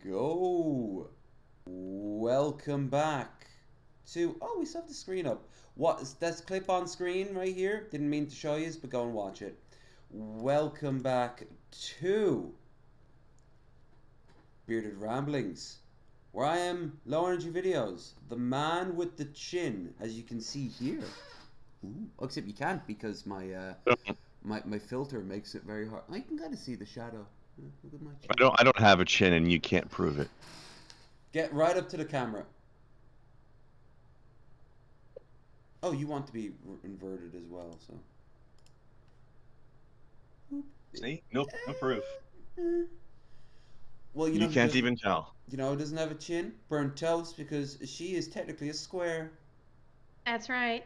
go. Welcome back to. Oh, we still have the screen up. That's clip on screen right here. Didn't mean to show you, but go and watch it. Welcome back to Bearded Ramblings, where I am low energy videos. The man with the chin, as you can see here. Ooh, except you can't because my filter makes it very hard. I can kind of see the shadow. Look at my chin. I don't have a chin, and you can't prove it. Get right up to the camera. Oh, you want to be inverted as well, so. See? Nope, no proof. Well, You can't even tell. You know, it doesn't have a chin. Burnt toast, because she is technically a square That's right.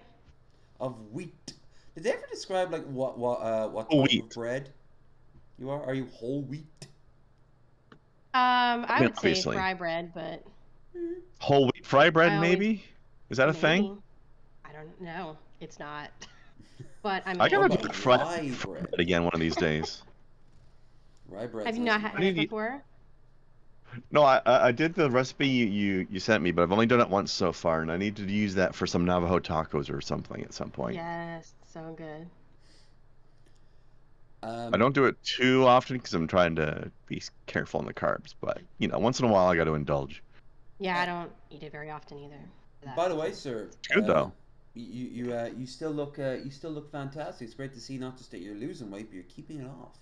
of wheat. Did they ever describe like what type Wheat. of bread you are? Are you whole wheat? I would say obviously. fry bread, but Whole wheat fry bread, I always- maybe? Is that a thing? maybe. I don't know. It's not. But I'm. I gotta What do about fry rye bread bread? again one of these days. Rye bread. Have you not had I need it to eat- before? No, I did the recipe you sent me, but I've only done it once so far, and I need to use that for some Navajo tacos or something at some point. Yes, so good. I don't do it too often because I'm trying to be careful on the carbs, but you know, once in a while I got to indulge. Yeah, I don't eat it very often either. for that By the way, reason. sir. It's good though. You still look fantastic. It's great to see not just that you're losing weight, but you're keeping it off.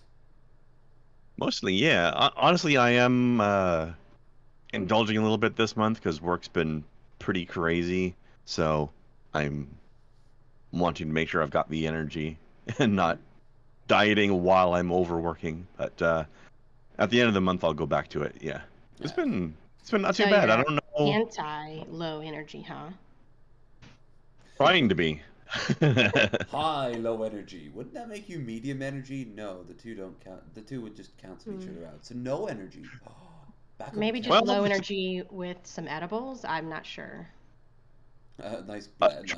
Mostly, yeah. Honestly, I am indulging a little bit this month because work's been pretty crazy. So I'm wanting to make sure I've got the energy and not dieting while I'm overworking. But at the end of the month, I'll go back to it. Yeah, it's been not too So bad. I you're don't know. Anti-low energy, huh? Trying to be. High, low energy. Wouldn't that make you medium energy? No, the two don't count. The two would just cancel each other out. So no energy. Back up Maybe the just Well, low energy with some edibles. I'm not sure. nice mix.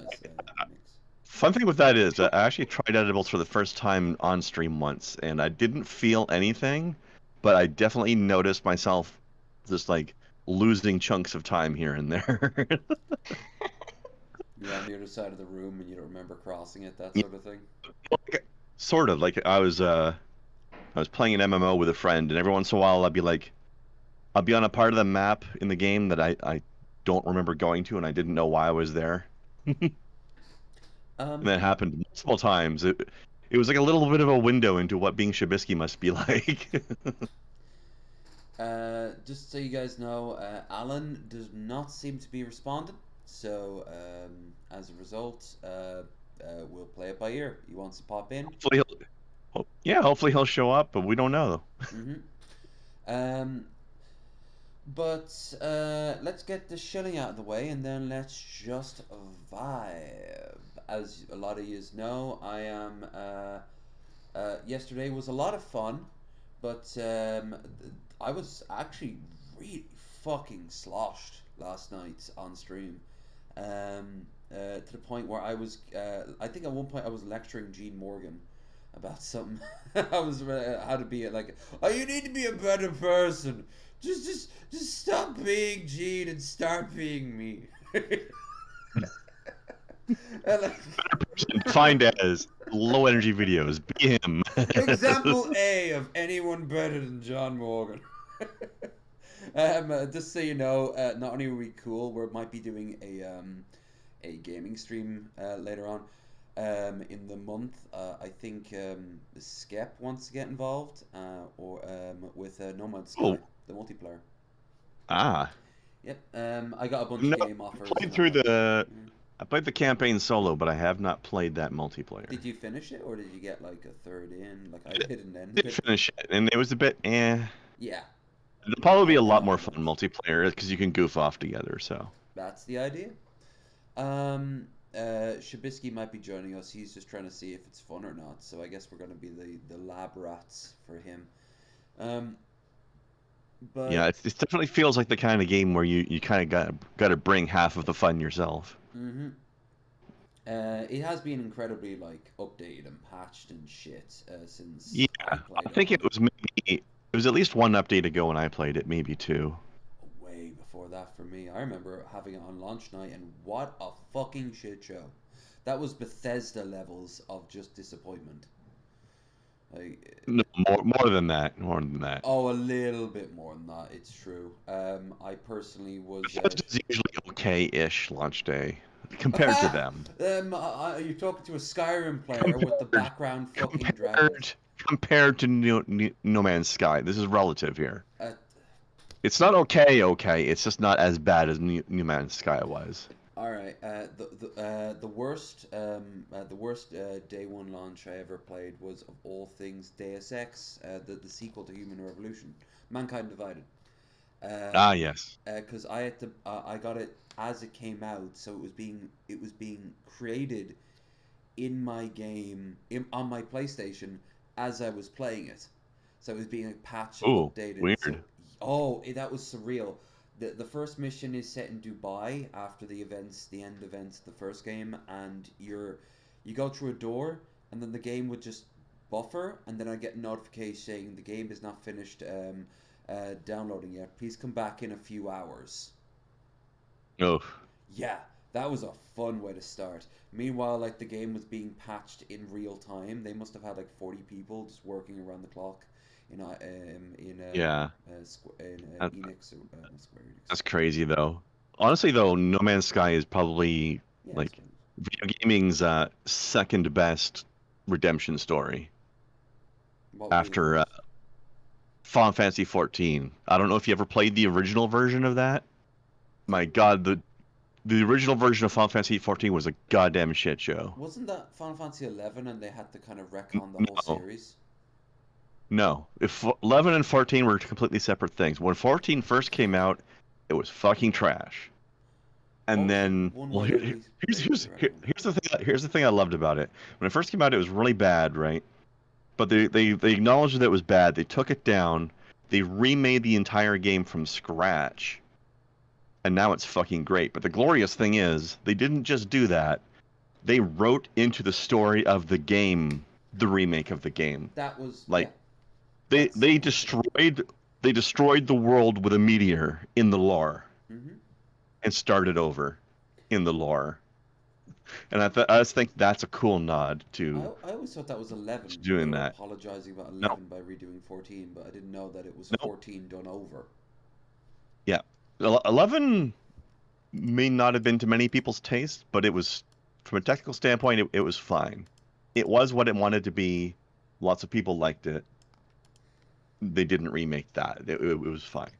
Fun thing with that is, I actually tried edibles for the first time on stream once, and I didn't feel anything, but I definitely noticed myself just like losing chunks of time here and there. You're on the other side of the room and you don't remember crossing it, that sort of thing. Sort of like I was playing an MMO with a friend, and every once in a while I'll be on a part of the map in the game that I don't remember going to, and I didn't know why I was there. And that happened multiple times. It was like a little bit of a window into what being Shabisky must be like. Just so you guys know, Alan does not seem to be responding. So as a result, we'll play it by ear. He wants to pop in. Hopefully he'll show up, but we don't know. But let's get the shilling out of the way, and then let's just vibe. As a lot of you know, I am. Yesterday was a lot of fun, but I was actually really fucking sloshed last night on stream. To the point where I was, I think at one point I was lecturing Gene Morgan about something. I was how to be like, oh, you need to be a better person. Just stop being Gene and start being me. Defined as low energy videos. Be him. Example A of anyone better than John Morgan. Just so you know, not only are we cool, we might be doing a gaming stream later on in the month. I think Skep wants to get involved, or with Nomad Sky, the multiplayer. Ah. Yep. I got a bunch of game offers. I played the campaign solo, but I have not played that multiplayer. Did you finish it, or did you get like a third in? Like I did an end. Did finish it, and it was a bit Yeah. It'll probably be a lot more fun multiplayer because you can goof off together. So that's the idea. Shabisky might be joining us. He's just trying to see if it's fun or not. So I guess we're going to be the lab rats for him. But yeah, it definitely feels like the kind of game where you kind of got to bring half of the fun yourself. It has been incredibly like updated and patched and shit since. Yeah, I think it was at least one update ago when I played it, maybe two. that for me. I remember having it on launch night, and what a fucking shit show. That was Bethesda levels of just disappointment. Like, No, more than that. More than that. oh, a little bit more than that. It's true. I personally was. Bethesda's usually okay-ish launch day compared to them. You're talking to a Skyrim player with the background fucking dragons. Compared to No Man's Sky, this is relative here. Uh, It's not okay. It's just not as bad as New Man's Sky was. All right. The worst day one launch I ever played was, of all things, Deus Ex, the sequel to Human Revolution, Mankind Divided. Yes. Because I had to, I got it as it came out, so it was being created in my game on my PlayStation as I was playing it, so it was being patched and updated. Weird. So, that was surreal. The first mission is set in Dubai after the end events of the first game, and you go through a door, and then the game would just buffer, and then I get a notification saying the game is not finished downloading yet. Please come back in a few hours. Oh. Yeah, that was a fun way to start. Meanwhile, like, the game was being patched in real time. They must have had like 40 people just working around the clock. Enix or Square Enix. That's crazy, though. Honestly, though, No Man's Sky is probably video gaming's second best redemption story after Final Fantasy 14. I don't know if you ever played the original version of that. My God, the original version of Final Fantasy 14 was a goddamn shit show. Wasn't that Final Fantasy 11, and they had to kind of retcon the whole series? No, if 11 and 14 were completely separate things. When 14 first came out, it was fucking trash. And then, here's the thing I loved about it. When it first came out, it was really bad, right? But they acknowledged that it was bad. They took it down. They remade the entire game from scratch, and now it's fucking great. But the glorious thing is, they didn't just do that. They wrote into the story of the game the remake of the game. That was like. Yeah. They destroyed the world with a meteor in the lore, and started over in the lore, and I just think that's a cool nod to. I always thought that was 11. Doing that. Apologizing about 11 by redoing 14, but I didn't know that it was 14 done over. Yeah, 11 may not have been to many people's taste, but it was, from a technical standpoint, it was fine. It was what it wanted to be. Lots of people liked it. They didn't remake that. It was fine.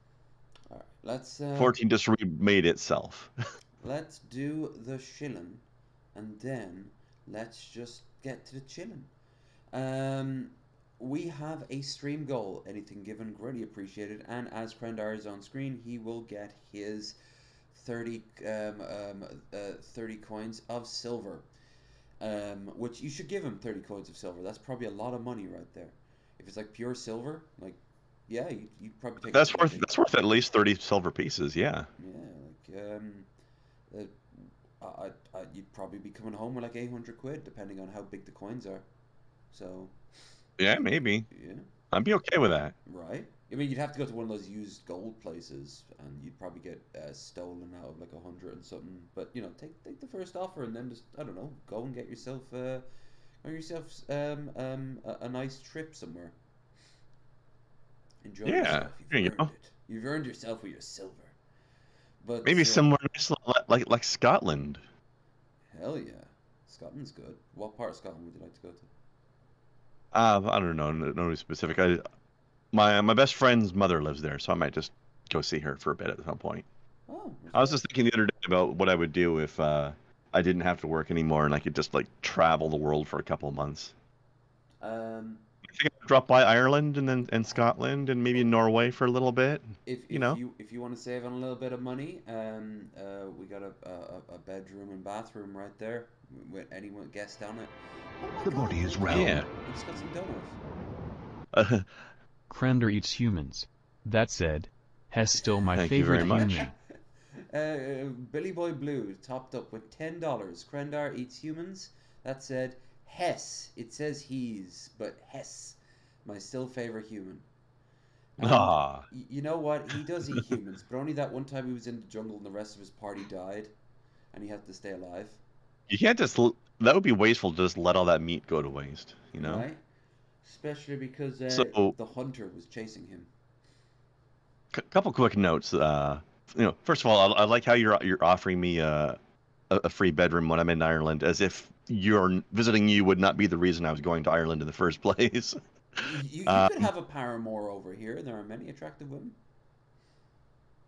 All right, let's. 14 just remade itself. Let's do the shilling, and then let's just get to the chilling. We have a stream goal. Anything given, greatly appreciated. And as Krendar is on screen, he will get his 30 coins of silver. Which you should give him 30 coins of silver. That's probably a lot of money right there. If it's like pure silver, like, yeah, you'd probably take. That's worth at least 30 silver pieces. Yeah. Yeah, like you'd probably be coming home with like 800 quid, depending on how big the coins are. So. Yeah, maybe. Yeah. I'd be okay with that. Right. I mean, you'd have to go to one of those used gold places, and you'd probably get stolen out of like 100 and something. But take the first offer, and then just, I don't know, go and get yourself a nice trip somewhere. Enjoy yourself. You've earned yourself with your silver. But maybe somewhere nice like Scotland. Hell yeah, Scotland's good. What part of Scotland would you like to go to? I don't know. No specific. My best friend's mother lives there, so I might just go see her for a bit at some point. Oh. I was just thinking the other day about what I would do if I didn't have to work anymore and I could just like travel the world for a couple of months. I think I'd drop by Ireland and Scotland and maybe Norway for a little bit. If you want to save on a little bit of money, we got a bedroom and bathroom right there with anyone guest on it. The body is round. Yeah. It's got some donuts. Krender eats humans. That said, Hess still my Thank you favorite very much. human. Billy Boy Blue topped up with $10. Krendar eats humans. That said, Hess. It says he's, but Hess, my still favorite human. And Ah, you know what? He does eat humans, but only that one time he was in the jungle and the rest of his party died, and he had to stay alive, you can't just. That would be wasteful to just let all that meat go to waste. You know. right? Especially because So, the hunter was chasing him. couple quick notes. First of all, I like how you're offering me a free bedroom when I'm in Ireland, as if visiting you would not be the reason I was going to Ireland in the first place. You could Um, have a paramour over here. There are many attractive women.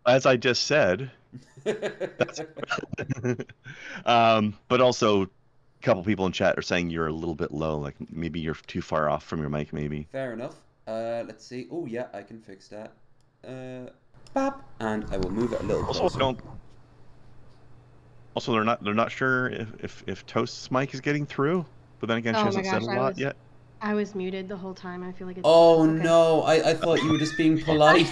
as I just said, that's. But also, a couple people in chat are saying you're a little bit low. Like maybe you're too far off from your mic. Maybe. Fair enough. Let's see. Oh yeah, I can fix that. Bop, and I will move it a little Also, closer. don't. Also, they're not sure if Toast's mic is getting through. But then again, she Oh my hasn't said gosh, a lot yet. I was muted the whole time. I feel like it's Oh okay. no, I thought you were just being polite.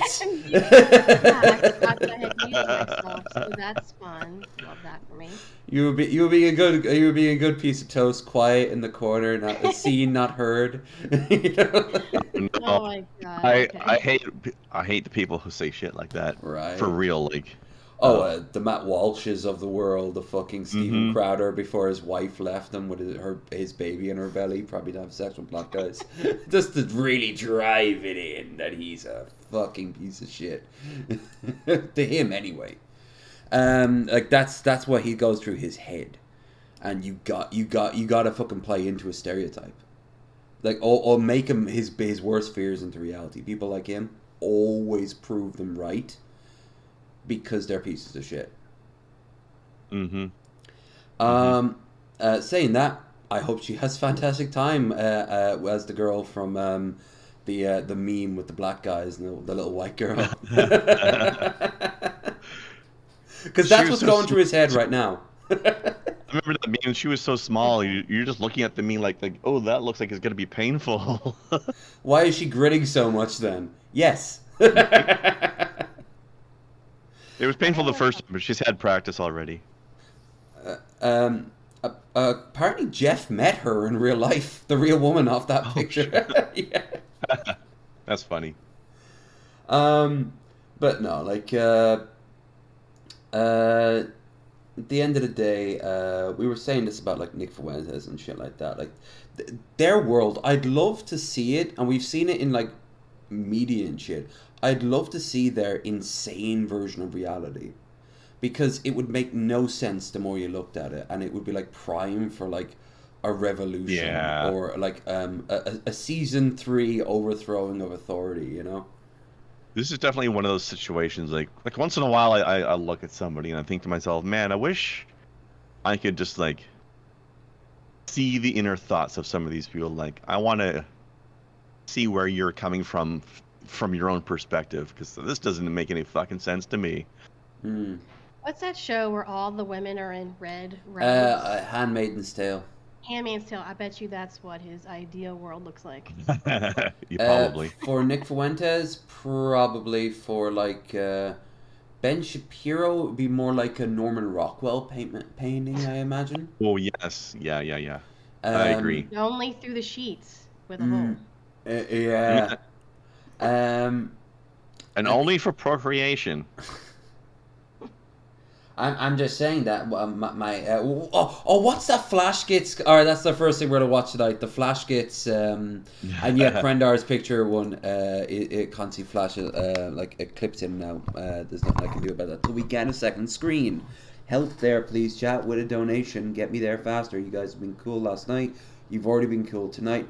Yeah, I forgot that I had muted myself, so that's fun. Love that for me. You were being a good piece of toast, quiet in the corner, not seen, not heard. You know? No, Oh my god. I Okay. I hate the people who say shit like that. For Right. real, like. Oh, the Matt Walshes of the world, the fucking Stephen Mhm. Crowder before his wife left him with his baby in her belly, probably to have sex with black guys, just to really drive it in that he's a fucking piece of shit to him anyway. Like that's what he goes through his head, and you got to fucking play into a stereotype, like or make him his worst fears into reality. People like him always prove them right because they're pieces of shit. Mm-hmm. Saying that, I hope she has fantastic time as the girl from the meme with the black guys and the little white girl. Because She that's was what's so going through his head small. right now. I remember that meme. She was so small. You're just looking at the meme like, oh, that looks like it's gonna be painful. Why is she grinning so much then? Yes. It was painful the first time, but she's had practice already. um, apparently Jeff met her in real life, the real woman off that Oh picture. shit. Yeah. That's funny. But no, like, at the end of the day, we were saying this about like Nick Fuentes and shit like that. Like, their world, I'd love to see it, and we've seen it in like media and shit. I'd love to see their insane version of reality, because it would make no sense the more you looked at it, and it would be like prime for like a revolution Yeah. or like a season 3 overthrowing of authority. You know. This is definitely one of those situations. Like once in a while, I look at somebody and I think to myself, man, I wish I could just like see the inner thoughts of some of these people. Like, I want to see where you're coming from your own perspective, because this doesn't make any fucking sense to me. Hmm. What's that show where all the women are in red robes? Handmaiden's Tale. Handmaid's Tale. I bet you that's what his ideal world looks like. You probably. For Nick Fuentes, probably for like Ben Shapiro, it would be more like a Norman Rockwell painting, I imagine. Oh yes, yeah. I agree. Only through the sheets with a Mm, hole. yeah. Um, And only for procreation. I'm just saying that what's that Flash Gets? Or that's the first thing we're gonna watch tonight. The Flash Gets and yeah, Prendar's picture one. It can't see Flash like it clips in now. There's nothing I can do about that. So we get a second screen. Help there, please. Chat with a donation. Get me there faster. You guys have been cool last night. You've already been cool tonight.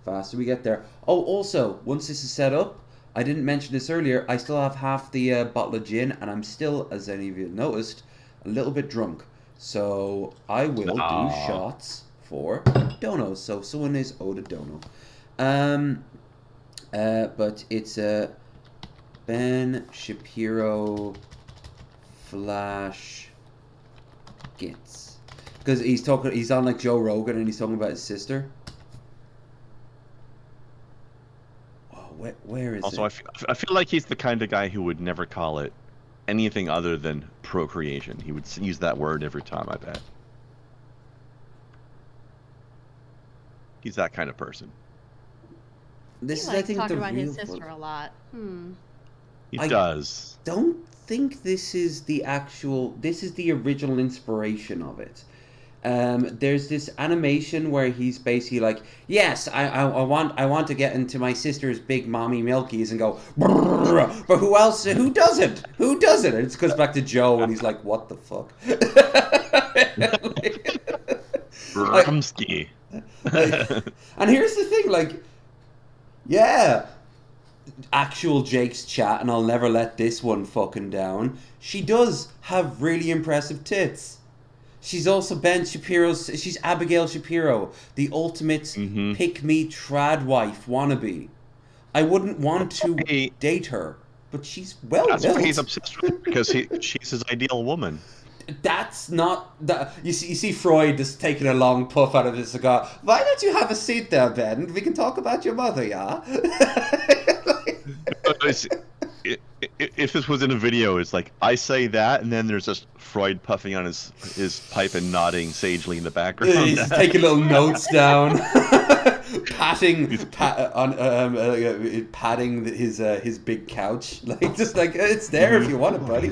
Faster we get there. Oh, also, once this is set up, I didn't mention this earlier, I still have half the bottle of gin, and I'm still, as any of you noticed, a little bit drunk. So I will do Aw. shots for donos. So someone is owed a dono. But it's a Ben Shapiro Flash Gets. Because he's on like Joe Rogan, and he's talking about his sister. Where is Also, it? I feel like he's the kind of guy who would never call it anything other than procreation. He would use that word every time, I bet. He's that kind of person. This He is, I likes think, talking the about real his sister a lot. He I- does. Don't think this is the actual. This is the original inspiration of it. There's this animation where he's basically like, "Yes, I want to get into my sister's big mommy milkies and go, brrr, but who else? Who doesn't? Who doesn't?" And it goes back to Joe, and he's like, "What the fuck?" Rumsky. And here's the thing, like, yeah, actual Jake's chat, and I'll never let this one fucking down. She does have really impressive tits. She's also Ben Shapiro's. She's Abigail Shapiro, the ultimate pick-me trad wife wannabe. I wouldn't want to date her, but she's well That's built. why he's obsessed with her, because she's his ideal woman. That's not that. You see Freud just taking a long puff out of his cigar. Why don't you have a seat there, Ben? We can talk about your mother, yeah. If this was in a video, it's like I say that, and then there's just Freud puffing on his pipe and nodding sagely in the background. He's taking little notes down, patting his big couch, like just like it's there if you want it, buddy.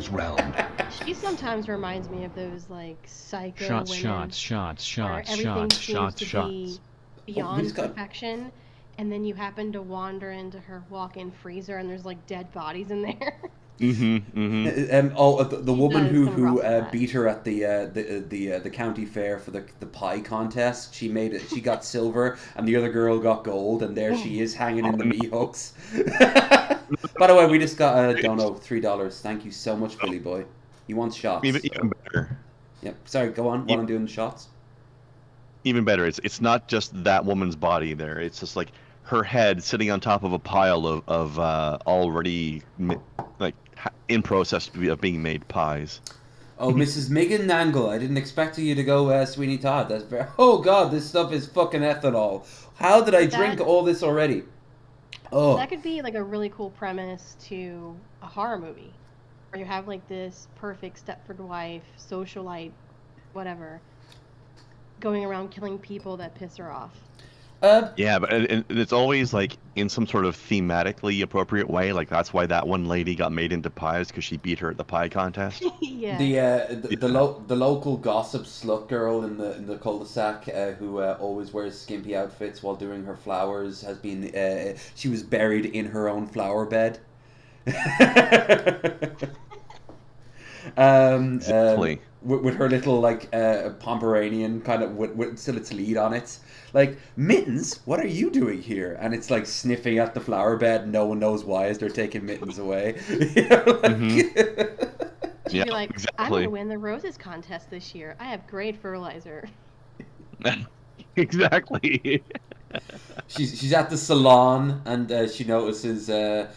She sometimes reminds me of those like psycho women where everything seems to be beyond perfection, and then you happen to wander into her walk-in freezer and there's like dead bodies in there. The woman does who come across that. beat her at the county fair for the pie contest. She made it. She got silver, and the other girl got gold. And there she is hanging in the meat hooks. By the way, we just got a dono, $3. Thank you so much, Billy Boy. He wants shots. Even better. Yep. Sorry, go on. While I'm doing the shots. Even better. It's not just that woman's body there. It's just like her head sitting on top of a pile of already like in process of being made pies. Oh, Mrs. Megan Nangle, I didn't expect you to go Sweeney Todd. That's very. Oh God, this stuff is fucking ethanol. How did I drink all this already? Oh. That could be like a really cool premise to a horror movie, where you have like this perfect Stepford wife, socialite, whatever, going around killing people that piss her off. Yeah, but and it's always like in some sort of thematically appropriate way. Like that's why that one lady got made into pies, because she beat her at the pie contest. Yeah. The local gossip slut girl in the cul-de-sac who always wears skimpy outfits while doing her flowers has been she was buried in her own flower bed. Exactly. With her little like Pomeranian kind of with still its lead on it. Like, Mittens, what are you doing here? And it's like sniffing at the flower bed. No one knows why as they're taking Mittens away. You know, like, She'd be like, exactly. I'm going to win the roses contest this year. I have great fertilizer. Exactly. she's at the salon and she notices that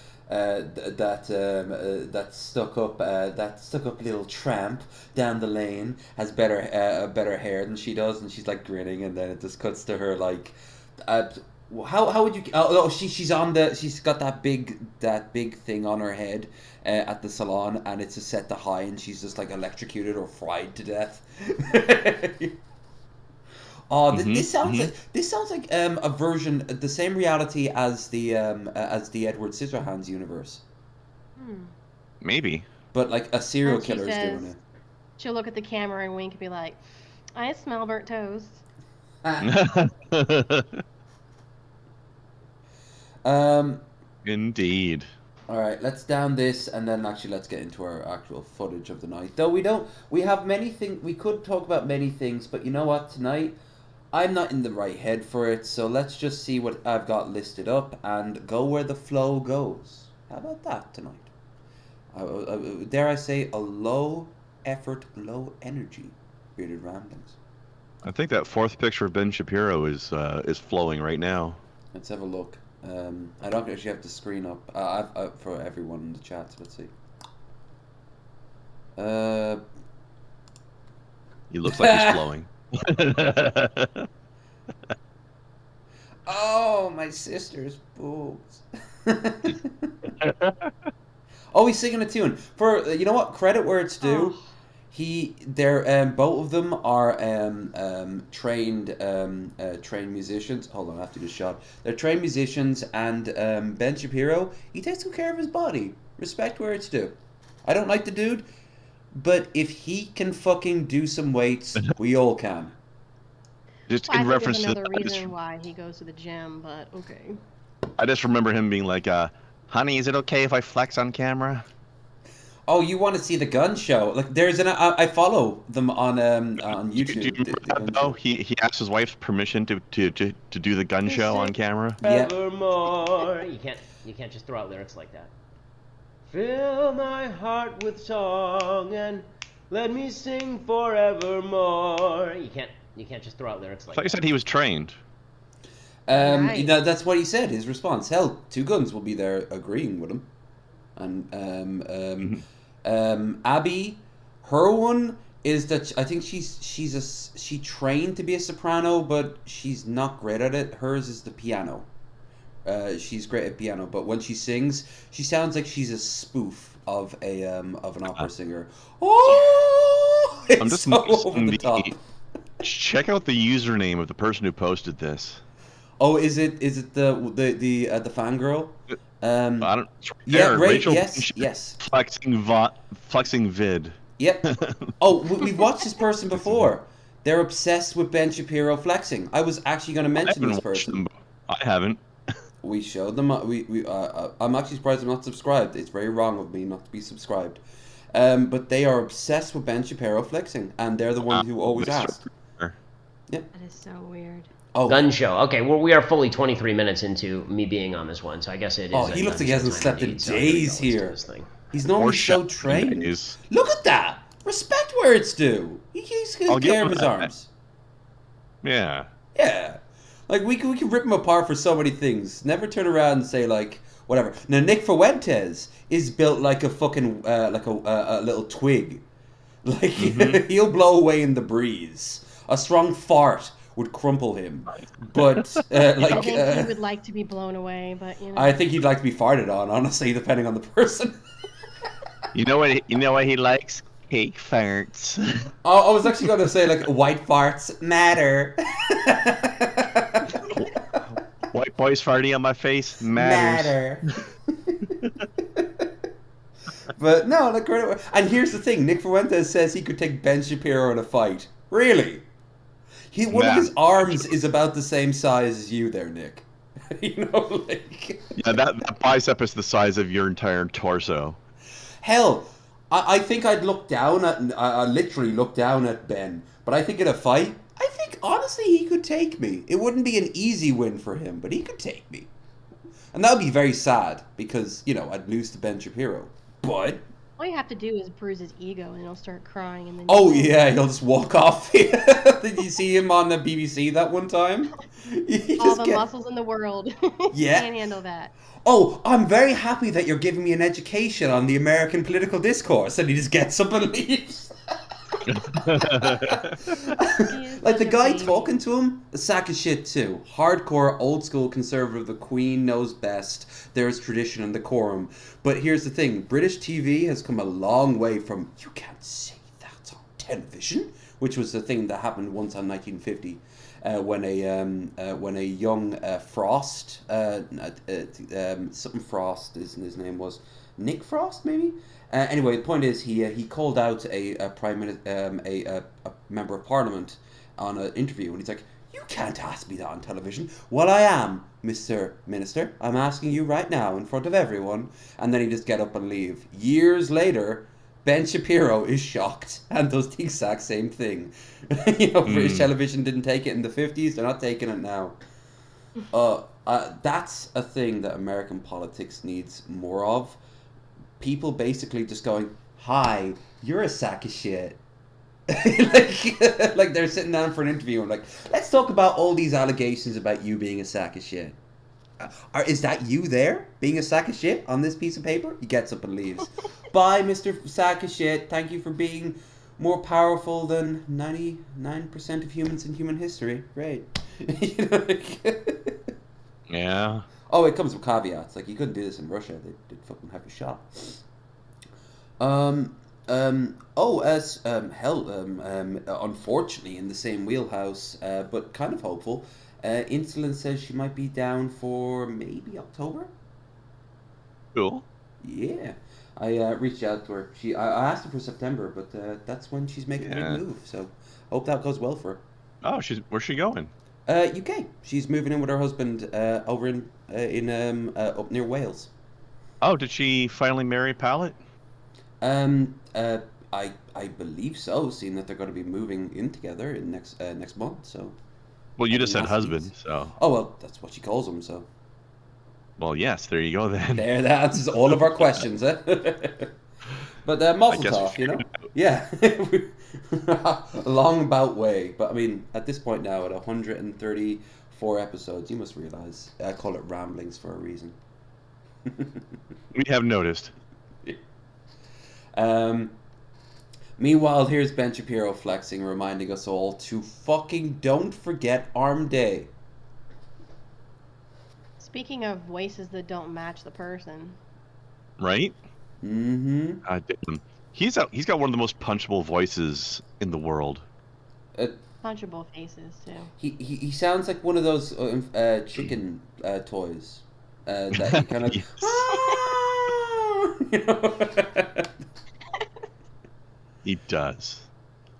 stuck up little tramp down the lane has better hair than she does, and she's like grinning, and then it just cuts to her like, how would you? She's got that big thing on her head at the salon, and it's just set to high, and she's just like electrocuted or fried to death. Oh, this sounds like a version, the same reality as the Edward Scissorhands universe. Maybe. But like a serial And she killer's says- doing She'll look at the camera and wink and be like, I smell burnt toast. it. Indeed. All right, let's down this, and then actually let's get into our actual footage of the night. Though we have many things. We could talk about many things, but you know what? Tonight, I'm not in the right head for it. So let's just see what I've got listed up and go where the flow goes. How about that tonight? Dare I say, a low effort, low energy bearded ramblings. I think that fourth picture of Ben Shapiro is flowing right now. Let's have a look. I don't actually have the screen up. I've for everyone in the chat. So let's see. He looks like he's flowing. Oh, my sister's boobs. Oh, he's singing a tune. For you know what? Credit where it's due. Oh. They're both of them are trained musicians. Hold on, I have to do a shot. They're trained musicians, and Ben Shapiro, he takes good care of his body. Respect where it's due. I don't like the dude, but if he can fucking do some weights, we all can. Just in reference to another reason why he goes to the gym, but okay. I just remember him being like, "Honey, is it okay if I flex on camera?" Oh, you want to see the gun show? Like, there's I follow them on YouTube. Do you remember that, though? He asked his wife's permission to do the gun show on camera. Yeah. Evermore. You can't just throw out lyrics like that. Fill my heart with song and let me sing forevermore. You can't just throw out lyrics like that. I thought you said he was trained. Right. You know, that's what he said. His response. Hell, Two Guns will be there agreeing with him. And Abby, her one is that I think she trained to be a soprano, but she's not great at it. Hers is the piano. She's great at piano, but when she sings, she sounds like she's a spoof of an opera singer. Oh, it's I'm just so over the the top. Check out the username of the person who posted this. Oh, is it the fangirl? I don't. Yeah, there, right. Rachel Yes. Flexing vid. Yep. Oh, we've watched this person before. They're obsessed with Ben Shapiro flexing. I was actually going to mention this person. I haven't. We showed them. I'm actually surprised I'm not subscribed. It's very wrong of me not to be subscribed. But they are obsessed with Ben Shapiro flexing, and they're the ones who always ask. Yep. That is so weird. Oh. Gun show. Okay, well, we are fully 23 minutes into me being on this one, so I guess it is. Oh, he looks like he hasn't slept in days here. He's normally so trained. Look at that. Respect where it's due. He's taking care of his arms. Yeah. Yeah. Like, we can rip him apart for so many things. Never turn around and say, like, whatever. Now, Nick Fuentes is built like a fucking, like a little twig. Like, he'll blow away in the breeze. A strong fart would crumple him. But, like... I think he would like to be blown away, but, you know... I think he'd like to be farted on, honestly, depending on the person. You know what he likes? Cake farts. Oh, I was actually going to say, like, white farts matter. White boys farting on my face matters. But no, like, and here's the thing: Nick Fuentes says he could take Ben Shapiro in a fight. Really? One of his arms is about the same size as you, there, Nick. You know, like. Yeah, that bicep is the size of your entire torso. Hell, I think I'd look down at. I literally look down at Ben, but I think in a fight, I think honestly he could take me. It wouldn't be an easy win for him, but he could take me, and that would be very sad because I'd lose to Ben Shapiro. But all you have to do is bruise his ego, and he'll start crying, and then. Oh yeah, he'll just walk off. Did you see him on the BBC that one time? All the muscles in the world. Yeah. Can't handle that. Oh, I'm very happy that you're giving me an education on the American political discourse, and he just gets up and leaves. Like the guy talking to him, a sack of shit too. Hardcore, old school conservative. The Queen knows best. There's tradition and decorum. But here's the thing: British TV has come a long way from "you can't say that on television," which was the thing that happened once on 1950. When a young Frost, something Frost, his name was Nick Frost, maybe. Anyway, the point is he called out a member of parliament on an interview, and he's like, "You can't ask me that on television." "Well, I am, Mr. Minister. I'm asking you right now in front of everyone." And then he just get up and leave. Years later, Ben Shapiro is shocked and does the exact same thing. British television didn't take it in the 50s. They're not taking it now. That's a thing that American politics needs more of. People basically just going, "Hi, you're a sack of shit." like they're sitting down for an interview and like, "Let's talk about all these allegations about you being a sack of shit." Is that you there being a sack of shit on this piece of paper? He gets up and leaves. "Bye, Mr. Sack of Shit. Thank you for being more powerful than 99% of humans in human history. Great." Yeah. Oh, it comes with caveats. Like, you couldn't do this in Russia. They'd fucking have you shot. Unfortunately, in the same wheelhouse, but kind of hopeful. Insulin says she might be down for maybe October. Cool. Yeah, I reached out to her. I asked her for September, but that's when she's making a big move. So hope that goes well for her. Oh, where's she going? UK. She's moving in with her husband over in up near Wales. Oh, did she finally marry Pallet? I believe so, seeing that they're going to be moving in together in next month. So. Well, you just said husband, so. Oh well, that's what she calls him. So. Well, yes. There you go then. There, that answers all of our questions, eh? But Mazel Tov, you know. Yeah. A long bout way, but I mean, at this point now, at 134 episodes, you must realize I call it ramblings for a reason. We have noticed. Meanwhile, here's Ben Shapiro flexing, reminding us all to fucking don't forget Arm Day. Speaking of voices that don't match the person. Right? Mm-hmm. Damn. He's got one of the most punchable voices in the world. Punchable faces too. He sounds like one of those chicken toys that you kind of. You know? He does.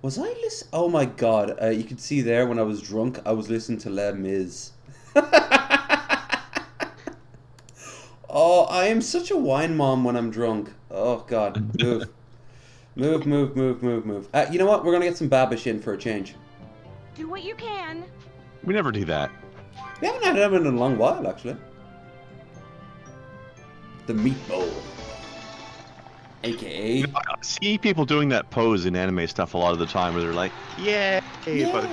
Was I listening? Oh my god! You can see there when I was drunk, I was listening to Les Mis. Oh, I am such a wine mom when I'm drunk. Oh god, move. Move. You know what? We're gonna get some Babish in for a change. Do what you can. We never do that. We haven't had him in a long while, actually. The meatball. AKA. I see people doing that pose in anime stuff a lot of the time where they're like, yay! But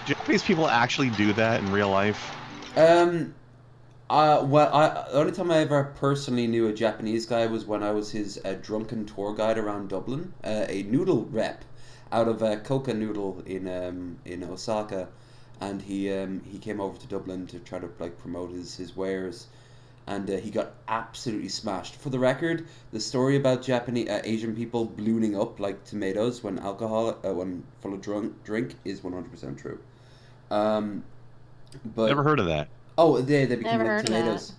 do Japanese people actually do that in real life? The only time I ever personally knew a Japanese guy was when I was his drunken tour guide around Dublin, a noodle rep out of Coca Noodle in Osaka, and he came over to Dublin to try to like promote his wares, and he got absolutely smashed. For the record, the story about Japanese Asian people ballooning up like tomatoes when when full of drink is 100% true. But Never heard of that. Oh, they become Never like heard tomatoes. of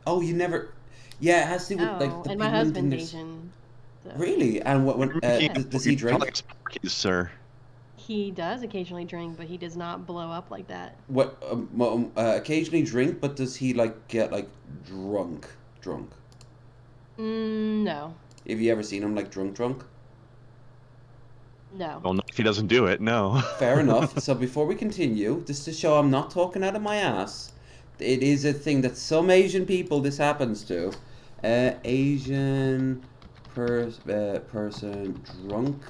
Oh, you never? Yeah, it has to do with like the and my pigment in husband's their Asian. So. Really? And when does he drink? Like Sparky's, sir. He does occasionally drink, but he does not blow up like that. What? Occasionally drink, but does he like get like drunk? No. Have you ever seen him like drunk? No. Well, if he doesn't do it, no. Fair enough. So before we continue, just to show I'm not talking out of my ass, it is a thing that some Asian people this happens to. Asian person drunk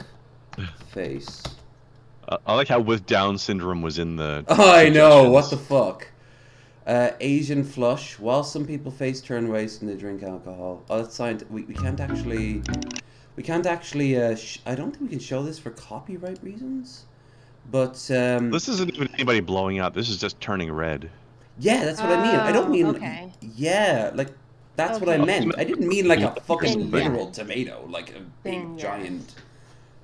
face. I like how with Down syndrome was in the. I know, what the fuck. Asian flush. While some people face turn waste and they drink alcohol. Oh, that's signed. We can't actually. We can't actually. I don't think we can show this for copyright reasons. But this isn't even anybody blowing up. This is just turning red. Yeah, that's what I mean. I don't mean. Okay. Yeah, like that's what I meant. I didn't mean like a fucking literal tomato, like a big giant.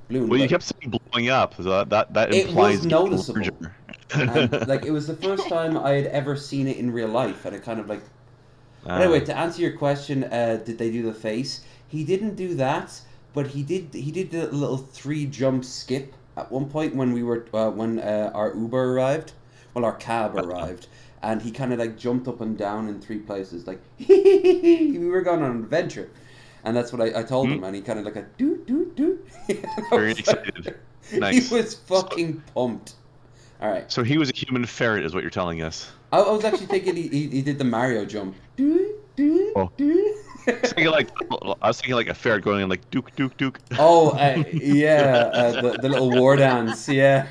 Balloon, well, you kept saying blowing up. So that implies it was noticeable. And, like it was the first time I had ever seen it in real life, and it kind of like. Anyway, to answer your question, did they do the face? He didn't do that, but he did the little 3-jump skip at one point when we were when our Uber arrived, well our cab arrived, and he kind of like jumped up and down in 3 places, like we were going on an adventure. And that's what I told him, and he kind of like a do. Very excited. Nice. He was fucking pumped. All right. So he was a human ferret, is what you're telling us. I was actually thinking he did the Mario jump. Oh. I was thinking like a ferret going in like duke. Oh, yeah, the little war dance, yeah.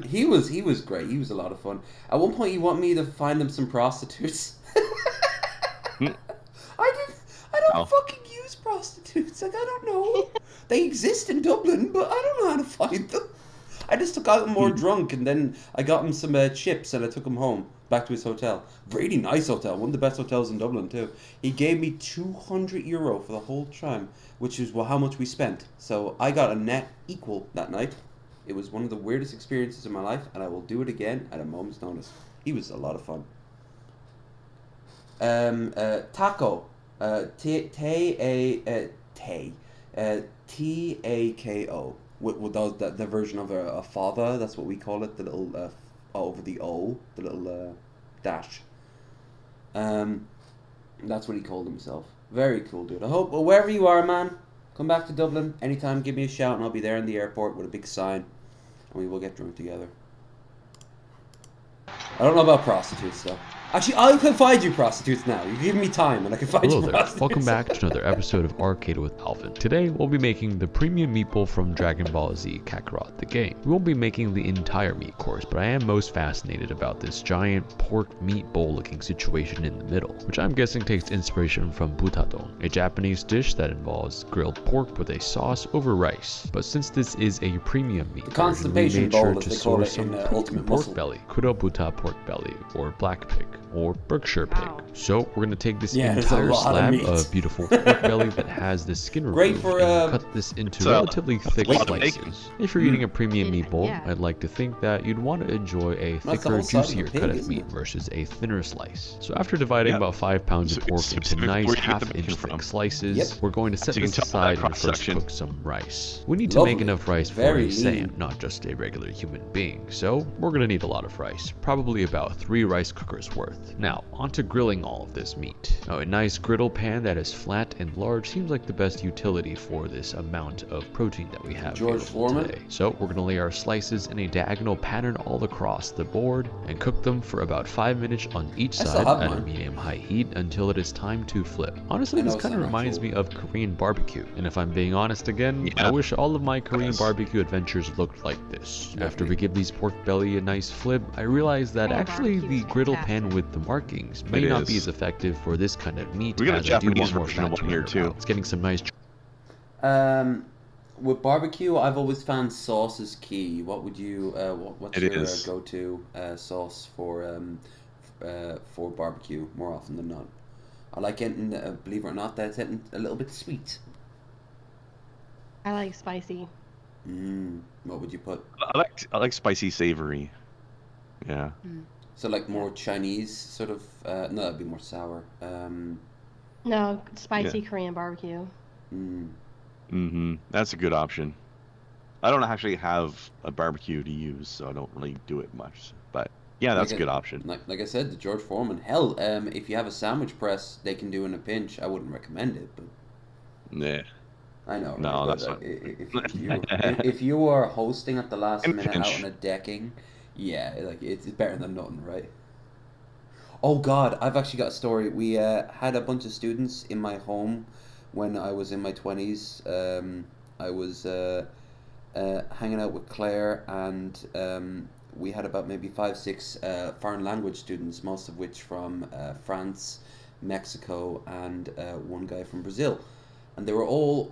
He was great. He was a lot of fun. At one point, he wanted me to find him some prostitutes. I don't fucking use prostitutes. Like, I don't know. They exist in Dublin, but I don't know how to find them. I just got him more drunk, and then I got him some chips, and I took him home back to his hotel. Really nice hotel, one of the best hotels in Dublin too. He gave me €200 for the whole time, which is how much we spent. So I got a net equal that night. It was one of the weirdest experiences in my life, and I will do it again at a moment's notice. He was a lot of fun. Taco. T-A-K-O. The version of a father, that's what we call it, the little over the O, the little dash. That's what he called himself. Very cool dude. I hope, wherever you are, man, come back to Dublin anytime, give me a shout, and I'll be there in the airport with a big sign, and we will get drunk together. I don't know about prostitutes, though. Actually, I can find you prostitutes now. You give me time, and I can find you prostitutes. Hello there. Welcome back to another episode of Arcade with Alvin. Today, we'll be making the premium meatball from Dragon Ball Z Kakarot, the game. We won't be making the entire meat course, but I am most fascinated about this giant pork meat bowl looking situation in the middle, which I'm guessing takes inspiration from butadon, a Japanese dish that involves grilled pork with a sauce over rice. But since this is a premium meat version, we made sure to source some Ultimate pork belly, Kurobuta pork belly, or black pig, or Berkshire pig. So we're going to take this entire slab of beautiful pork belly that has the skin removed and cut this into relatively thick slices. If you're eating a premium meatball, I'd like to think that you'd want to enjoy a thicker, juicier cut of meat versus a thinner slice. So after dividing about 5 pounds of pork into nice half-inch thick slices, we're going to set this aside and first cook some rice. We need to make enough rice for a Saiyan, not just a regular human being. So we're going to need a lot of rice, probably about 3 rice cookers worth. Now, onto grilling all of this meat. Now, a nice griddle pan that is flat and large seems like the best utility for this amount of protein that we have today. So we're going to lay our slices in a diagonal pattern all across the board and cook them for about 5 minutes on each side at a medium-high heat until it is time to flip. Honestly, this kind of reminds me of Korean barbecue, and if I'm being honest again, I wish all of my Korean barbecue adventures looked like this. After we give these pork belly a nice flip, I realized that actually the griddle pan with the markings may not be as effective for this kind of meat. We got a Japanese version of one here too. It's getting some nice. With barbecue, I've always found sauce is key. What would you? What's your go-to sauce for barbecue? More often than not, I like getting, believe it or not, that's getting a little bit sweet. I like spicy. What would you put? I like spicy savory. Yeah. So like more Chinese sort of, no, that'd be more sour. No, spicy Korean barbecue. That's a good option. I don't actually have a barbecue to use, so I don't really do it much. But yeah, that's a good option. Like I said, the George Foreman. Hell, if you have a sandwich press, they can do in a pinch. I wouldn't recommend it, but. Yeah. I know. No, right? that's not. If you are hosting at the last minute out on a decking. Yeah, like it's better than nothing, right? Oh God, I've actually got a story. We had a bunch of students in my home when I was in my 20s. I was hanging out with Claire, and we had about maybe 5-6 foreign language students, most of which from France, Mexico, and one guy from Brazil, and they were all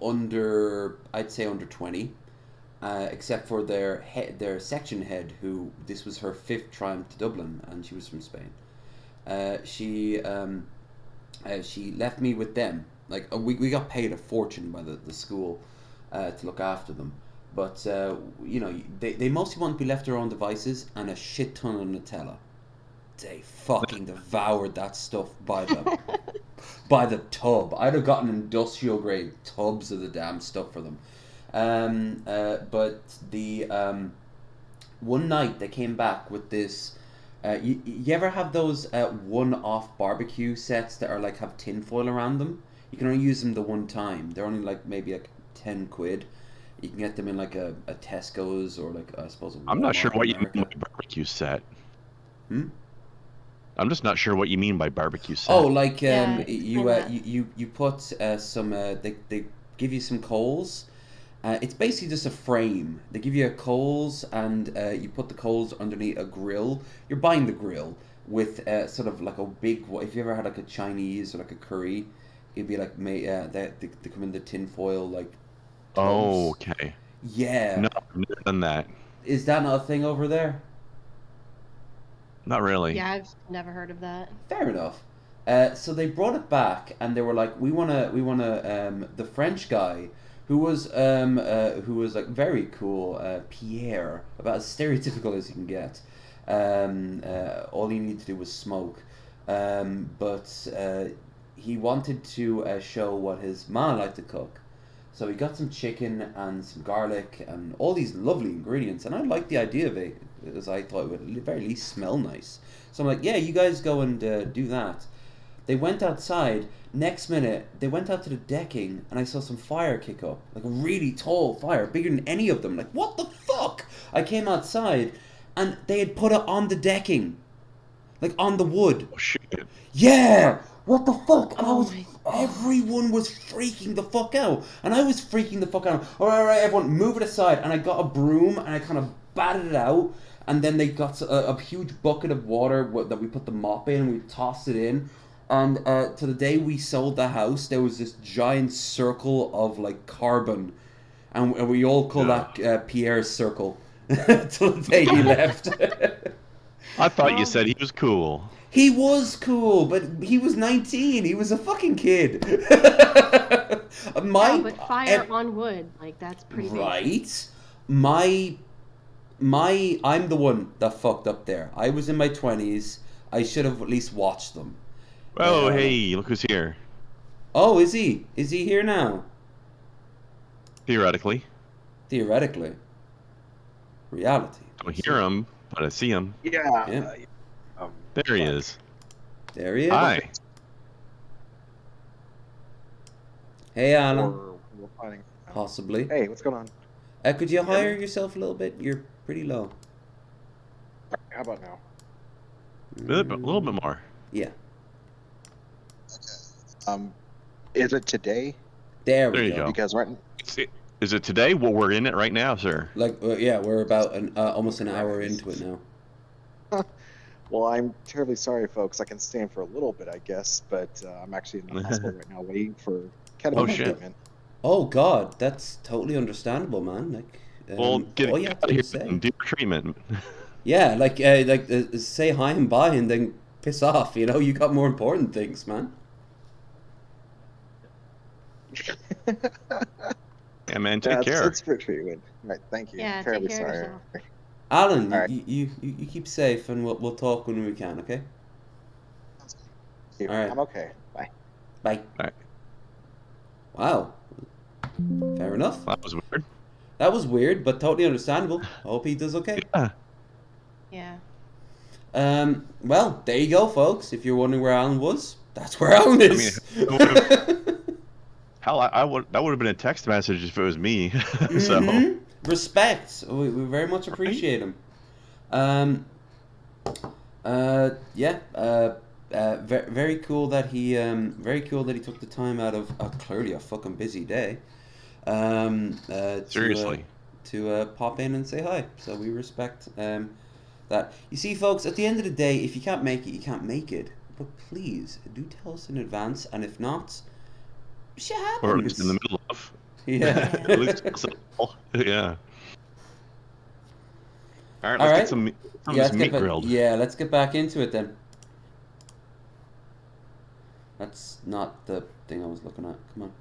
I'd say under 20. Except for their section head, who this was her 5th triumph to Dublin, and she was from Spain. She left me with them. Like we got paid a fortune by the school to look after them, but you know, they mostly want to be left to their own devices and a shit ton of Nutella. They fucking devoured that stuff by the tub. I'd have gotten industrial grade tubs of the damn stuff for them. But the one night they came back with this. You ever have those one-off barbecue sets that are like have tinfoil around them? You can only use them the one time. They're only like maybe like 10 quid. You can get them in like a Tesco's or like I suppose. I'm not sure what you mean by barbecue set. I'm just not sure what you mean by barbecue set. Oh, like you put some. They give you some coals. It's basically just a frame. They give you coals, and you put the coals underneath a grill. You're buying the grill with sort of like a big. If you ever had like a Chinese or like a curry, it'd be like they come in the tin foil like. Tubs. Oh, okay. Yeah. No, I've never done that. Is that not a thing over there? Not really. Yeah, I've never heard of that. Fair enough. So they brought it back, and they were like, we wanna. The French guy, who was like very cool, Pierre, about as stereotypical as you can get. All he needed to do was smoke, but he wanted to show what his ma liked to cook. So he got some chicken and some garlic and all these lovely ingredients, and I liked the idea of it, as I thought it would at the very least smell nice. So I'm like, yeah, you guys go and do that. They went outside. Next minute, they went out to the decking, and I saw some fire kick up. Like a really tall fire, bigger than any of them. Like, what the fuck? I came outside, and they had put it on the decking. Like, on the wood. Oh, shit. Yeah! What the fuck? And everyone was freaking the fuck out. And I was freaking the fuck out. Alright, everyone, move it aside. And I got a broom, and I kind of batted it out. And then they got a huge bucket of water that we put the mop in, and we tossed it in. And to the day we sold the house, there was this giant circle of like carbon, and we all call that Pierre's circle. Till the day he left. I thought you said he was cool. He was cool, but he was 19. He was a fucking kid. But fire on wood, like that's pretty big. Right. I'm the one that fucked up there. I was in my 20s. I should have at least watched them. Oh, hey, look who's here. Oh, is he? Is he here now? Theoretically. Theoretically. Reality. I don't hear him, but I see him. Yeah. There he is. There he is. Hi. Hey, Alan. We're planning. Possibly. Hey, what's going on? Could you hire yourself a little bit? You're pretty low. How about now? A little bit more. Yeah. Is it today? There you we go. Because right. Is it today? Well, we're in it right now, sir. Like, yeah, we're about almost an hour into it now. Well, I'm terribly sorry, folks. I can stand for a little bit, I guess, but I'm actually in the hospital right now waiting for ketamine treatment. Oh God, that's totally understandable, man. Like, Well, get all you have out to here say. and do treatment. Yeah, like say hi and bye, and then piss off. You know, you got more important things, man. Yeah, man, take care. It's for treatment. Right, thank you. Yeah, terribly take care of sorry. yourself. Alan, All right. you keep safe, and we'll talk when we can. Okay. All right. I'm okay. Bye. Bye. All right. Wow. Fair enough. That was weird. That was weird, but totally understandable. I hope he does okay. Yeah. Yeah. Well, there you go, folks. If you're wondering where Alan was, that's where Alan is. Hell, that would have been a text message if it was me. So respect. We very much appreciate him. Very cool that he took the time out of clearly a fucking busy day. Seriously. To pop in and say hi. So we respect that. You see, folks, at the end of the day, if you can't make it, you can't make it. But please do tell us in advance, and if not, shit happens. Or at least in the middle of. Yeah. At least yeah. All right, let's get some meat grilled. Yeah, let's get back into it then. That's not the thing I was looking at. Come on.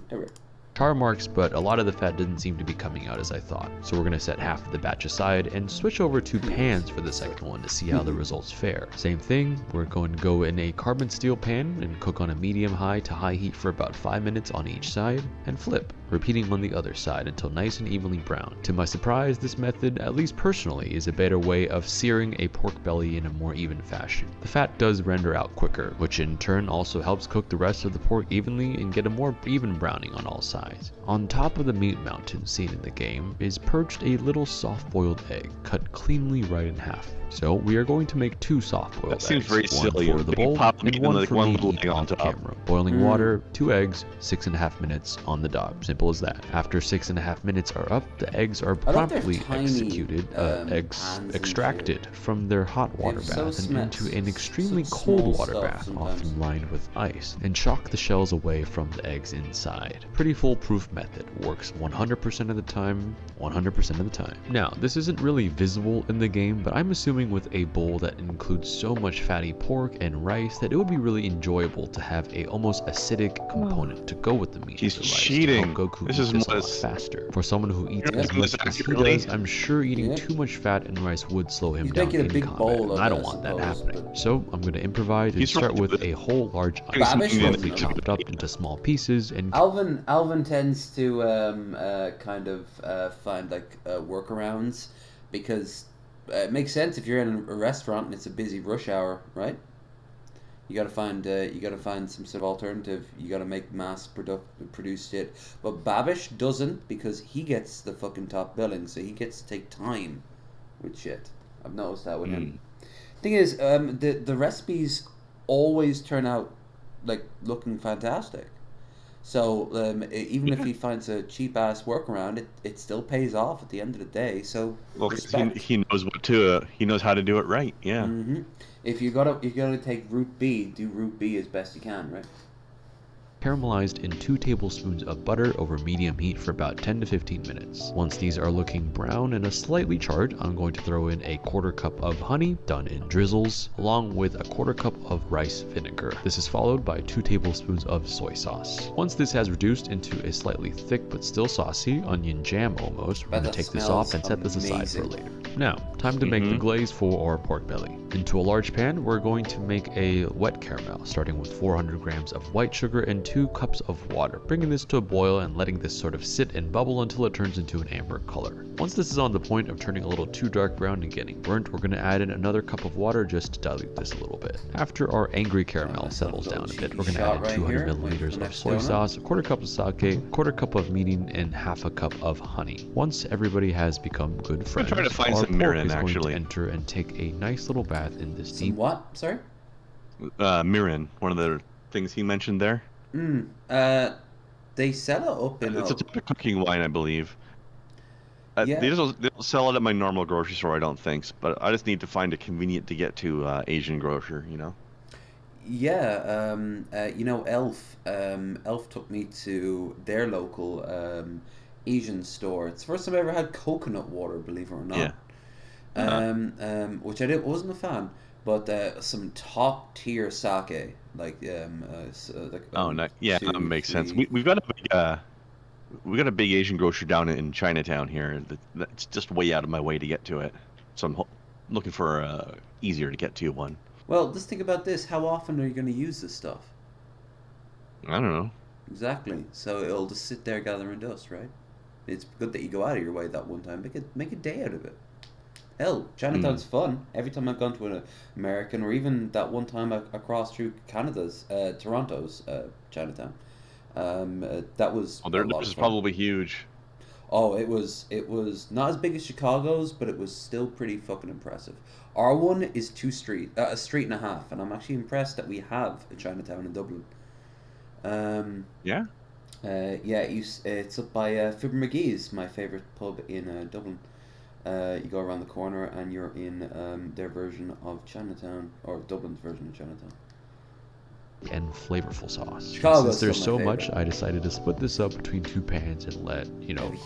There we go. Tar marks, but a lot of the fat didn't seem to be coming out as I thought. So we're going to set half of the batch aside and switch over to pans for the second one to see how the results fare. Same thing, we're going to go in a carbon steel pan and cook on a medium high to high heat for about 5 minutes on each side and flip, repeating on the other side until nice and evenly brown. To my surprise, this method, at least personally, is a better way of searing a pork belly in a more even fashion. The fat does render out quicker, which in turn also helps cook the rest of the pork evenly and get a more even browning on all sides. On top of the meat mountain seen in the game is perched a little soft-boiled egg, cut cleanly right in half. So we are going to make 2 soft-boiled eggs. That seems very silly. One for the bowl and one for me to eat on camera. Boiling water, 2 eggs, 6.5 minutes on the dot. Simple as that. After 6.5 minutes are up, the eggs are promptly extracted from their hot water bath and into an extremely cold water bath, often lined with ice, and shock the shells away from the eggs inside. Pretty full foolproof method. Works 100% of the time, 100% of the time. Now, this isn't really visible in the game, but I'm assuming with a bowl that includes so much fatty pork and rice that it would be really enjoyable to have a almost acidic component to go with the meat. He's of the rice cheating. to help Goku This eat is this a more lot faster. For someone who eats as much as he does, I'm sure eating too much fat and rice would slow him down in combat, and I don't want that happening. So I'm going to improvise and start with a whole large onion, roughly chopped up into small pieces. And Alvin tends to kind of find like workarounds, because it makes sense if you're in a restaurant and it's a busy rush hour, right? You gotta find some sort of alternative. You gotta make produced shit. But Babish doesn't, because he gets the fucking top billing, so he gets to take time with shit. I've noticed that with him. Thing is, the recipes always turn out like looking fantastic. So even if he finds a cheap ass workaround, it still pays off at the end of the day. So well, he knows what to he knows how to do it right. Yeah. Mm-hmm. If you gotta take root B, do root B as best you can, right? caramelized in 2 tablespoons of butter over medium heat for about 10 to 15 minutes. Once these are looking brown and slightly charred, I'm going to throw in a 1/4 cup of honey done in drizzles, along with a 1/4 cup of rice vinegar. This is followed by 2 tablespoons of soy sauce. Once this has reduced into a slightly thick but still saucy onion jam almost, we're going to take this off and set this aside for later. Now, time to make the glaze for our pork belly. Into a large pan, we're going to make a wet caramel, starting with 400 grams of white sugar and 2 cups of water, bringing this to a boil and letting this sort of sit and bubble until it turns into an amber color. Once this is on the point of turning a little too dark brown and getting burnt, we're going to add in another cup of water just to dilute this a little bit. After our angry caramel settles down a bit, we're going to add in 200 milliliters of soy sauce, a 1/4 cup of sake, a 1/4 cup of medium, and 1/2 cup of honey. Once everybody has become good friends, I'm trying to find our some pork mirin, is going actually. to enter and take a nice little bath in this deep. What? Sorry? Mirin, one of the things he mentioned there. They sell it up in. It's a type of cooking wine, I believe. Yeah. They don't sell it at my normal grocery store, I don't think. But I just need to find a convenient to get to Asian grocer, you know. Yeah, Elf. Elf took me to their local Asian store. It's the first time I ever had coconut water, believe it or not. Yeah. Which I wasn't a fan, but some top tier sake, like oh, no, yeah, that makes sense. We've got a big Asian grocery down in Chinatown here. That's just way out of my way to get to it, so I'm looking for easier to get to one. Well, just think about this. How often are you going to use this stuff? I don't know. Exactly. So it'll just sit there gathering dust, right? It's good that you go out of your way that one time. Make a day out of it. Hell, Chinatown's fun. Every time I've gone to an American, or even that one time I crossed through Toronto's Chinatown. That was. Well, this is probably huge. Oh, it was not as big as Chicago's, but it was still pretty fucking impressive. Our one is a street and a half, and I'm actually impressed that we have a Chinatown in Dublin. Yeah. It's up by Fibber McGee's, my favorite pub in Dublin. You go around the corner and you're in their version of Chinatown, or Dublin's version of Chinatown. And flavorful sauce. Chicago's Since there's so my much, favorite. I decided to split this up between 2 pans and let,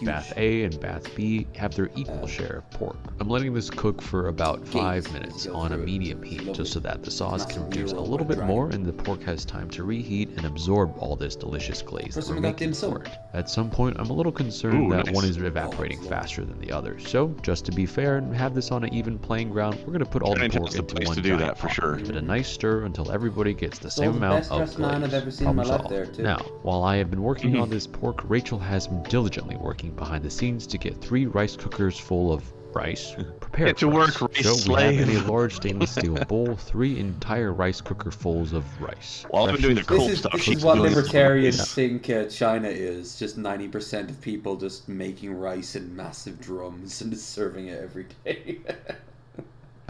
Bath A and Bath B have their equal share of pork. I'm letting this cook for about 5 minutes on a medium heat, just so that the sauce can reduce a little bit more and the pork has time to reheat and absorb all this delicious glaze that we're making for it. At some point, I'm a little concerned that one is evaporating faster than the other. So, just to be fair and have this on an even playing ground, we're going to put all the pork into one giant pot. Give it a nice stir until everybody gets the same amount of man I've ever glaze. seen in my Problem life there, solved. too. Now, while I have been working on this pork, Rachel has been diligently working behind the scenes to get 3 rice cookers full of rice prepared. Get to work, rice So we have in slave. a large stainless steel bowl 3 entire rice cooker fulls of rice. Well, I've been doing the cool This stuff. is what libertarians think China is. Just 90% of people just making rice in massive drums and just serving it every day.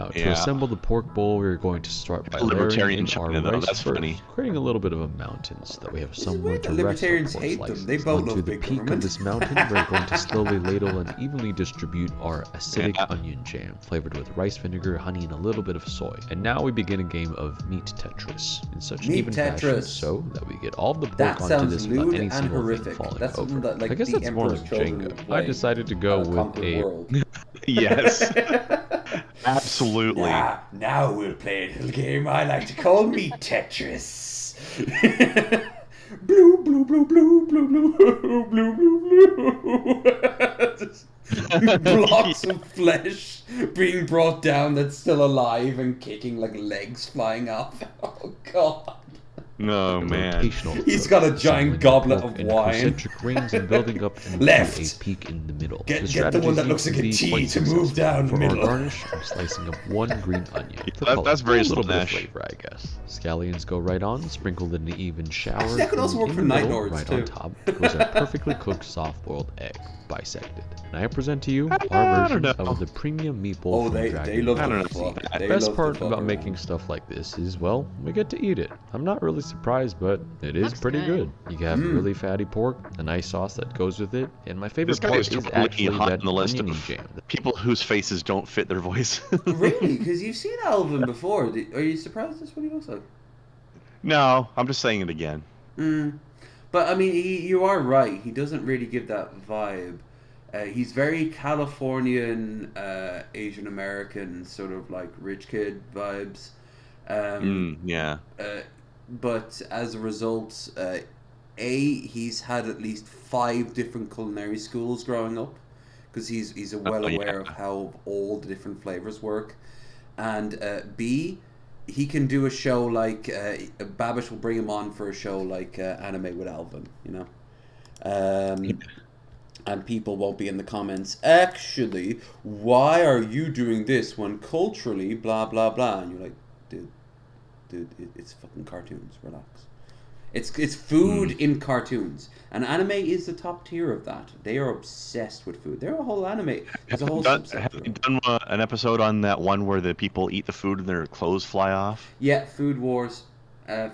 Now, to assemble the pork bowl, we're going to start by layering in our rice first, creating a little bit of a mountain so that we have somewhere to rest our pork slices. Onto the peak of this mountain, we're going to slowly ladle and evenly distribute our acidic onion jam, flavored with rice vinegar, honey, and a little bit of soy. And now we begin a game of meat Tetris in such an even fashion so that we get all of the pork onto this without any single thing falling over. That, like, I guess that's more like Jenga. I decided to go with a... Yes. Absolutely. Now we'll play a little game I like to call Meat Tetris. Blue, blue, blue, blue, blue, blue, blue, blue, blue. Blocks of flesh being brought down that's still alive and kicking like legs flying off. Oh god. No, man. He's got a giant goblet of wine. Concentric rings and building up into Left. a peak in the middle. Get the one that looks like a T to move down the middle. For our garnish, I'm slicing up one green onion. That's very a little bit of Slanesh. flavor, I guess. Scallions go right on, sprinkled in an even shower. That could also work for night lords right too. on top goes a perfectly cooked soft-boiled egg, bisected. And I present to you our version of the premium meatball from they Dragon love Ball the Z. fuck. The best part about making stuff like this is, well, we get to eat it. I'm not really surprised, but it is pretty good. You have really fatty pork, a nice sauce that goes with it, and my favorite part is actually that onion jam. People whose faces don't fit their voice. Really? Because you've seen Alvin before. Are you surprised that's what he looks like? No, I'm just saying it again. But I mean, you are right. He doesn't really give that vibe. He's very Californian, Asian American, sort of like rich kid vibes. Yeah. But as a result, he's had at least 5 different culinary schools growing up, because he's well aware of how all the different flavors work. And B, he can do a show like Babish will bring him on for a show like Anime with Alvin, you know. And people won't be in the comments, actually, why are you doing this when culturally blah blah blah? And you're like, dude, it's fucking cartoons, relax. It's food in cartoons, and anime is the top tier of that. They are obsessed with food. They're a whole anime. There's a whole have you done an episode on that one where the people eat the food and their clothes fly off? Yeah, Food Wars.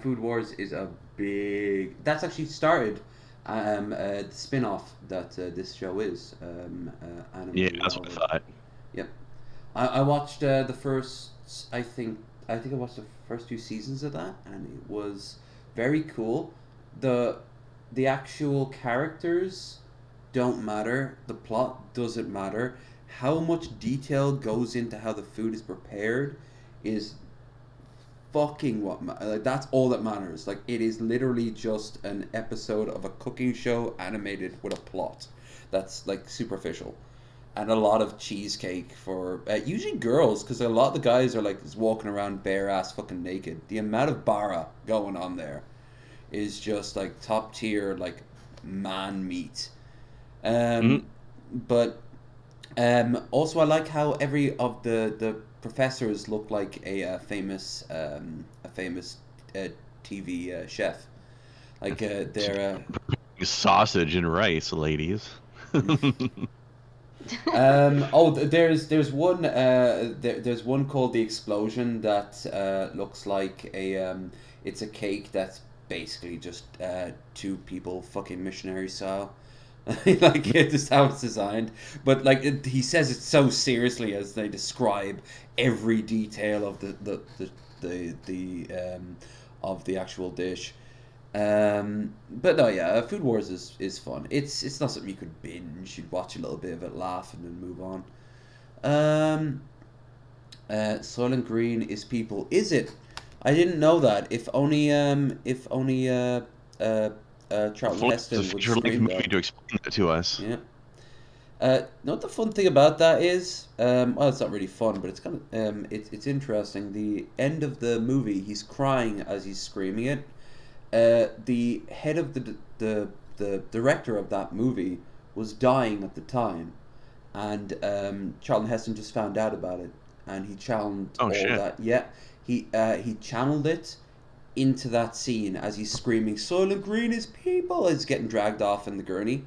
Food Wars is a big... That's actually started the spin-off that this show is. Anime. Yeah, that's what I thought. Yep. I watched the first... I think I watched the first 2 seasons of that, and it was very cool. The actual characters don't matter. The plot doesn't matter. How much detail goes into how the food is prepared is fucking like that's all that matters. Like, it is literally just an episode of a cooking show animated with a plot that's like superficial. And a lot of cheesecake for usually girls, because a lot of the guys are like just walking around bare ass fucking naked. The amount of bara going on there is just like top tier, like man meat. But also I like how every of the professors look like a famous TV chef. Like they're sausage and rice, ladies. There's one there's one called The Explosion that looks like it's a cake that's basically just 2 people fucking missionary style. Like, it's just how it's designed, but like he says it so seriously as they describe every detail of the actual dish. But no, yeah, Food Wars is fun. It's not something you could binge. You'd watch a little bit of it, laugh, and then move on. Soylent Green is people. Is it? I didn't know that. If only Charlton Heston would scream that. To explain that to us. Yeah. What the fun thing about that is, well, it's not really fun, but it's kind of it's interesting. The end of the movie, he's crying as he's screaming it. The head of the director of that movie was dying at the time, and Charlton Heston just found out about it, and he channeled that. Yeah, he channeled it into that scene as he's screaming, "Soylent Green is people!" He's getting dragged off in the gurney.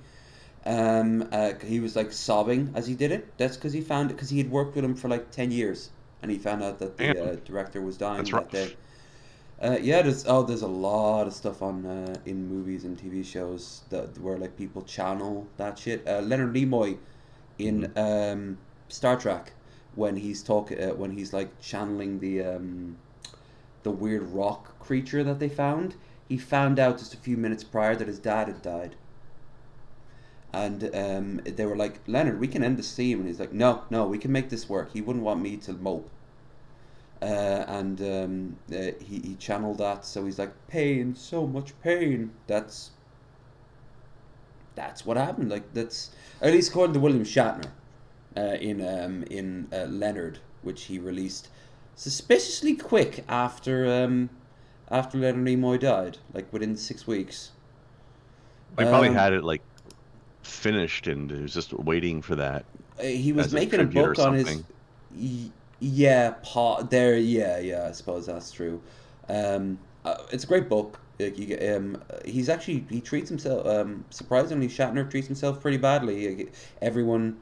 He was like sobbing as he did it. That's because he found it, because he had worked with him for like 10 years and he found out that the director was dying That's that rough. day. Yeah, there's a lot of stuff on in movies and TV shows where like people channel that shit. Leonard Nimoy in Star Trek, when he's when he's like channeling the weird rock creature that they found. He found out just a few minutes prior that his dad had died. And they were like, Leonard, we can end the scene. And he's like, no, we can make this work. He wouldn't want me to mope. He channeled that, so he's like, pain, so much pain. That's what happened. Like, that's at least according to William Shatner in Leonard, which he released suspiciously quick after Leonard Nimoy died, like within 6 weeks. They probably had it like finished and it was just waiting for that. He was making a book on his. Yeah, I suppose that's true. It's a great book. Like, he treats himself surprisingly. Shatner treats himself pretty badly. Everyone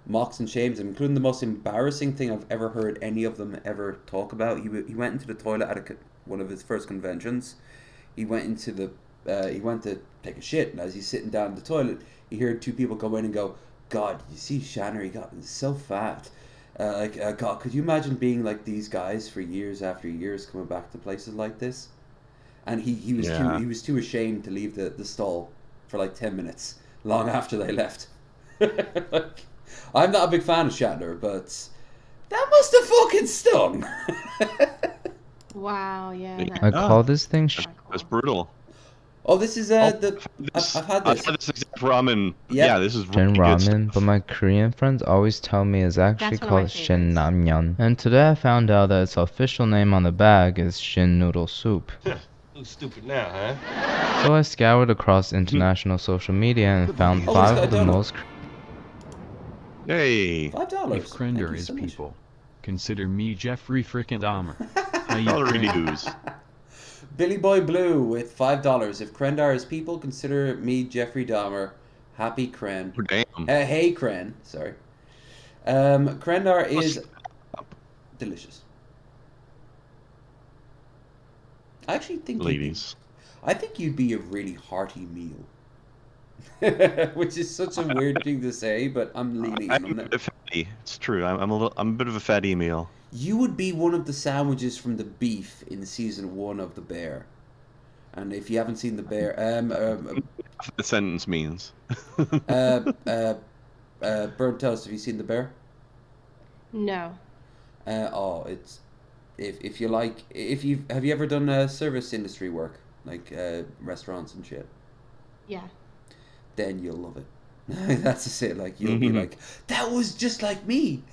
mocks and shames him, including the most embarrassing thing I've ever heard any of them ever talk about. He went into the toilet at one of his first conventions. He went to take a shit, and as he's sitting down in the toilet, he heard two people go in and go, "God, you see Shatner? He got so fat." God, could you imagine being like these guys for years after years, coming back to places like this? And he was too ashamed to leave the stall for like 10 minutes, long after they left. Like, I'm not a big fan of Shatner, but that must have fucking stung. Wow, yeah. I call this thing. That's brutal. Oh, this is I've had this. I've had this exact ramen. Yep. Yeah, this is Shin really good ramen, stuff. but my Korean friends always tell me it's actually That's one of my called Shin favorites. Namyeon. And today I found out that its official name on the bag is Shin Noodle Soup. Who's stupid now, huh? So I scoured across international social media and found Oh, 5 it's of the got donut. most. Hey, $5. If Krender is people, consider me Jeffrey frickin' Dahmer. How you calorie doing? news. Billy Boy Blue with $5. If Krendar is people, consider me Jeffrey Dahmer. Happy Kren. Oh, damn. Hey Kren, sorry. Krendar is delicious. I actually think Ladies. I think you'd be a really hearty meal. Which is such a weird thing to say, but I'm leaning I'm on a it. bit fatty. It's true. I'm a bit of a fatty meal. You would be one of the sandwiches from the beef in season 1 of The Bear. And if you haven't seen The Bear, The sentence means. Burnt Toast, have you seen The Bear? No. It's if you like, have you ever done service industry work, like restaurants and shit? Yeah. Then you'll love it. That's just it. Like, you'll be like, that was just like me.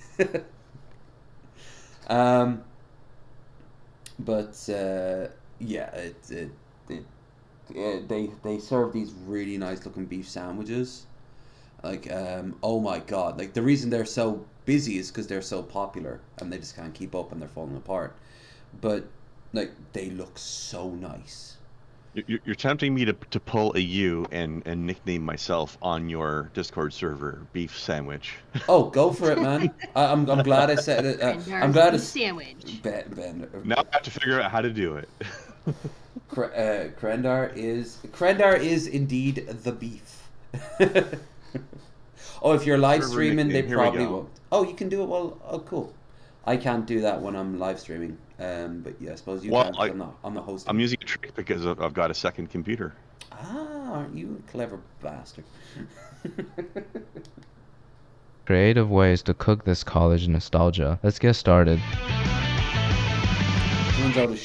Yeah, they serve these really nice looking beef sandwiches. Like, oh my god! Like, the reason they're so busy is because they're so popular, and they just can't keep up, and they're falling apart. But like, they look so nice. You're tempting me to pull a U and nickname myself on your Discord server, Beef Sandwich. Oh, go for it, man! I'm glad I said it. I'm glad it's sandwich. Ben. Now I have to figure out how to do it. Krendar is indeed the beef. Oh, if you're live streaming, they Here we probably go. won't. Oh, you can do it while. Oh, cool. I can't do that when I'm live streaming. But yeah, I suppose you Well, can. I'm not hosting. I'm using a trick because I've got a second computer. Ah, aren't you a clever bastard? Creative ways to cook this college nostalgia. Let's get started.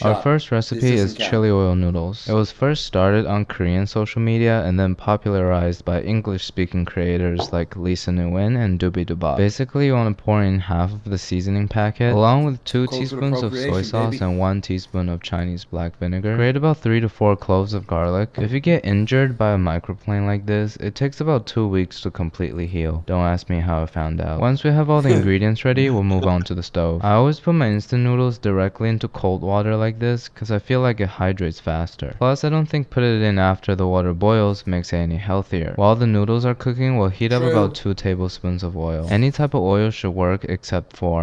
Our first recipe is chili oil noodles. It was first started on Korean social media and then popularized by English-speaking creators like Lisa Nguyen and Doobie-Doo-Bop. Basically, you want to pour in half of the seasoning packet, along with 2 teaspoons of soy sauce and 1 teaspoon of Chinese black vinegar. Grate about 3 to 4 cloves of garlic. If you get injured by a microplane like this, it takes about 2 weeks to completely heal. Don't ask me how I found out. Once we have all the ingredients ready, we'll move on to the stove. I always put my instant noodles directly into cold water like this because I feel like it hydrates faster. Plus, I don't think putting it in after the water boils makes it any healthier. While the noodles are cooking, we'll heat up about 2 tablespoons of oil. Any type of oil should work except for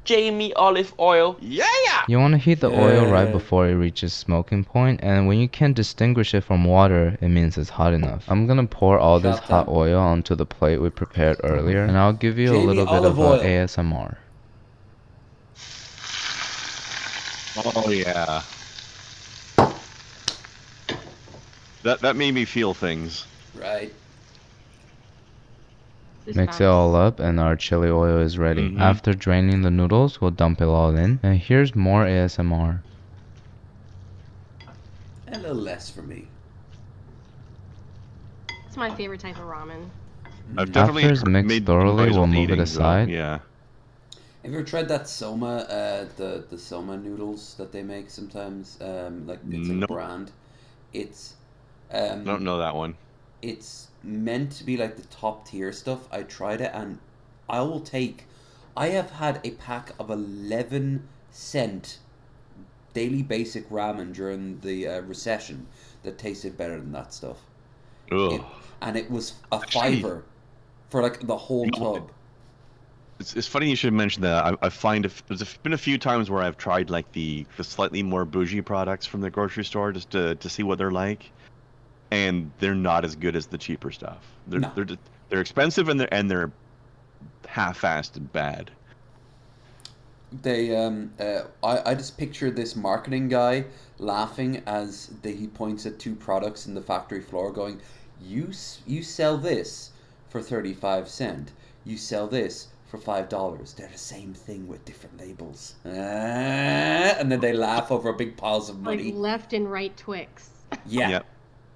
Jamie olive oil. Yeah! You want to heat the oil right before it reaches smoking point, and when you can't distinguish it from water, it means it's hot enough. I'm gonna pour all this hot oil onto the plate we prepared earlier, and I'll give you a little bit of ASMR. Oh yeah. That made me feel things. Right. Mix it all up and our chili oil is ready. After draining the noodles, we'll dump it all in. And here's more ASMR. A little less for me. It's my favorite type of ramen. I've After it's mixed thoroughly, we'll move it aside. Yeah. Have you ever tried that Soma, the Soma noodles that they make sometimes? Like it's a brand. It's I don't know that one. It's meant to be like the top tier stuff. I tried it and I have had a pack of 11-cent daily basic ramen during the recession that tasted better than that stuff. And it was a $5 for like the whole tub. It's funny you should mention that. I find there's been a few times where I've tried like the slightly more bougie products from the grocery store just to see what they're like, and they're not as good as the cheaper stuff. They're expensive and they're half-assed and bad. They I just picture this marketing guy laughing as he points at 2 products in the factory floor, going, "You sell this for 35 cents. You sell this for $5. They're the same thing with different labels." And then they laugh over big piles of money. Like left and right Twix. Yeah.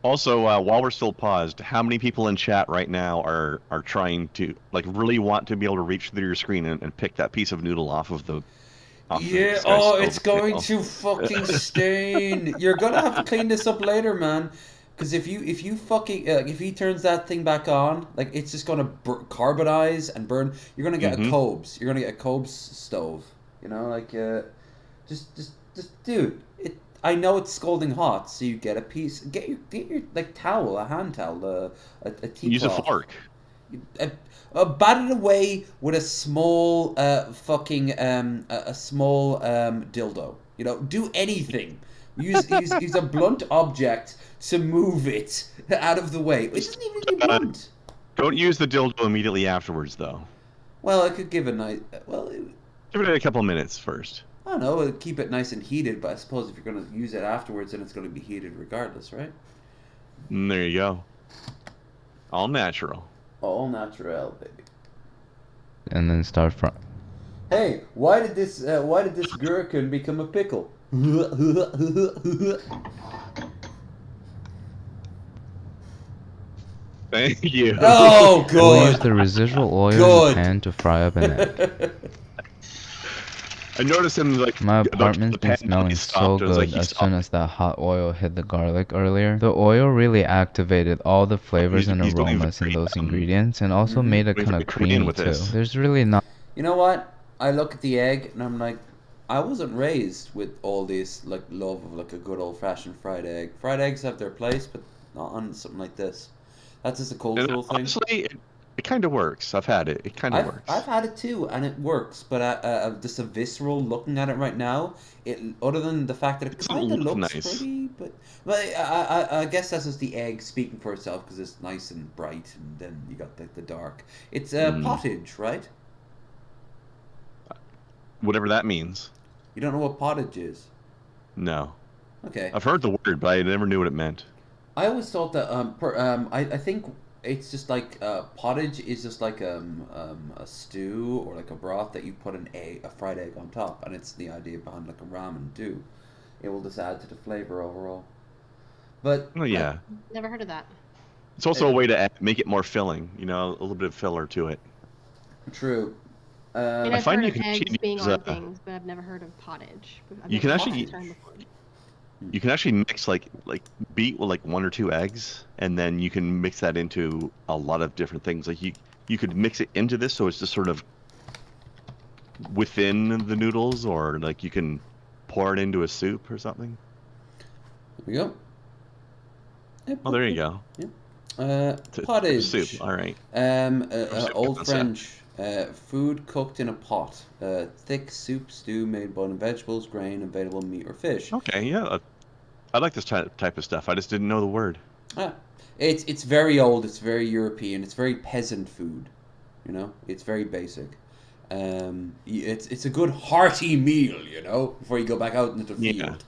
Also, while we're still paused, how many people in chat right now are trying to, like, really want to be able to reach through your screen and pick that piece of noodle off of the... It's going to fucking stain. You're gonna have to clean this up later, man. Because if you fucking if he turns that thing back on, like it's just gonna carbonize and burn. You're gonna get a Cobes. You're gonna get a Cobes stove. You know, like just dude. I know it's scalding hot, so you get a piece. Get your like towel, a hand towel, a tea Use cloth. a fork. Bat it away with a small a small dildo. You know, do anything. Use a blunt object to move it out of the way. It doesn't even be blunt. Don't use the dildo immediately afterwards, though. Well, I could give a nice. Give it a couple minutes first. I don't know. Keep it nice and heated, but I suppose if you're going to use it afterwards, then it's going to be heated regardless, right? And there you go. All natural. All natural, baby. And then start from. Hey, why did this gherkin become a pickle? Thank you. Oh, good. We'll use the residual oil in the pan to fry up an egg. I noticed him like my apartment's been smelling so good as soon as that hot oil hit the garlic earlier. The oil really activated all the flavors and aromas in those ingredients and also made it kind of creamy too. There's really not. You know what? I look at the egg and I'm like, I wasn't raised with all this like love of like a good old-fashioned fried egg. Fried eggs have their place, but not on something like this. That's just a cultural thing. Honestly, it kind of works. I've had it. It kind of works. I've had it too, and it works. But just a visceral looking at it right now, other than the fact that it kind of looks nice. pretty, but I guess that's just the egg speaking for itself because it's nice and bright, and then you got the dark. It's pottage, right? Whatever that means. You don't know what pottage is? No. Okay. I've heard the word, but I never knew what it meant. I always thought that I think it's just like pottage is just like a stew or like a broth that you put a fried egg on top, and it's the idea behind like a ramen too. It will just add to the flavor overall. But yeah, never heard of that. It's also a way to make it more filling. You know, a little bit of filler to it. True. I find you can eggs being on things, but I've never heard of pottage. You can actually mix like beat with like 1 or 2 eggs, and then you can mix that into a lot of different things. Like you could mix it into this, so it's just sort of within the noodles, or like you can pour it into a soup or something. There we go. Oh, there you go. Yeah. Pottage. Soup. All right. Old French. Food cooked in a pot. Thick soup stew made boiling vegetables, grain, available meat or fish. Okay, yeah. I like this type of stuff. I just didn't know the word. It's very old. It's very European. It's very peasant food. You know, it's very basic. It's a good hearty meal. You know, before you go back out into the field.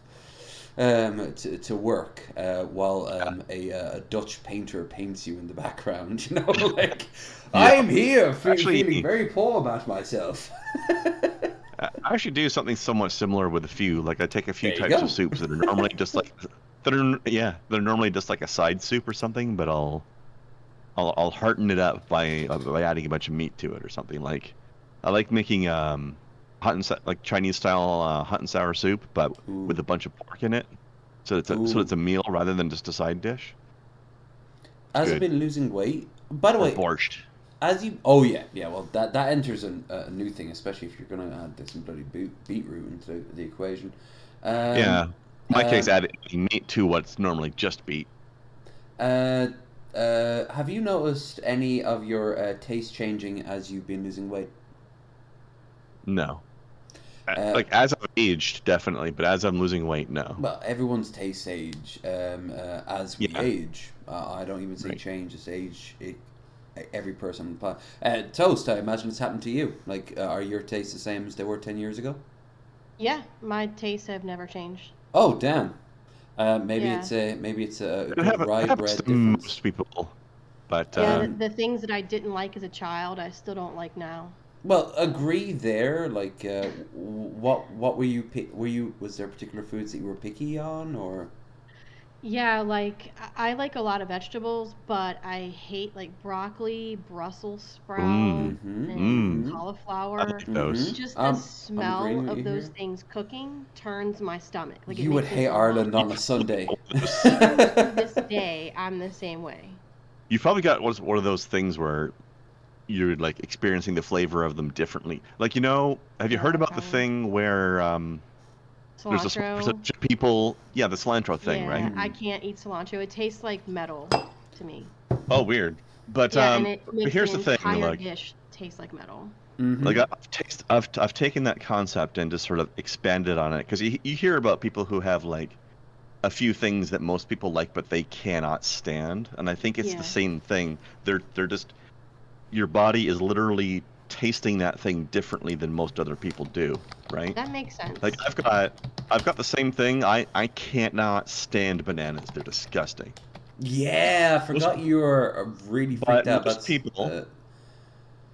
To work while a Dutch painter paints you in the background, you know, like I'm here feeling very poor about myself. I actually do something somewhat similar with a few. Like I take a few types of soups that are normally just like they're normally just like a side soup or something, but I'll hearten it up by adding a bunch of meat to it or something. Like I like making like Chinese style hot and sour soup, but with a bunch of pork in it, so it's a meal rather than just a side dish. As I've been losing weight, by the way, borscht. Well that enters a new thing, especially if you're gonna add some bloody beetroot into the equation. In my case, add meat to what's normally just beet. Have you noticed any of your taste changing as you've been losing weight? No. Like as I've aged, definitely, but as I'm losing weight, no. Well, everyone's tastes age as we age. I don't even say change; it's age. Every person on the planet. Toast, I imagine it's happened to you. Like, are your tastes the same as they were 10 years ago? Yeah, my tastes have never changed. Oh damn! Maybe it's a rye bread difference. Most people, but the things that I didn't like as a child, I still don't like now. Well, agree there. Like, what were you? Was there particular foods that you were picky on, or? Yeah, like I like a lot of vegetables, but I hate like broccoli, Brussels sprouts, and cauliflower. I like those. Just the smell of those things cooking turns my stomach. Like you would hate Ireland on a Sunday. To this day, I'm the same way. You probably got one of those things where you're like experiencing the flavor of them differently. Like, you know, have you heard about the thing where there's a percentage of people, the cilantro thing, right? I can't eat cilantro. It tastes like metal to me. Oh, weird. But and it makes here's the thing, entire dish taste like metal. Like I've taken that concept and just sort of expanded on it, because you hear about people who have like a few things that most people like but they cannot stand, and I think it's the same thing. They're just, your body is literally tasting that thing differently than most other people do, right? That makes sense. Like I've got the same thing. I can't not stand bananas. They're disgusting. Yeah, I forgot you were really freaked out. Most people,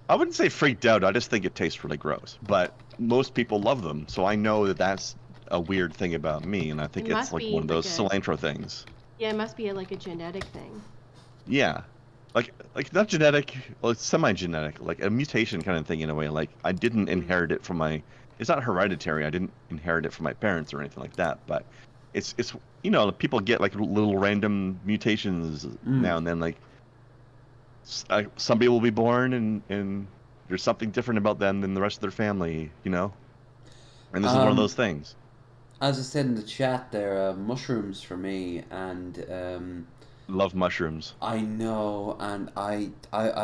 I wouldn't say freaked out. I just think it tastes really gross. But most people love them, so I know that that's a weird thing about me, and I think it's like one of those cilantro things. Yeah, it must be like a genetic thing. Yeah. Like not genetic, well, it's semi-genetic, like a mutation kind of thing in a way. Like I didn't inherit it from it's not hereditary. I didn't inherit it from my parents or anything like that. But it's you know, people get like little random mutations now and then. Like somebody will be born and there's something different about them than the rest of their family, you know. And this is one of those things. As I said in the chat, there mushrooms for me, and love mushrooms. I know, and I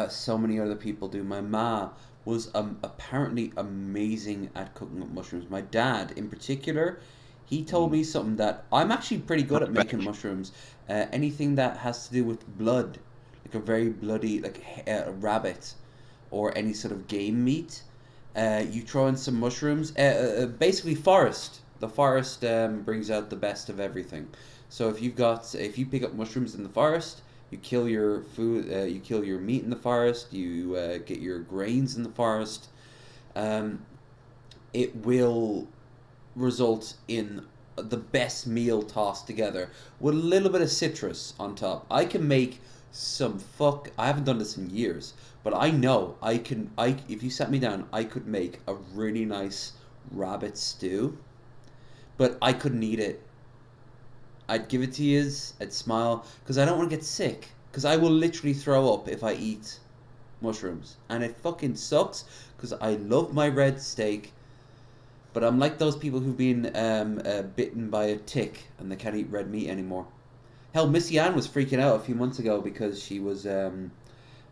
so many other people do. My ma was apparently amazing at cooking up mushrooms. My dad, in particular, he told me something that I'm actually pretty good at making mushrooms. Anything that has to do with blood, like a very bloody, like a rabbit, or any sort of game meat. You throw in some mushrooms. Basically, forest. The forest brings out the best of everything. So if you pick up mushrooms in the forest, you kill your food, you kill your meat in the forest, you get your grains in the forest, it will result in the best meal tossed together with a little bit of citrus on top. I can make I haven't done this in years, but I know if you sat me down, I could make a really nice rabbit stew, but I couldn't eat it. I'd give it to you, I'd smile, because I don't want to get sick, because I will literally throw up if I eat mushrooms, and it fucking sucks, because I love my red steak, But I'm like those people who've been bitten by a tick and they can't eat red meat anymore. Hell, Missy Ann was freaking out a few months ago because she was bitten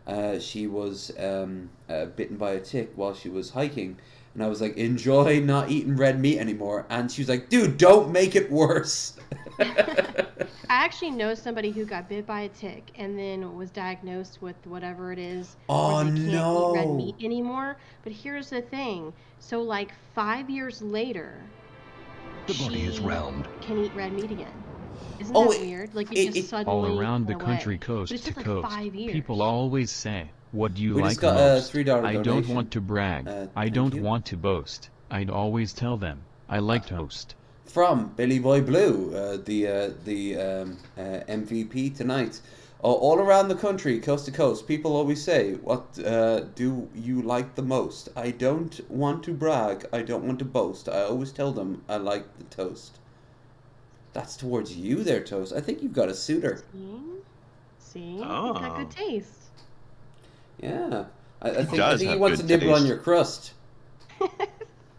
by a tick while she was hiking. And I was like, enjoy not eating red meat anymore. And she was like, dude, don't make it worse. I actually know somebody who got bit by a tick and then was diagnosed with whatever it is. Oh, where they can't no. eat red meat anymore. But here's the thing. So like 5 years later, the body is round. Can eat red meat again. Isn't that weird? Like it just suddenly all around the went country, away. coast But it's to just coast. Like 5 years. People always say, "What do you We like just got most?" a $3 I don't donation. want to brag. I don't want to boast. I'd always tell them, I like toast. From Billy Boy Blue, the MVP tonight. All around the country, coast to coast, people always say, what do you like the most? I don't want to brag. I don't want to boast. I always tell them I like the toast. That's towards you there, Toast. I think you've got a suitor. See? Oh. You've got good taste. Yeah. I think he wants to nibble on your crust.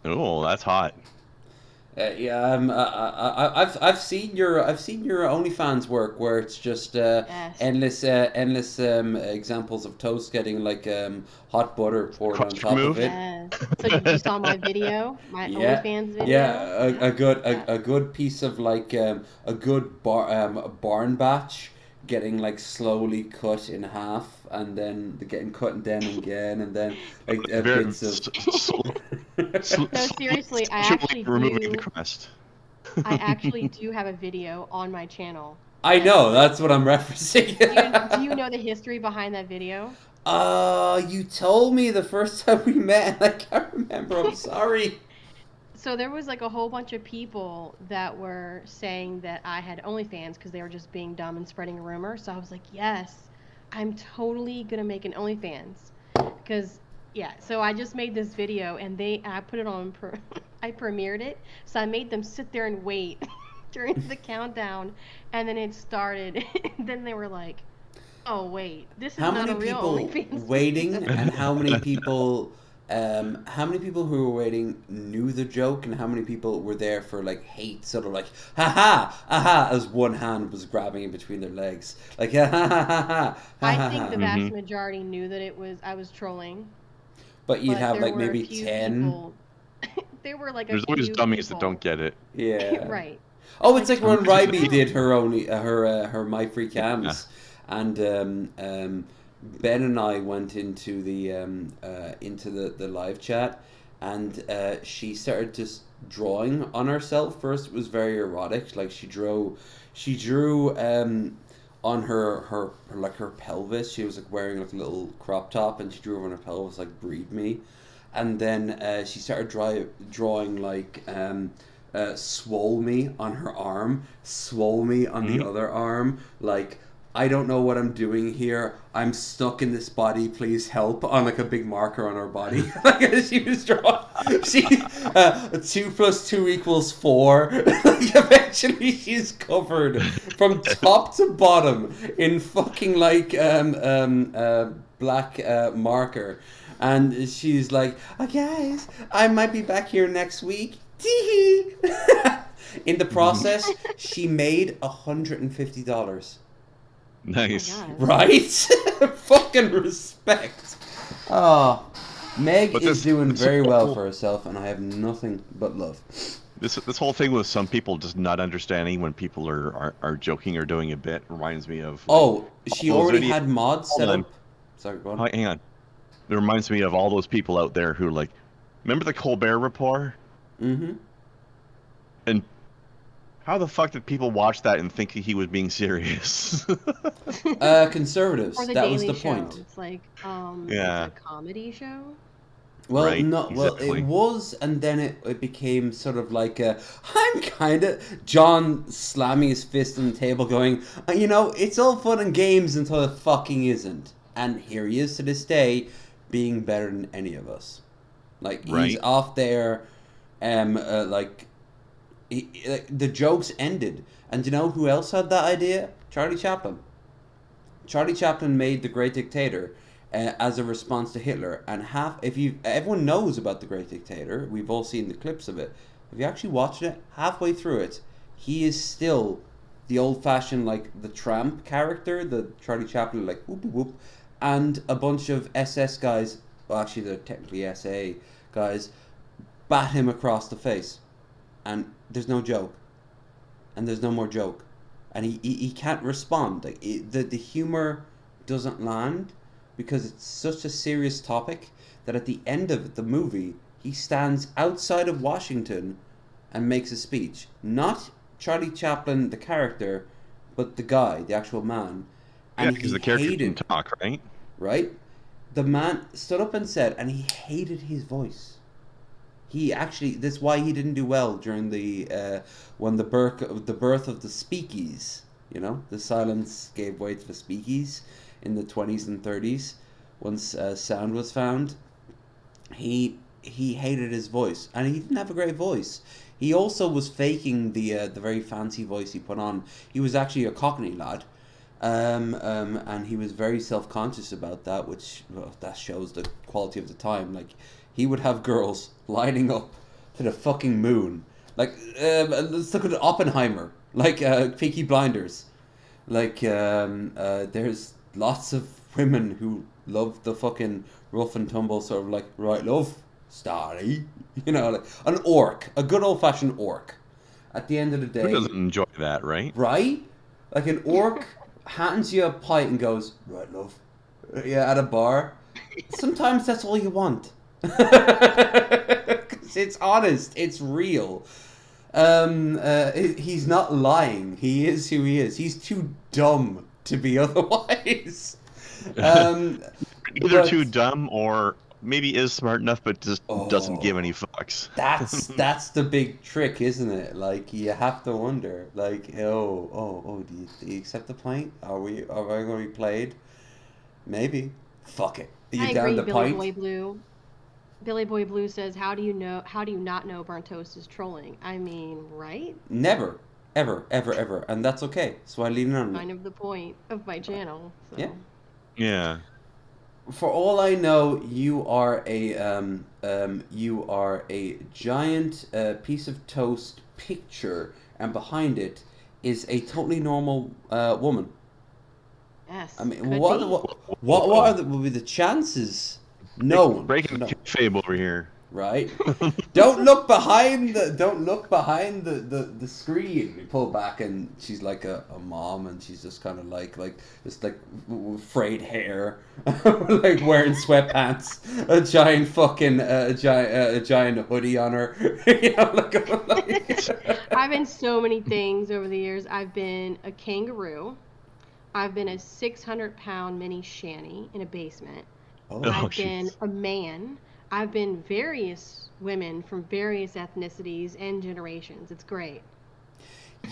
Oh, that's hot. I've seen your OnlyFans work where it's just endless examples of toast getting like hot butter poured on top of it. Yes. So you saw my video, my OnlyFans video. Yeah, a good piece of like a good barn batch getting like slowly cut in half, and then getting cut down again, and then like bits of. No, seriously, I actually removing the crust. I actually do have a video on my channel. I know, that's what I'm referencing. Do you know the history behind that video? You told me the first time we met, and I can't remember. I'm sorry. So there was like a whole bunch of people that were saying that I had OnlyFans because they were just being dumb and spreading a rumor. So I was like, yes, I'm totally gonna make an OnlyFans because. Yeah, so I just made this video and I put it on, I premiered it. So I made them sit there and wait during the countdown, and then it started. Then they were like, "Oh wait, this is not a real OnlyFans." How many people waiting, and how many people who were waiting knew the joke, and how many people were there for like hate, sort of like ha ha, as one hand was grabbing in between their legs, like ha ha ha ha. I think the vast majority knew that I was trolling. But you'd have like maybe 10. There were like there's always dummies that don't get it. Yeah. Right. Oh, it's like when Ryby did her My Free Cams, and Ben and I went into the live chat, and she started just drawing on herself. First, it was very erotic. Like she drew on her like her pelvis. She was like wearing like a little crop top, and she drew on her pelvis like "breed me," and then she started drawing like "swole me" on her arm, "swole me" on the other arm, like I don't know what I'm doing here. I'm stuck in this body. Please help, on like a big marker on her body. Like she was drawing. 2 + 2 = 4. Like eventually she's covered from top to bottom in fucking like black marker, and she's like, "Oh, guys, I might be back here next week." In the process, she made $150. Nice. Oh Right? Fucking respect. Oh, Meg is doing very well for herself, and I have nothing but love. This whole thing with some people just not understanding when people are joking or doing a bit reminds me of. She already had mods set up. Sorry, go on. Hang on. It reminds me of all those people out there who like, remember the Colbert Report? Mm-hmm. And how the fuck did people watch that and think he was being serious? Conservatives. Or the That Daily was the Show. point. It's like Yeah. it's a comedy show. Well, Right, it was, and then it became sort of like I'm kind of John slamming his fist on the table, going, it's all fun and games until it fucking isn't. And here he is to this day, being better than any of us. Like he's off there, the jokes ended, and you know who else had that idea? Charlie Chaplin. Charlie Chaplin made The Great Dictator. as a response to Hitler. And everyone knows about The Great Dictator. We've all seen the clips of it. If you actually watched it, halfway through it, he is still the old-fashioned, like, the tramp character, the Charlie Chaplin, like, whoop, whoop, and a bunch of SS guys, well, actually, they're technically SA guys, bat him across the face. And there's no joke. And there's no more joke. And he can't respond. Like, the humor doesn't land because it's such a serious topic that at the end of the movie, he stands outside of Washington and makes a speech. Not Charlie Chaplin, the character, but the guy, the actual man. And because the character can talk, right? Right? The man stood up and said, and he hated his voice. He actually, that's why he didn't do well during the, when the birth of the speakies, you know, the silence gave way to the speakies in the 20s and 30s, once sound was found. He hated his voice, and he didn't have a great voice. He also was faking the very fancy voice he put on. He was actually a Cockney lad, and he was very self-conscious about that, which, well, that shows the quality of the time. Like, he would have girls lining up to the fucking moon. Like, let's look at Oppenheimer, like Peaky Blinders. Like, there's lots of women who love the fucking rough and tumble sort of like, right, love, starry, you know, like an orc, a good old-fashioned orc. At the end of the day, who doesn't enjoy that, right? Right? Like an orc hands you a pint and goes, right, love, yeah, at a bar. Sometimes that's all you want. 'Cause it's honest, it's real. He's not lying. He is who he is. He's too dumb to be otherwise. Either too dumb or maybe is smart enough but just doesn't give any fucks. That's the big trick, isn't it? Like, you have to wonder, like, do you accept the pint? Are we going to be played? Maybe. Fuck it. Are you I down agree, the Billy pint? Boy Blue. Billy Boy Blue says, how do you not know Burnt Toast is trolling? I mean, right? Never. Ever. And that's okay. So I leave it on. Kind of the point of my channel. So. Yeah. Yeah. For all I know, you are a giant piece of toast picture, and behind it is a totally normal woman. Yes. I mean, what would be the chances? No one. Breaking the kayfabe over here. Right? Don't look behind the screen. We pull back and she's like a mom, and she's just kind of like just like frayed hair, like wearing sweatpants, a giant fucking a giant hoodie on her. You know, like I've been so many things over the years. I've been a kangaroo. I've been a 600-pound mini shanty in a basement. I've been a man. I've been various women from various ethnicities and generations. It's great.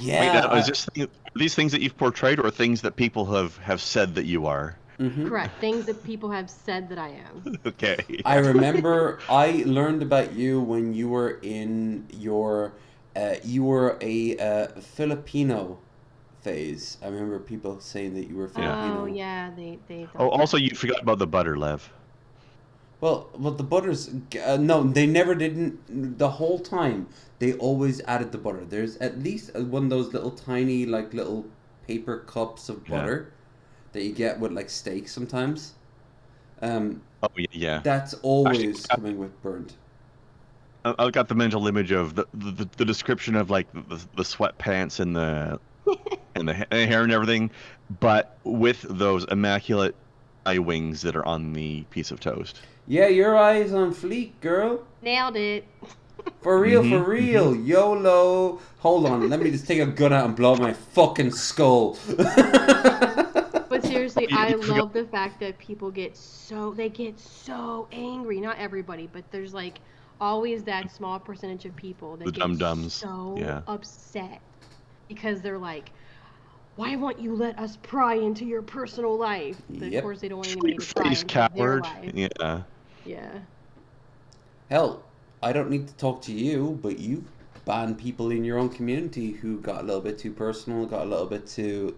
Yeah. Wait, is these things that you've portrayed, or things that people have said that you are? Mm-hmm. Correct. Things that people have said that I am. Okay. I remember I learned about you when you were in your you were a Filipino phase. I remember people saying that you were Filipino. Oh yeah, they. Oh, also you forgot about the butter, Lev. Well, the butters, no, they never didn't. The whole time, they always added the butter. There's at least one of those little tiny, like, little paper cups of butter that you get with, like, steak sometimes. Oh, yeah. That's always coming with burnt. I've got the mental image of the description of, like, the sweatpants and the hair and everything, but with those immaculate eye wings that are on the piece of toast. Yeah, your eye's on fleek, girl. Nailed it. For real, for real. YOLO. Hold on, let me just take a gun out and blow my fucking skull. But seriously, I love the fact that people get so angry. Not everybody, but there's like always that small percentage of people that get so upset because they're like, why won't you let us pry into your personal life? But of course, they don't want anybody to pry into their life. Yeah. Yeah. Hell, I don't need to talk to you, but you ban people in your own community who got a little bit too personal, got a little bit too...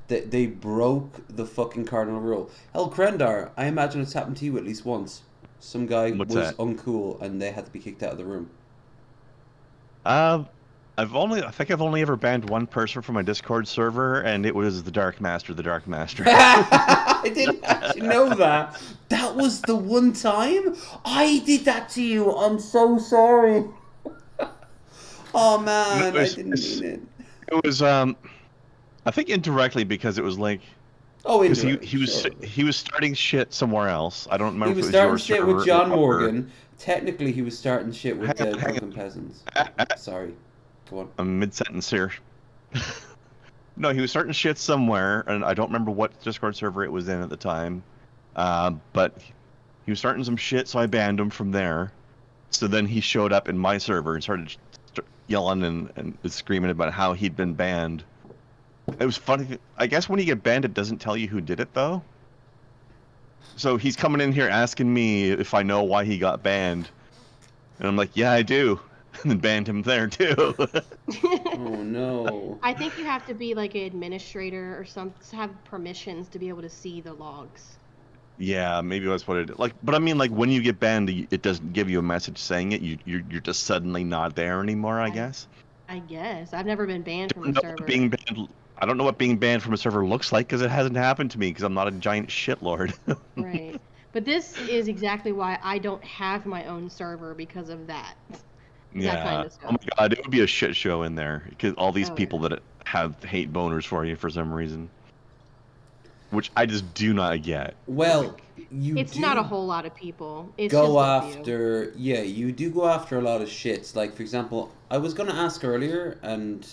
They broke the fucking cardinal rule. Hell, Krendar, I imagine it's happened to you at least once. Some guy was uncool and they had to be kicked out of the room. I think I've only ever banned one person from my Discord server, and it was the Dark Master. I didn't actually know that. That was the one time I did that to you. I'm so sorry. Oh man, I didn't mean it. It was I think indirectly because it was like. Oh, he was starting shit somewhere else. I don't remember. He was starting shit with John Morgan. Technically, he was starting shit with the drunken peasants. Sorry, go on. I'm mid-sentence here. No, he was starting shit somewhere, and I don't remember what Discord server it was in at the time. But he was starting some shit, so I banned him from there. So then he showed up in my server and started yelling and screaming about how he'd been banned. It was funny. I guess when you get banned, it doesn't tell you who did it, though. So he's coming in here asking me if I know why he got banned. And I'm like, yeah, I do. And then banned him there, too. Oh, no. I think you have to be like an administrator or to have permissions to be able to see the logs. Yeah, maybe that's what it is. But I mean, like, when you get banned, it doesn't give you a message saying it. You're just suddenly not there anymore, I guess. I guess. I've never been banned from a server. I don't know what being banned from a server looks like because it hasn't happened to me because I'm not a giant shitlord. Right. But this is exactly why I don't have my own server because of that. Yeah. That kind of stuff. Oh my god, it would be a shit show in there because all these people that have hate boners for you for some reason, which I just do not get. Well, it's not a whole lot of people. It's go just after. Yeah, you do go after a lot of shits. Like, for example, I was gonna ask earlier, and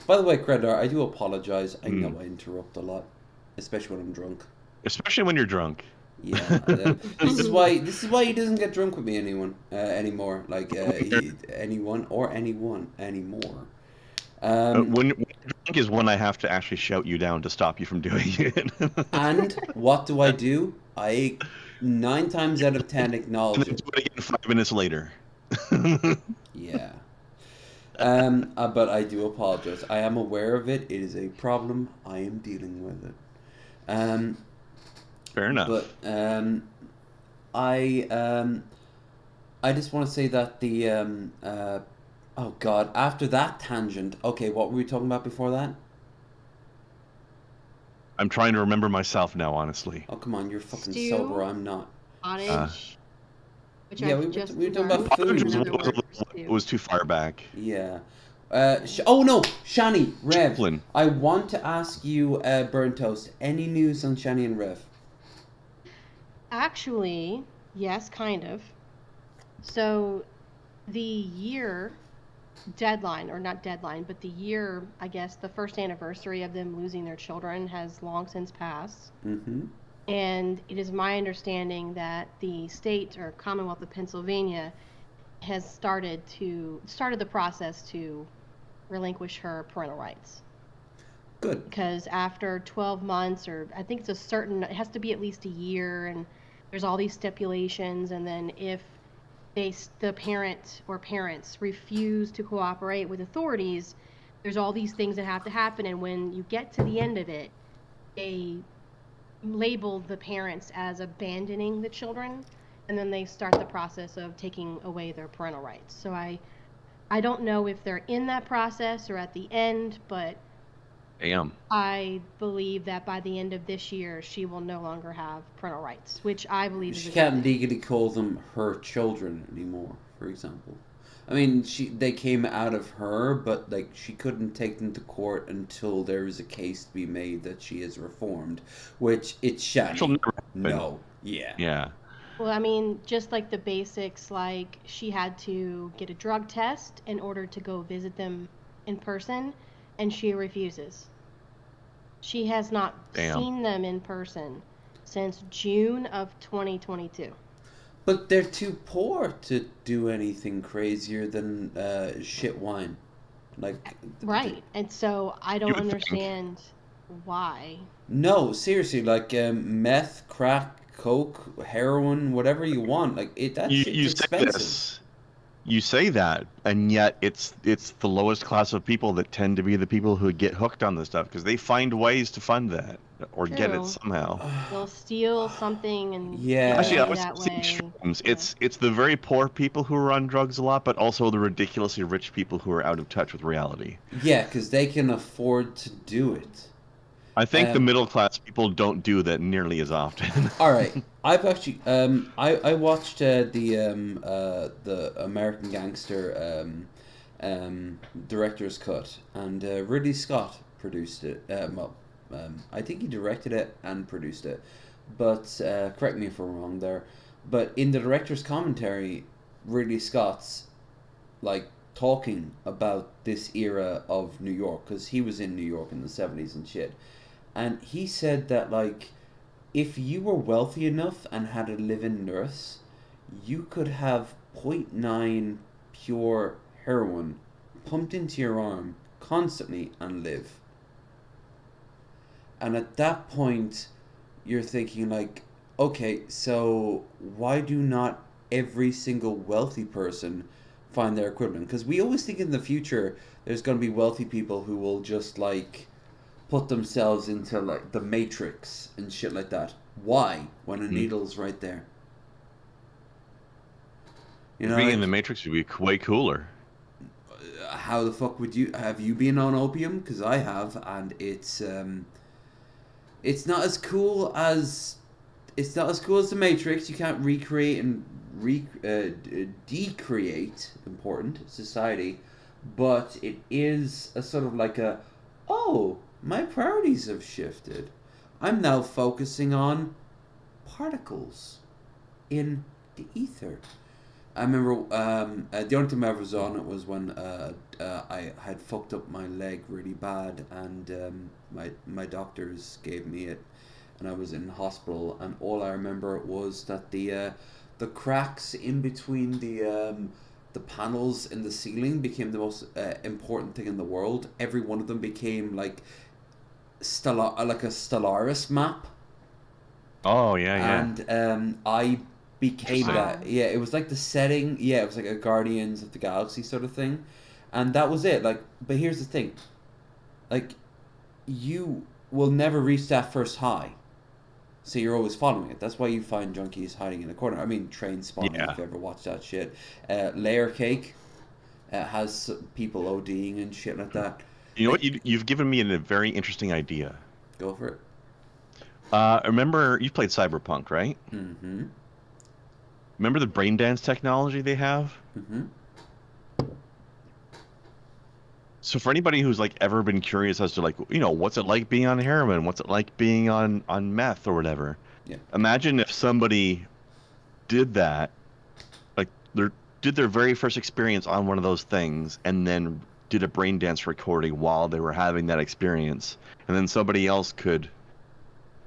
by the way, Krendar, I do apologize. I know I interrupt a lot, especially when I'm drunk. Especially when you're drunk. Yeah, this is why he doesn't get drunk with me anymore. Like anyone anymore. When you're drunk is when I have to actually shout you down to stop you from doing it. And what do? I 9 times out of 10 acknowledge it. Do it again 5 minutes later. Yeah. But I do apologize. I am aware of it. It is a problem. I am dealing with it. Fair enough. But I just want to say that the oh god, after that tangent. Okay, what were we talking about before that? I'm trying to remember myself now, honestly. Oh come on, you're fucking sober. I'm not. Cottage. Yeah, we were talking about food. It was too far back. Yeah. Oh no, Shani, Rev. Chaplin. I want to ask you, Burnt Toast, any news on Shani and Rev? Actually, yes, kind of. So, the year deadline, or not deadline, but the year, I guess, the first anniversary of them losing their children has long since passed. Mm-hmm. And it is my understanding that the state or Commonwealth of Pennsylvania has started the process to relinquish her parental rights. Good. Because after 12 months, or I think it has to be at least a year, and there's all these stipulations, and then if the parent or parents refuse to cooperate with authorities, there's all these things that have to happen, and when you get to the end of it, they label the parents as abandoning the children, and then they start the process of taking away their parental rights. So I don't know if they're in that process or at the end, but I believe that by the end of this year, she will no longer have parental rights, which I believe is... She can't legally call them her children anymore, for example. I mean, they came out of her, but like she couldn't take them to court until there is a case to be made that she is reformed, which it's Shani. No. Yeah. Yeah. Well, I mean, just like the basics, like she had to get a drug test in order to go visit them in person, and she refuses. She has not seen them in person since June of 2022. But they're too poor to do anything crazier than shit wine. Like right. And so I don't understand why. No, seriously, like meth, crack, coke, heroin, whatever you want. Like that shit's expensive. You say that, and yet it's the lowest class of people that tend to be the people who get hooked on this stuff because they find ways to fund that or get it True. somehow. They'll steal something and Yeah. get Actually, I money was that saying way. shrooms. Yeah. It's the very poor people who are on drugs a lot, but also the ridiculously rich people who are out of touch with reality. Yeah, because they can afford to do it. I think the middle class people don't do that nearly as often. All right, I've actually I watched the American Gangster director's cut, and Ridley Scott produced it. I think he directed it and produced it, but correct me if I'm wrong there. But in the director's commentary, Ridley Scott's like talking about this era of New York because he was in New York in the 70s and shit. And he said that, like, if you were wealthy enough and had a live-in nurse, you could have 0.9 pure heroin pumped into your arm constantly and live. And at that point, you're thinking, like, okay, so why do not every single wealthy person find their equivalent? Because we always think in the future there's going to be wealthy people who will just, like, put themselves into like the Matrix and shit like that. Why? When a needle's right there. You know, being in the Matrix would be way cooler. How the fuck would you have you been on opium? Because I have, and it's not as cool as the Matrix. You can't recreate and decreate important society, but it is a sort of like a my priorities have shifted. I'm now focusing on particles in the ether. I remember the only time I ever was on it was when I had fucked up my leg really bad, and my doctors gave me it, and I was in hospital, and all I remember was that the cracks in between the panels in the ceiling became the most important thing in the world. Every one of them became like a Stellaris map. Oh yeah. And I became that. Yeah, it was like the setting. Yeah, it was like a Guardians of the Galaxy sort of thing, and that was it. Like, but here's the thing. Like, you will never reach that first high. So you're always following it. That's why you find junkies hiding in a corner. I mean, Train Spotting, if you ever watched that shit. Layer Cake has people ODing and shit like that. You know what? You've given me a very interesting idea. Go for it. Remember, you played Cyberpunk, right? Mm-hmm. Remember the brain dance technology they have? Mm-hmm. So for anybody who's like ever been curious as to like, you know, what's it like being on heroin? What's it like being on meth or whatever? Yeah. Imagine if somebody did that, like did their very first experience on one of those things and then did a brain dance recording while they were having that experience. And then somebody else could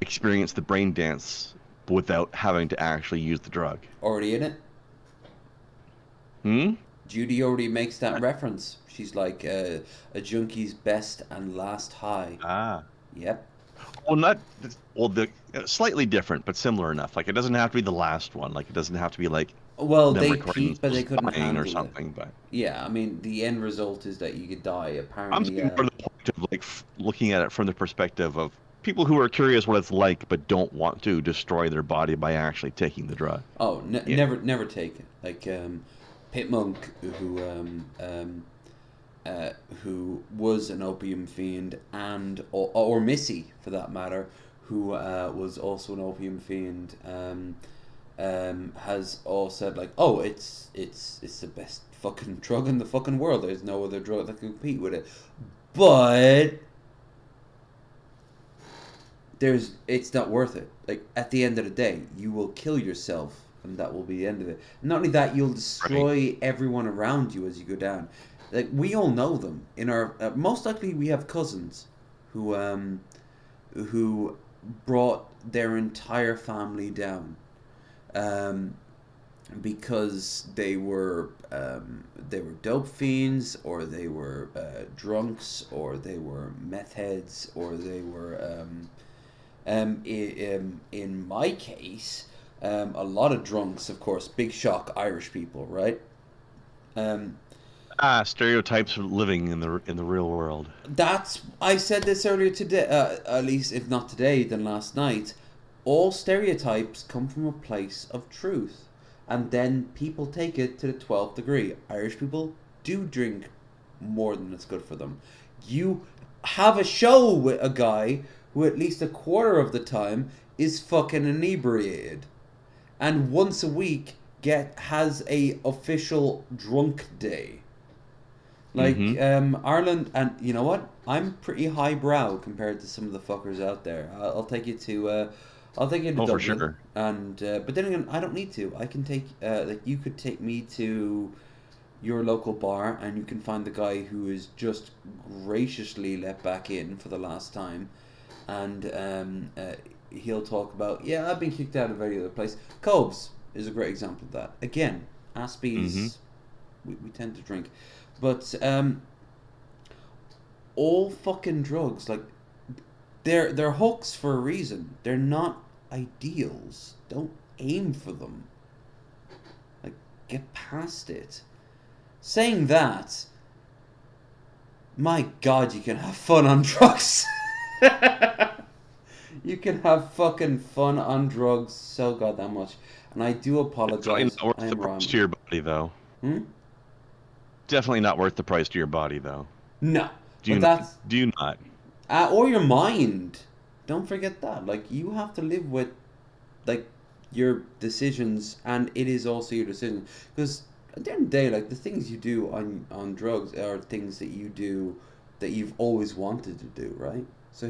experience the brain dance without having to actually use the drug. Already in it? Judy already makes that reference. She's like a junkie's best and last high. Ah. Yep. Well, slightly different, but similar enough. Like, it doesn't have to be the last one. Like, it doesn't have to be like. Well, they peaked, but they couldn't handle or something. It. But yeah, I mean, the end result is that you could die. Apparently, I'm speaking from the point of like looking at it from the perspective of people who are curious what it's like, but don't want to destroy their body by actually taking the drug. Oh, never take it. Like Pit Monk, who was an opium fiend, and or Missy for that matter, who was also an opium fiend, has all said like, oh, it's the best fucking drug in the fucking world. There's no other drug that can compete with it. But it's not worth it. Like, at the end of the day, you will kill yourself, and that will be the end of it. Not only that, you'll destroy everyone around you as you go down. Like, we all know them. In our most likely, we have cousins who brought their entire family down, because they were dope fiends, or they were drunks, or they were meth heads, or they were in my case, a lot of drunks, of course. Big shock, Irish people, right? Stereotypes are living in the real world. I said this earlier today, at least if not today, then last night. All stereotypes come from a place of truth, and then people take it to the 12th degree. Irish people do drink more than it's good for them. You have a show with a guy who at least a quarter of the time is fucking inebriated, and once a week has a official drunk day. Like Ireland, and you know what? I'm pretty highbrow compared to some of the fuckers out there. I'll take you to Dublin. For sure. And but then again, I don't need to. I can take like you could take me to your local bar, and you can find the guy who is just graciously let back in for the last time, and he'll talk about, yeah, I've been kicked out of every other place. Cobes is a great example of that. Again, Aspies, we tend to drink. But all fucking drugs, like, they're hooks for a reason. They're not ideals. Don't aim for them. Like, get past it. Saying that, my God, you can have fun on drugs. You can have fucking fun on drugs so goddamn much. And I do apologize. It's not worth the price to your body, though. Definitely not worth the price to your body, though. No. Do you not? Or your mind. Don't forget that. Like, you have to live with, like, your decisions, and it is also your decision. Because at the end of the day, like, the things you do on drugs are things that you do that you've always wanted to do, right? So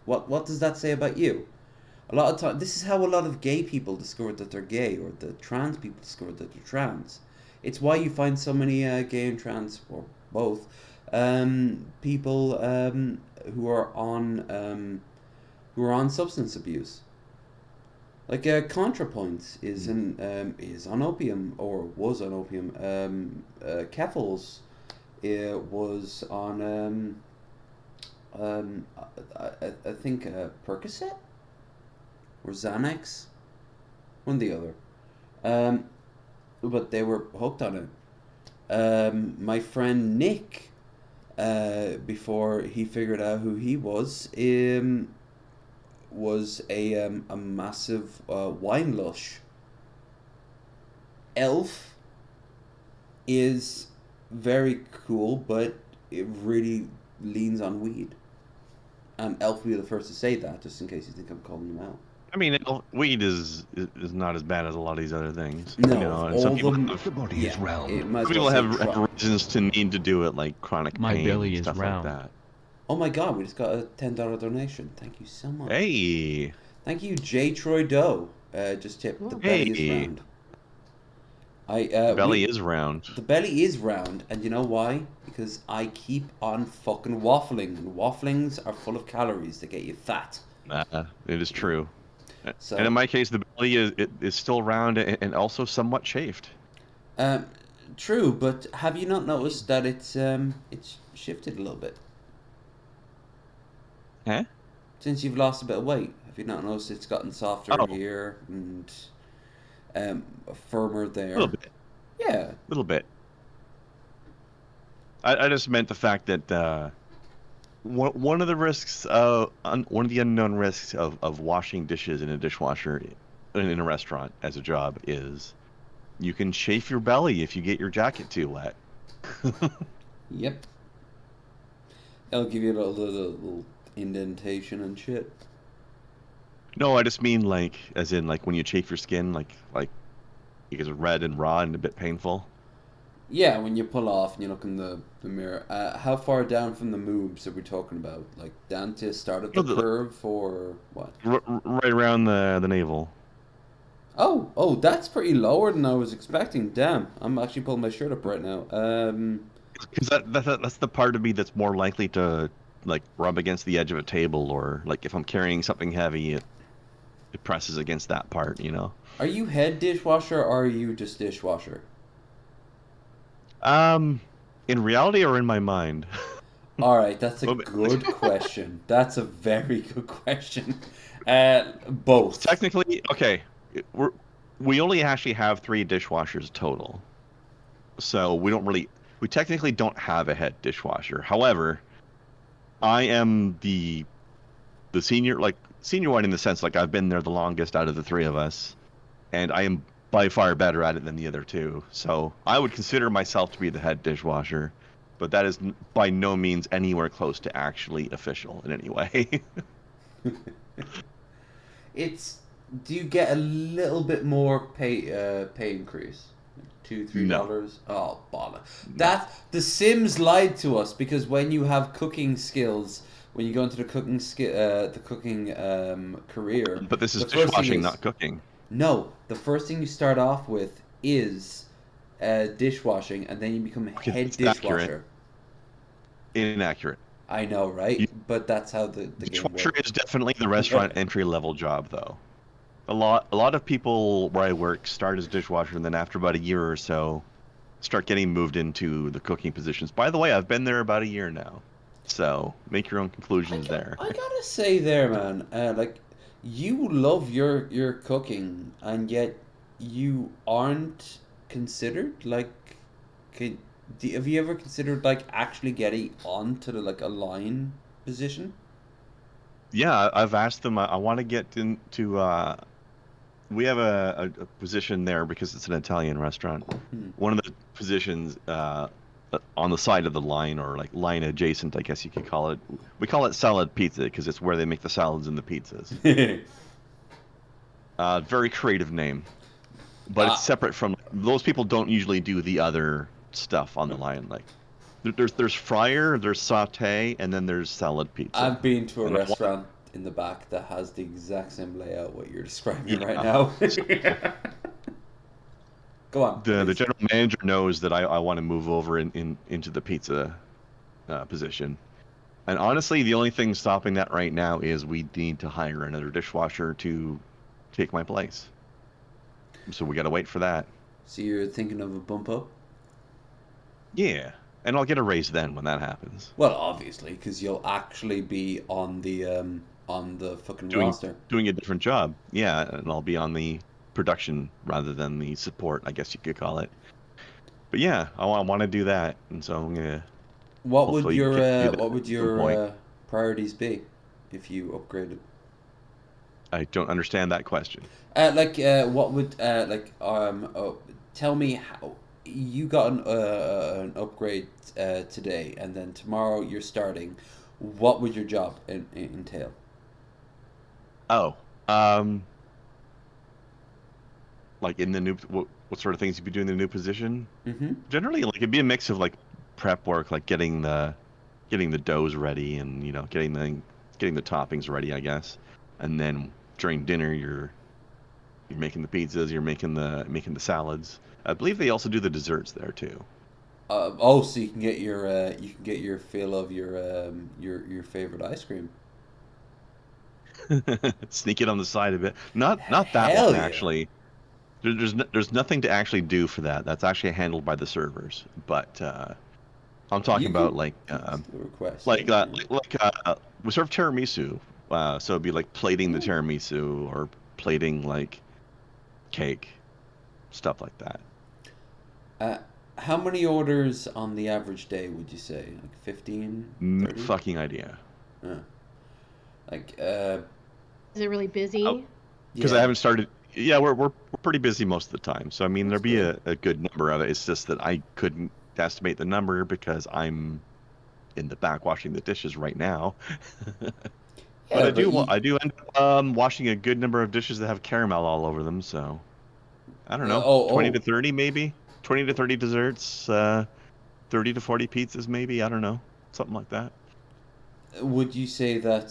what does that say about you? A lot of time, this is how a lot of gay people discovered that they're gay, or the trans people discovered that they're trans. It's why you find so many gay and trans, or both, people who are on substance abuse. Like ContraPoint is on opium, or was on opium. Keffels was on I think Percocet or Xanax, one or the other. But they were hooked on it. My friend Nick, before he figured out who he was a massive wine lush. Elf is very cool, but it really leans on weed. And Elf will be the first to say that, just in case you think I'm calling him out. I mean, weed is not as bad as a lot of these other things. No, you know, and some people have reasons to need to do it, like chronic My pain belly and is stuff round. like that. Oh my God, we just got a $10 donation. Thank you so much. Hey. Thank you, J. Troy Doe. Just tipped. The belly is round. The belly is round. The belly is round, and you know why? Because I keep on fucking waffling, and wafflings are full of calories that get you fat. It is true. So, and in my case, the belly is still round and also somewhat chafed. True, but have you not noticed that it's shifted a little bit? Huh? Since you've lost a bit of weight, have you not noticed it's gotten softer here and firmer there? A little bit. Yeah. A little bit. I just meant the fact that one of the risks, one of the unknown risks of washing dishes in a dishwasher in a restaurant as a job is you can chafe your belly if you get your jacket too wet. Yep. It'll give you a little indentation and shit. No, I just mean like, as in like when you chafe your skin, like it gets red and raw and a bit painful. Yeah, when you pull off and you look in the mirror. How far down from the moobs are we talking about? Like down to start of the curve, or what? Right around the navel. Oh, that's pretty lower than I was expecting. Damn, I'm actually pulling my shirt up right now. Because that's the part of me that's more likely to like rub against the edge of a table, or like if I'm carrying something heavy, it presses against that part, you know. Are you head dishwasher, or are you just dishwasher? In reality or in my mind? All right, that's a good question. That's a very good question. Both. Technically, okay. We only actually have 3 dishwashers total. so we technically don't have a head dishwasher. However, I am the senior one in the sense like I've been there the longest out of the three of us, and I am by far better at it than the other two. So I would consider myself to be the head dishwasher, but that is by no means anywhere close to actually official in any way. Do you get a little bit more pay increase? $2-3? No. Oh, bother. The Sims lied to us, because when you have cooking skills, when you go into the cooking career. But this is dishwashing, not cooking. No, the first thing you start off with is dishwashing, and then you become head dishwasher. Inaccurate. I know, right? But that's how the game works. Dishwasher is definitely the restaurant entry-level job, though. A lot of people where I work start as dishwasher, and then after about a year or so, start getting moved into the cooking positions. By the way, I've been there about a year now, so make your own conclusions there. I gotta say, there, man, like, you love your cooking, and yet you aren't considered like. Have you ever considered like actually getting onto a line position? Yeah, I've asked them. I want to get into. We have a position there because it's an Italian restaurant. One of the positions on the side of the line, or like line adjacent, I guess you could call it. We call it salad pizza because it's where they make the salads and the pizzas. Very creative name, but it's separate from those people. Don't usually do the other stuff on the line. Like there's fryer, there's saute, and then there's salad pizza. I've been to a restaurant in the back that has the exact same layout what you're describing right now. Go on. The general manager knows that I want to move over into the pizza position, and honestly, the only thing stopping that right now is we need to hire another dishwasher to take my place. So we got to wait for that. So you're thinking of a bump up? Yeah, and I'll get a raise then when that happens. Well, obviously, because you'll actually be on the fucking roster. Doing a different job. Yeah, and I'll be on the production rather than the support, I guess you could call it. But yeah, I want to do that, and so I'm gonna. What would your priorities be if you upgraded? I don't understand that question. What would tell me how you got an upgrade today, and then tomorrow you're starting. What would your job entail? Oh, like in the new, what sort of things you'd be doing in the new position? Mm-hmm. Generally, like it'd be a mix of like prep work, like getting the doughs ready, and getting the toppings ready, I guess, and then during dinner you're making the pizzas, you're making the salads. I believe they also do the desserts there too. So you can get your fill of your favorite ice cream. Sneak it on the side a bit. Not that Hell one yeah. actually. There's nothing to actually do for that. That's actually handled by the servers. But I'm talking about we serve tiramisu. So it'd be like plating the tiramisu or plating like cake, stuff like that. How many orders on the average day would you say? Like 15? 30? Fucking idea. Is it really busy? Because I haven't started. Yeah, we're pretty busy most of the time. So I mean, there'd be a good number of it. It's just that I couldn't estimate the number because I'm in the back washing the dishes right now. But I do end up washing a good number of dishes that have caramel all over them. So I don't know, 20 to 30 maybe. 20 to 30 desserts, 30 to 40 pizzas maybe. I don't know, something like that. Would you say that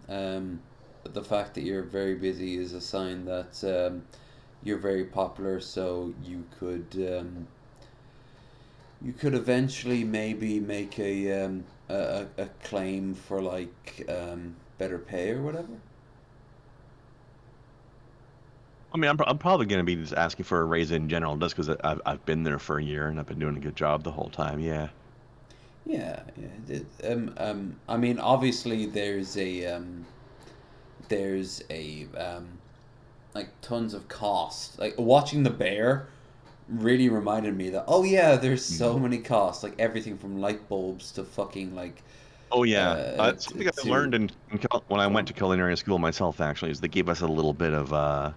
the fact that you're very busy is a sign that you're very popular, so you could eventually maybe make a claim for like better pay or whatever? I mean, I'm probably going to be just asking for a raise in general, just because I've been there for a year and I've been doing a good job the whole time. Yeah. Yeah. I mean, obviously there's like tons of cost. Like watching the bear really reminded me that, oh yeah, there's so many costs, like everything from light bulbs to fucking like. Oh yeah, something I learned when I went to culinary school myself actually is they gave us a little bit of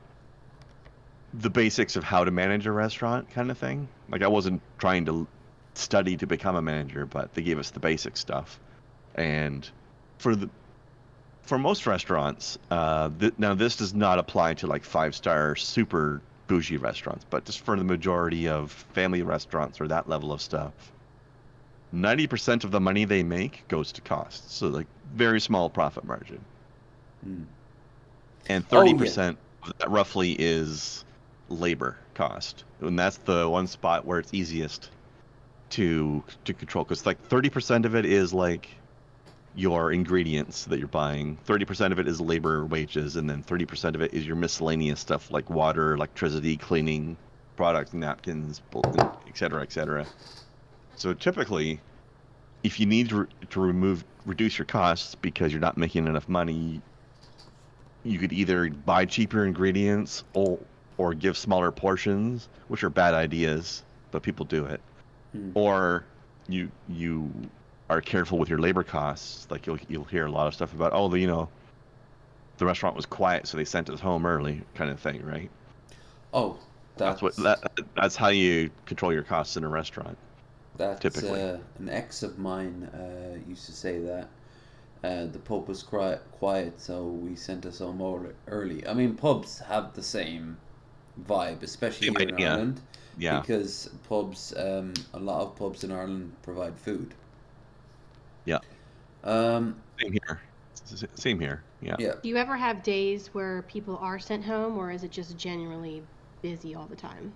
the basics of how to manage a restaurant kind of thing. Like I wasn't trying to study to become a manager, but they gave us the basic stuff. And for most restaurants, now this does not apply to like 5-star super bougie restaurants, but just for the majority of family restaurants or that level of stuff, 90% of the money they make goes to costs. So like very small profit margin. And 30% of that roughly is labor cost. And that's the one spot where it's easiest to control, because like 30% of it is like your ingredients that you're buying, 30% of it is labor wages, and then 30% of it is your miscellaneous stuff like water, electricity, cleaning, products, napkins, et cetera. So typically, if you need to reduce your costs because you're not making enough money, you could either buy cheaper ingredients or give smaller portions, which are bad ideas, but people do it. Or you are careful with your labor costs. Like you'll hear a lot of stuff about, the restaurant was quiet, so they sent us home early, kind of thing, right? Oh, that's how you control your costs in a restaurant. That's typically. An ex of mine used to say that the pub was quiet, so we sent us home early. I mean, pubs have the same vibe, especially here in Ireland. Yeah. Because pubs, a lot of pubs in Ireland provide food. Yeah. Same here. Yeah. Do you ever have days where people are sent home, or is it just generally busy all the time?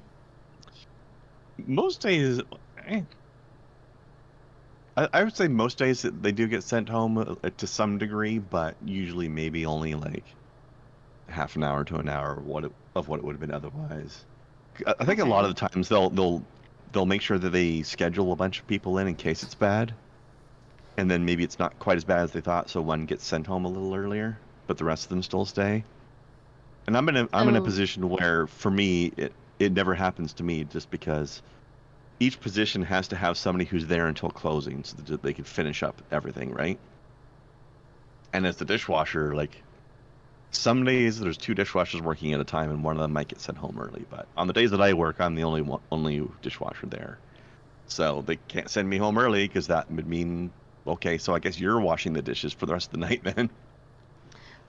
Most days, I would say most days that they do get sent home to some degree, but usually maybe only like half an hour to an hour of what it would have been otherwise. I think a lot of the times they'll make sure that they schedule a bunch of people in case it's bad, and then maybe it's not quite as bad as they thought, so one gets sent home a little earlier, but the rest of them still stay. And I'm in a position where for me it never happens to me, just because each position has to have somebody who's there until closing so that they can finish up everything, right? And as the dishwasher, like some days there's 2 dishwashers working at a time and one of them might get sent home early, but on the days that I work, I'm the only dishwasher there. So they can't send me home early because that would mean, okay, so I guess you're washing the dishes for the rest of the night then.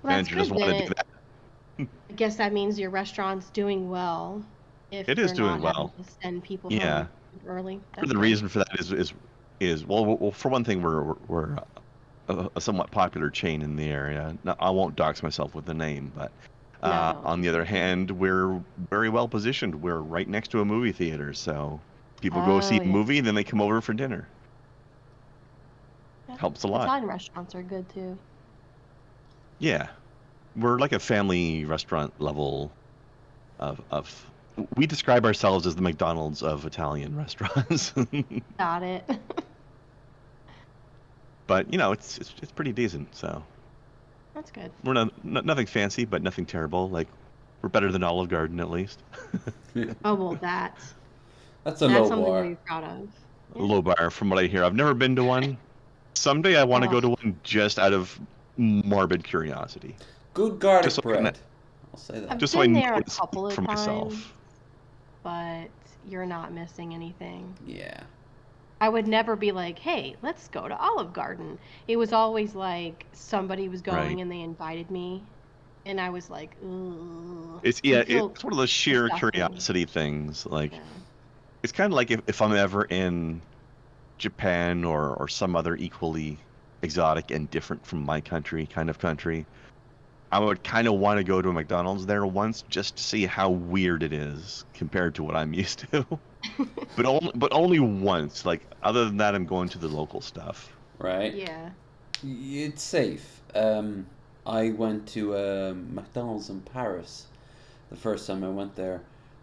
Well, manager doesn't want to do that. I guess that means your restaurant's doing well. If it is doing well. To send people home early. The reason for that is well, for one thing, we're a somewhat popular chain in the area. Now, I won't dox myself with the name, but on the other hand, we're very well positioned. We're right next to a movie theater, so people go see a movie and then they come over for dinner. Yeah. Helps a lot. Italian restaurants are good too. Yeah, we're like a family restaurant level of we describe ourselves as the McDonald's of Italian restaurants. Got it. But it's pretty decent, so. That's good. We're nothing fancy, but nothing terrible. Like, we're better than Olive Garden at least. Oh well, that's a low something bar. to be proud of. Yeah. Low bar, from what I hear. I've never been to one. Someday I want to go to one just out of morbid curiosity. Good garlic bread. I'll say that. I've just been so I there know a couple of for times, myself. But you're not missing anything. Yeah. I would never be like, hey, let's go to Olive Garden. It was always like somebody was going and they invited me. And I was like, ooh. It's one of those sheer curiosity things. Like, it's kind of like if I'm ever in Japan or some other equally exotic and different from my country kind of country, I would kind of want to go to a McDonald's there once just to see how weird it is compared to what I'm used to. but only once. Like, other than that, I'm going to the local stuff. Right. Yeah. It's safe. I went to McDonald's in Paris the first time I went there,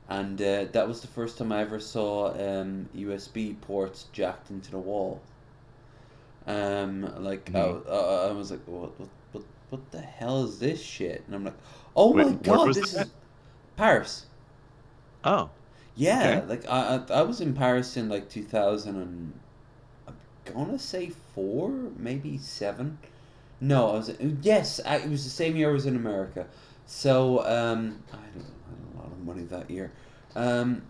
and that was the first time I ever saw USB ports jacked into the wall. I was like, what the hell is this shit? And I'm like, oh my god, this is Paris. Oh. Yeah, Okay. like I was in Paris in like 2000 and I'm gonna say 4, maybe 7. No, it was the same year I was in America. So I had a lot of money that year. Um,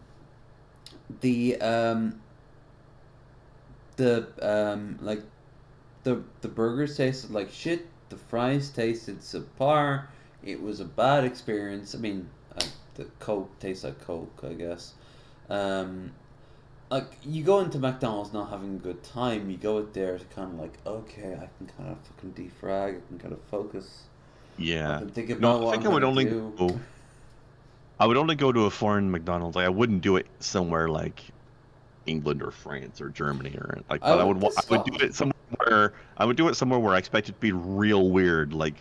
the like the burgers tasted like shit. The fries tasted subpar. It was a bad experience. I mean, the Coke tastes like Coke, I guess. Um, like you go into McDonald's not having a good time. You go out there to kind of like, okay, I can kind of fucking defrag. I can kind of focus. I Yeah. can think No, about I what think I'm I would gonna only do. go. I would only go to a foreign McDonald's. Like I wouldn't do it somewhere like England or France or Germany or like. I But would I would do it somewhere where I would do it somewhere where I expect it to be real weird, like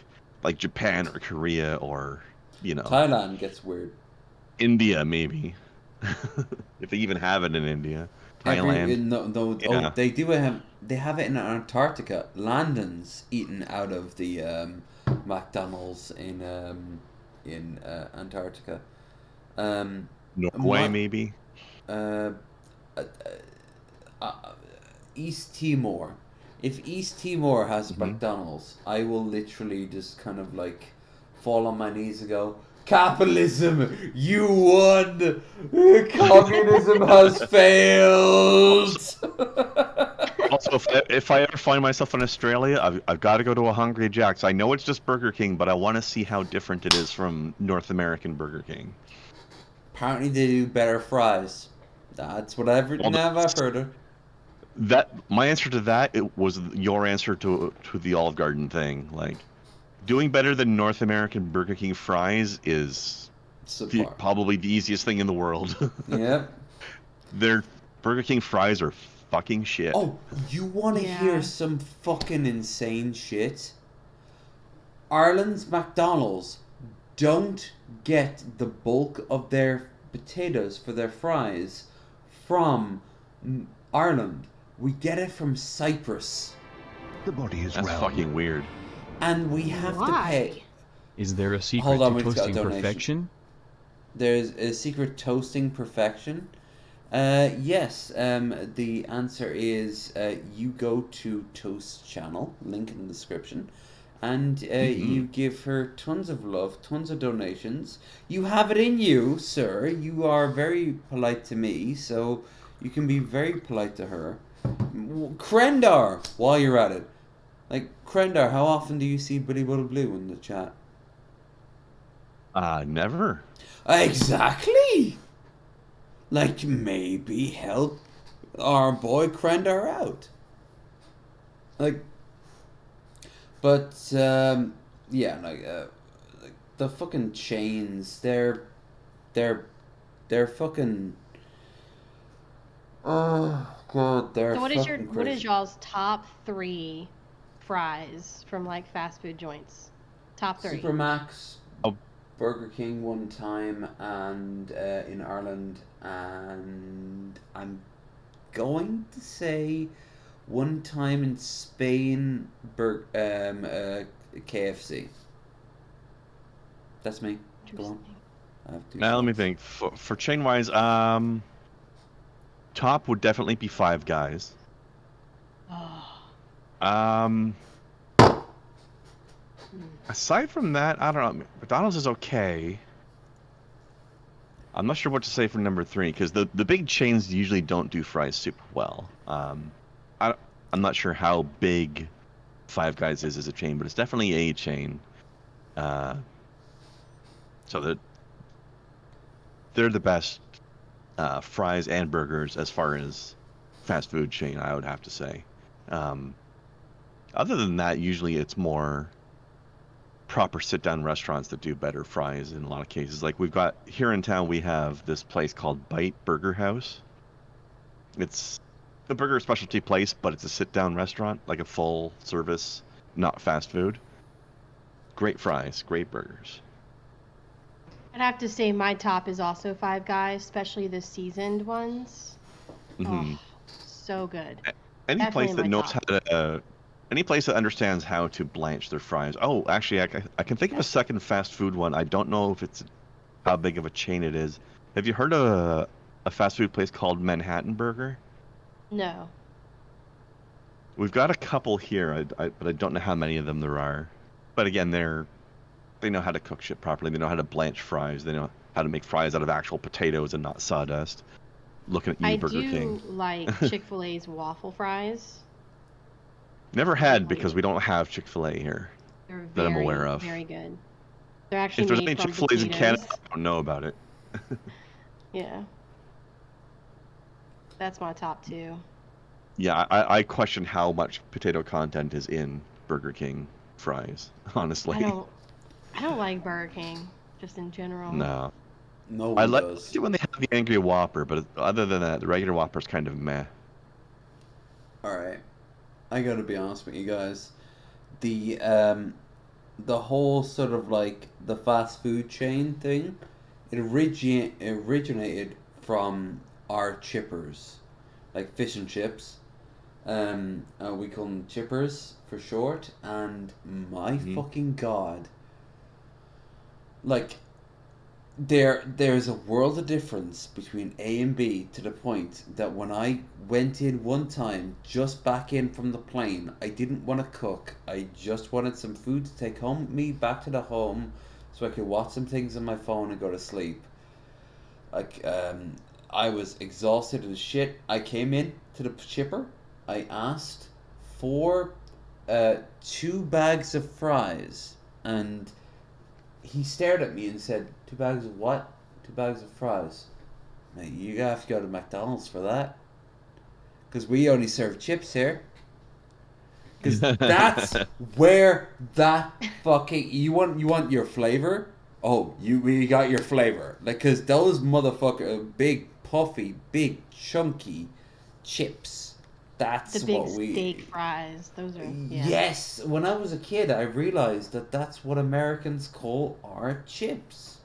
Japan or Korea or Thailand gets weird. India maybe, if they even have it in India. Thailand. No, oh, Yeah. they have it in Antarctica. Landon's eaten out of the McDonald's in Antarctica. Norway maybe. Uh, uh, uh, East Timor. If East Timor has McDonald's, I will literally just kind of like fall on my knees and go, "Capitalism, you won! Communism has failed!" Also, if I ever find myself in Australia, I've got to go to a Hungry Jack's. I know it's just Burger King, but I want to see how different it is from North American Burger King. Apparently they do better fries. That's what I've heard of. My answer to that was your answer to the Olive Garden thing. Like, doing better than North American Burger King fries is probably the easiest thing in the world. Yep. Their Burger King fries are fucking shit. Oh, you want to hear some fucking insane shit? Ireland's McDonald's don't get the bulk of their potatoes for their fries from Ireland. We get it from Cyprus. The body is That's fucking weird. And we have to pay. Is there a secret to toasting perfection? There's a secret toasting perfection. Yes. The answer is you go to Toast channel, link in the description, and you give her tons of love, tons of donations. You have it in you, sir. You are very polite to me, so you can be very polite to her. Krendar, while you're at it. Like, Krendar, how often do you see Billy Buttle Blue in the chat? Never. Exactly! Like, maybe help our boy Krendar out. Like, but, yeah, like the fucking chains, they're fucking... Oh, God, they're So what is crazy. y'all's top 3 fries from like fast food joints? Top 3. Supermax, Burger King one time, and in Ireland, and I'm going to say one time in Spain, KFC. That's me. Go on. Now let me think. For chain wise, top would definitely be Five Guys. Aside from that, I don't know. McDonald's is okay. I'm not sure what to say for number 3 because the big chains usually don't do fries super well. I'm not sure how big Five Guys is as a chain, but it's definitely a chain. So that they're the best fries and burgers as far as fast food chain, I would have to say. Other than that, usually it's more proper sit-down restaurants that do better fries in a lot of cases. Like we've got here in town, we have this place called Bite Burger House. It's a burger specialty place, but it's a sit-down restaurant, like a full service, not fast food. Great fries, great burgers. I'd have to say my top is also Five Guys, especially the seasoned ones. Mm-hmm. Oh, so good. Any Definitely place that knows how to, any place that understands how to blanch their fries. Oh, actually, I can think of a second fast food one. I don't know if it's how big of a chain it is. Have you heard of a fast food place called Manhattan Burger? No. We've got a couple here, but I don't know how many of them there are. But again, they know how to cook shit properly. They know how to blanch fries. They know how to make fries out of actual potatoes and not sawdust. Looking at you, Burger King. I do like Chick-fil-A's waffle fries. Never had because we don't have Chick-fil-A here They're that I'm aware of. Very good. They're actually if there's made any from Chick-fil-A's in potatoes. Canada, I don't know about it. Yeah. That's my top 2. Yeah, I question how much potato content is in Burger King fries, honestly. I don't like Burger King, just in general. No. No one I like does. it when they have the Angry Whopper, but other than that, the regular Whopper's kind of meh. Alright. I gotta be honest with you guys. The whole sort of like the fast food chain thing, it originated from our chippers. Like fish and chips. We call them chippers for short, and my fucking god. Like, there's a world of difference between A and B, to the point that when I went in one time, just back in from the plane, I didn't want to cook. I just wanted some food to take home with me back to the home so I could watch some things on my phone and go to sleep. Like, I was exhausted as shit. I came in to the chipper. I asked for 2 bags of fries, and he stared at me and said, 2 bags of what? 2 bags of fries. Now, you have to go to McDonald's for that. Because we only serve chips here. Because that's where that fucking... You want your flavor? Oh, we got your flavor. Like, because those motherfucker big, puffy, big, chunky chips... That's the big what we... steak fries. Those are... Yeah. Yes! When I was a kid, I realized that that's what Americans call our chips.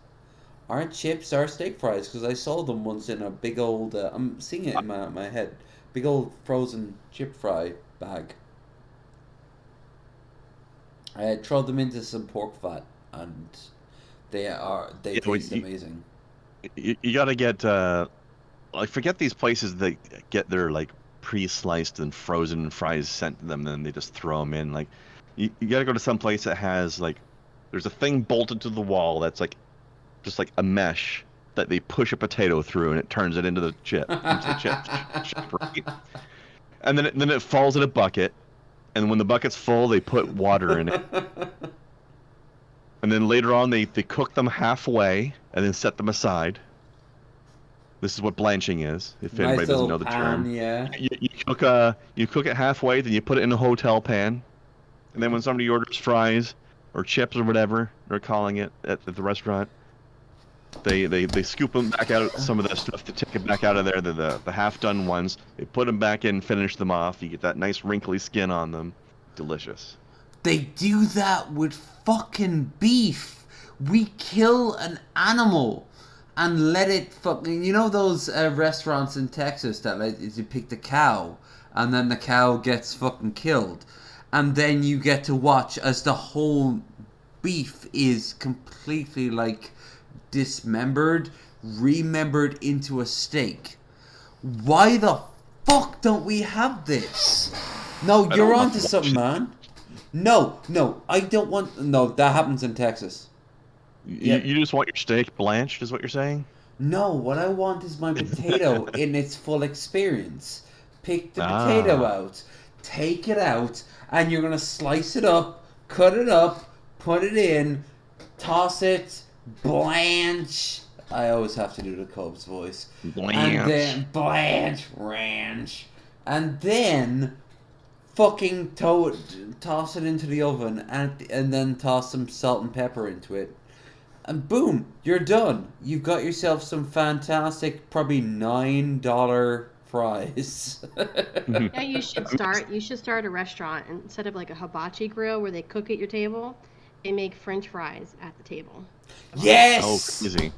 Our chips are steak fries, because I saw them once in a big old... I'm seeing it in my head. Big old frozen chip fry bag. I throw them into some pork fat, and they taste amazing. You gotta get... like, forget these places that get their, like, pre-sliced and frozen fries sent to them, and then they just throw them in. Like, you gotta go to some place that has, like, there's a thing bolted to the wall that's like just like a mesh that they push a potato through, and it turns it into the chip, right? And then it falls in a bucket, and when the bucket's full, they put water in it, and then later on they cook them halfway and then set them aside. This is what blanching is, if anybody doesn't know the term. Yeah. You cook it halfway, then you put it in a hotel pan, and then when somebody orders fries or chips or whatever they're calling it at the restaurant, they scoop them back out, some of that stuff, to take it back out of there, the half-done ones. They put them back in, finish them off. You get that nice wrinkly skin on them. Delicious. They do that with fucking beef. We kill an animal and let it fucking... You know those restaurants in Texas that let you pick the cow, and then the cow gets fucking killed, and then you get to watch as the whole beef is completely, like, dismembered, remembered into a steak. Why the fuck don't we have this? No, you're onto something, man. No, I don't want... No, that happens in Texas. You just want your steak blanched, is what you're saying? No, what I want is my potato in its full experience. Pick the potato out, take it out, and you're gonna slice it up, cut it up, put it in, toss it, blanch. I always have to do the Cubs voice. Blanch. And then blanch, ranch, and then fucking toss it into the oven, and then toss some salt and pepper into it. And boom, you're done. You've got yourself some fantastic, probably $9 fries. Yeah, you should start a restaurant, and instead of like a hibachi grill where they cook at your table, they make French fries at the table. Yes. Oh, easy.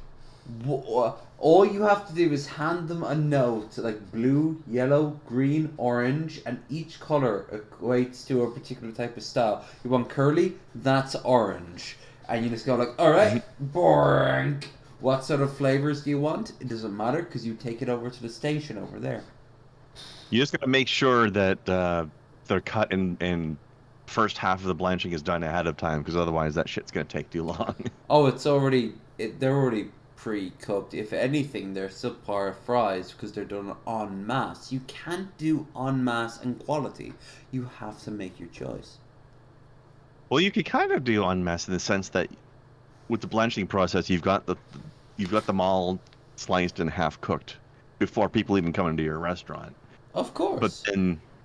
All you have to do is hand them a note, like blue, yellow, green, orange, and each color equates to a particular type of style. You want curly? That's orange. And you just go like, all right, boring, What sort of flavors do you want? It doesn't matter because you take it over to the station over there. You just gotta make sure that they're cut and first half of the blanching is done ahead of time, because otherwise that shit's gonna take too long. Oh, they're already pre-cooked. If anything, they're subpar fries because they're done en masse. You can't do en masse and quality. You have to make your choice. Well, you could kind of do en masse in the sense that with the blanching process, you've got them all sliced and half cooked before people even come into your restaurant. Of course.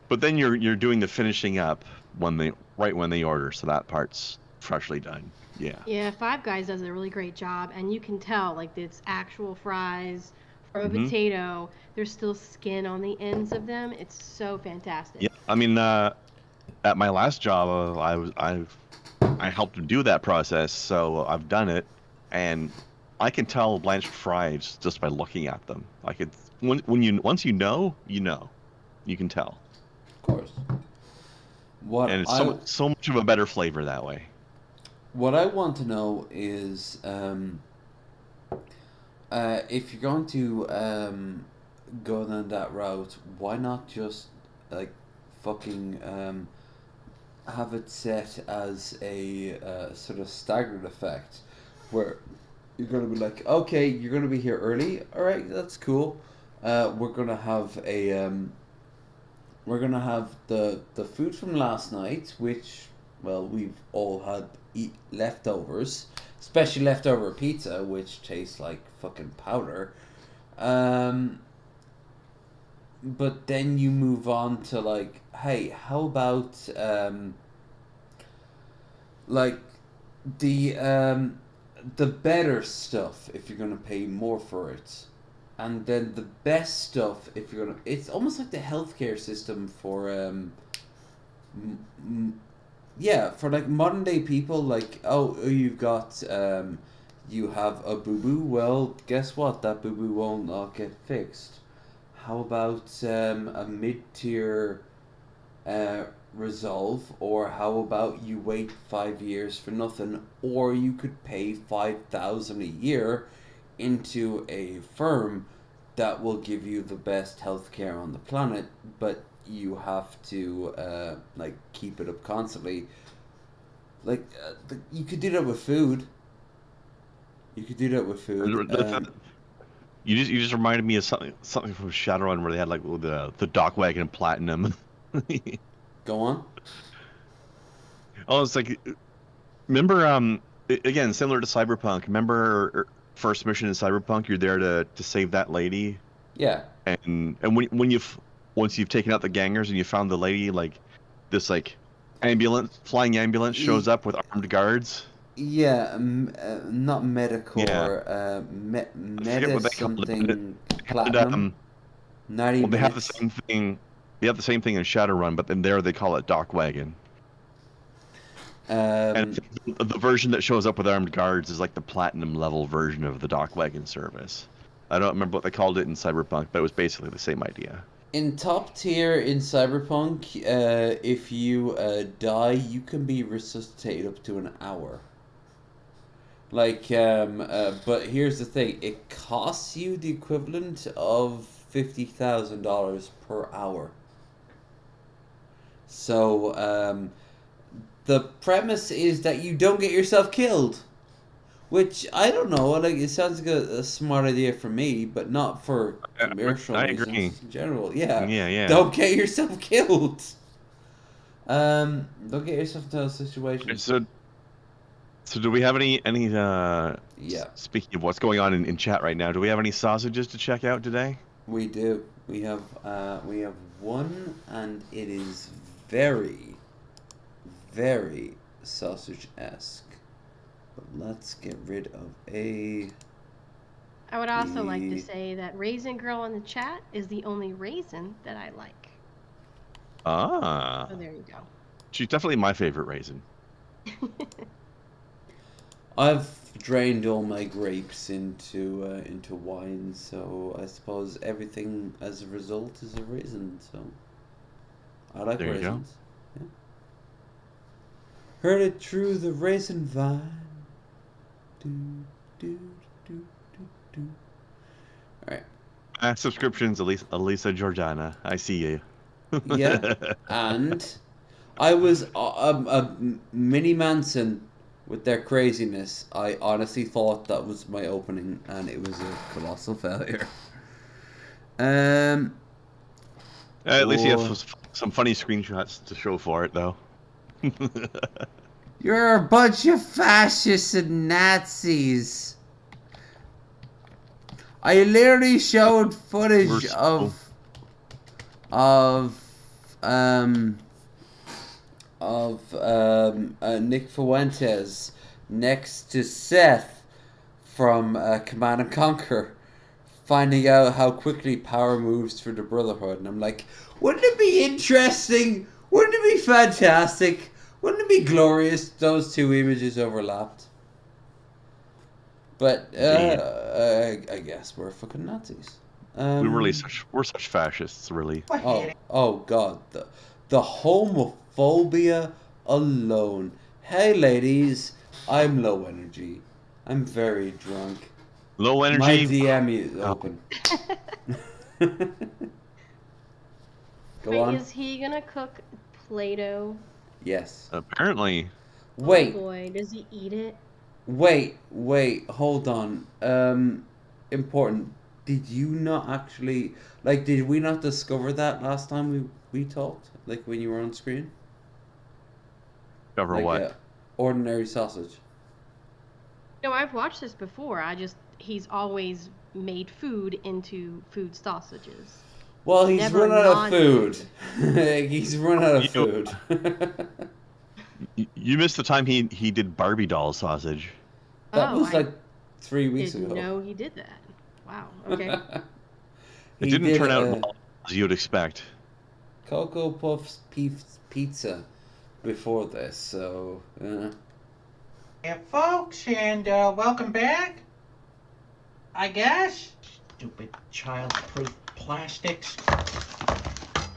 But then you're doing the finishing up when they order, so that part's freshly done. Yeah. Yeah, Five Guys does a really great job, and you can tell, like, it's actual fries from a potato. There's still skin on the ends of them. It's so fantastic. Yeah, I mean, at my last job, I helped them do that process, so I've done it, and I can tell blanched fries just by looking at them. Like once you know, you can tell. Of course. And it's so much of a better flavor that way. What I want to know is, if you're going to go down that route, why not just like fucking have it set as a sort of staggered effect, where you're gonna be like, okay, you're gonna be here early. All right, that's cool. We're gonna have the food from last night, which, well, we've all had leftovers, especially leftover pizza, which tastes like fucking powder. But then you move on to like, hey, how about like the better stuff if you're gonna pay more for it, and then the best stuff if you're gonna. It's almost like the healthcare system for for like modern day people. Like, oh, you've got you have a boo boo. Well, guess what? That boo boo won't not get fixed. How about a mid-tier resolve, or how about you wait 5 years for nothing, or you could pay $5,000 a year into a firm that will give you the best healthcare on the planet, but you have to like keep it up constantly. Like you could do that with food. You just reminded me of something from Shadowrun where they had like the Dock Wagon Platinum. Go on. Oh, it's like, remember, again, similar to Cyberpunk. Remember first mission in Cyberpunk? You're there to save that lady. Yeah. And once you've taken out the gangers and you found the lady, like this like flying ambulance shows up with armed guards. Yeah, not Medicore. Yeah. Meta something Platinum. Well, they have the same thing. They have the same thing in Shadowrun, but then there they call it Dock Wagon. And the version that shows up with armed guards is like the platinum level version of the Dock Wagon service. I don't remember what they called it in Cyberpunk, but it was basically the same idea. In top tier in Cyberpunk, if you die, you can be resuscitated up to an hour. Like, but here's the thing: it costs you the equivalent of $50,000 per hour. So, the premise is that you don't get yourself killed, which I don't know. Like, it sounds like a smart idea for me, but not for commercial reasons. Agree. In general. Yeah. Yeah. Don't get yourself killed. Don't get yourself into a situation. So do we have any Yeah. Speaking of what's going on in chat right now, do we have any sausages to check out today? We do. We have one, and it is very, very sausage-esque. But let's get rid of a... I would also like to say that Raisin Girl in the chat is the only raisin that I like. Ah. So there you go. She's definitely my favorite raisin. I've drained all my grapes into wine, so I suppose everything as a result is a raisin. So I like there raisins. Yeah. Heard it through the raisin vine. Do, do, do, Alright. Subscriptions, Elisa Georgiana. I see you. Yeah. And I was Mini Manson with their craziness. I honestly thought that was my opening, and it was a colossal failure. At least you have some funny screenshots to show for it, though. You're a bunch of fascists and Nazis. I literally showed footage of Nick Fuentes next to Seth from Command and Conquer, finding out how quickly power moves through the Brotherhood, and I'm like, wouldn't it be interesting? Wouldn't it be fantastic? Wouldn't it be glorious? Those two images overlapped. But I guess we're fucking Nazis. We're such fascists, really. Oh God, the homophobia alone. Hey ladies, I'm low energy. I'm very drunk. Low energy. My DM is open. Go on. Is he gonna cook Play-Doh? Yes. Apparently. Wait. Oh boy, does he eat it? Wait, hold on. Important. Did you not actually, like, did we not discover that last time we talked? Like, when you were on screen? Discover what? Ordinary sausage. No, I've watched this before. He's always made food into food sausages. Well, he's run out of food. He's run out of food. You missed the time he did Barbie doll sausage. That was like 3 weeks ago. No, he did that. Wow. Okay. It didn't turn out as you'd expect. Cocoa Puffs pizza before this, so. Yeah, folks, and welcome back. I guess. Stupid child-proof plastics.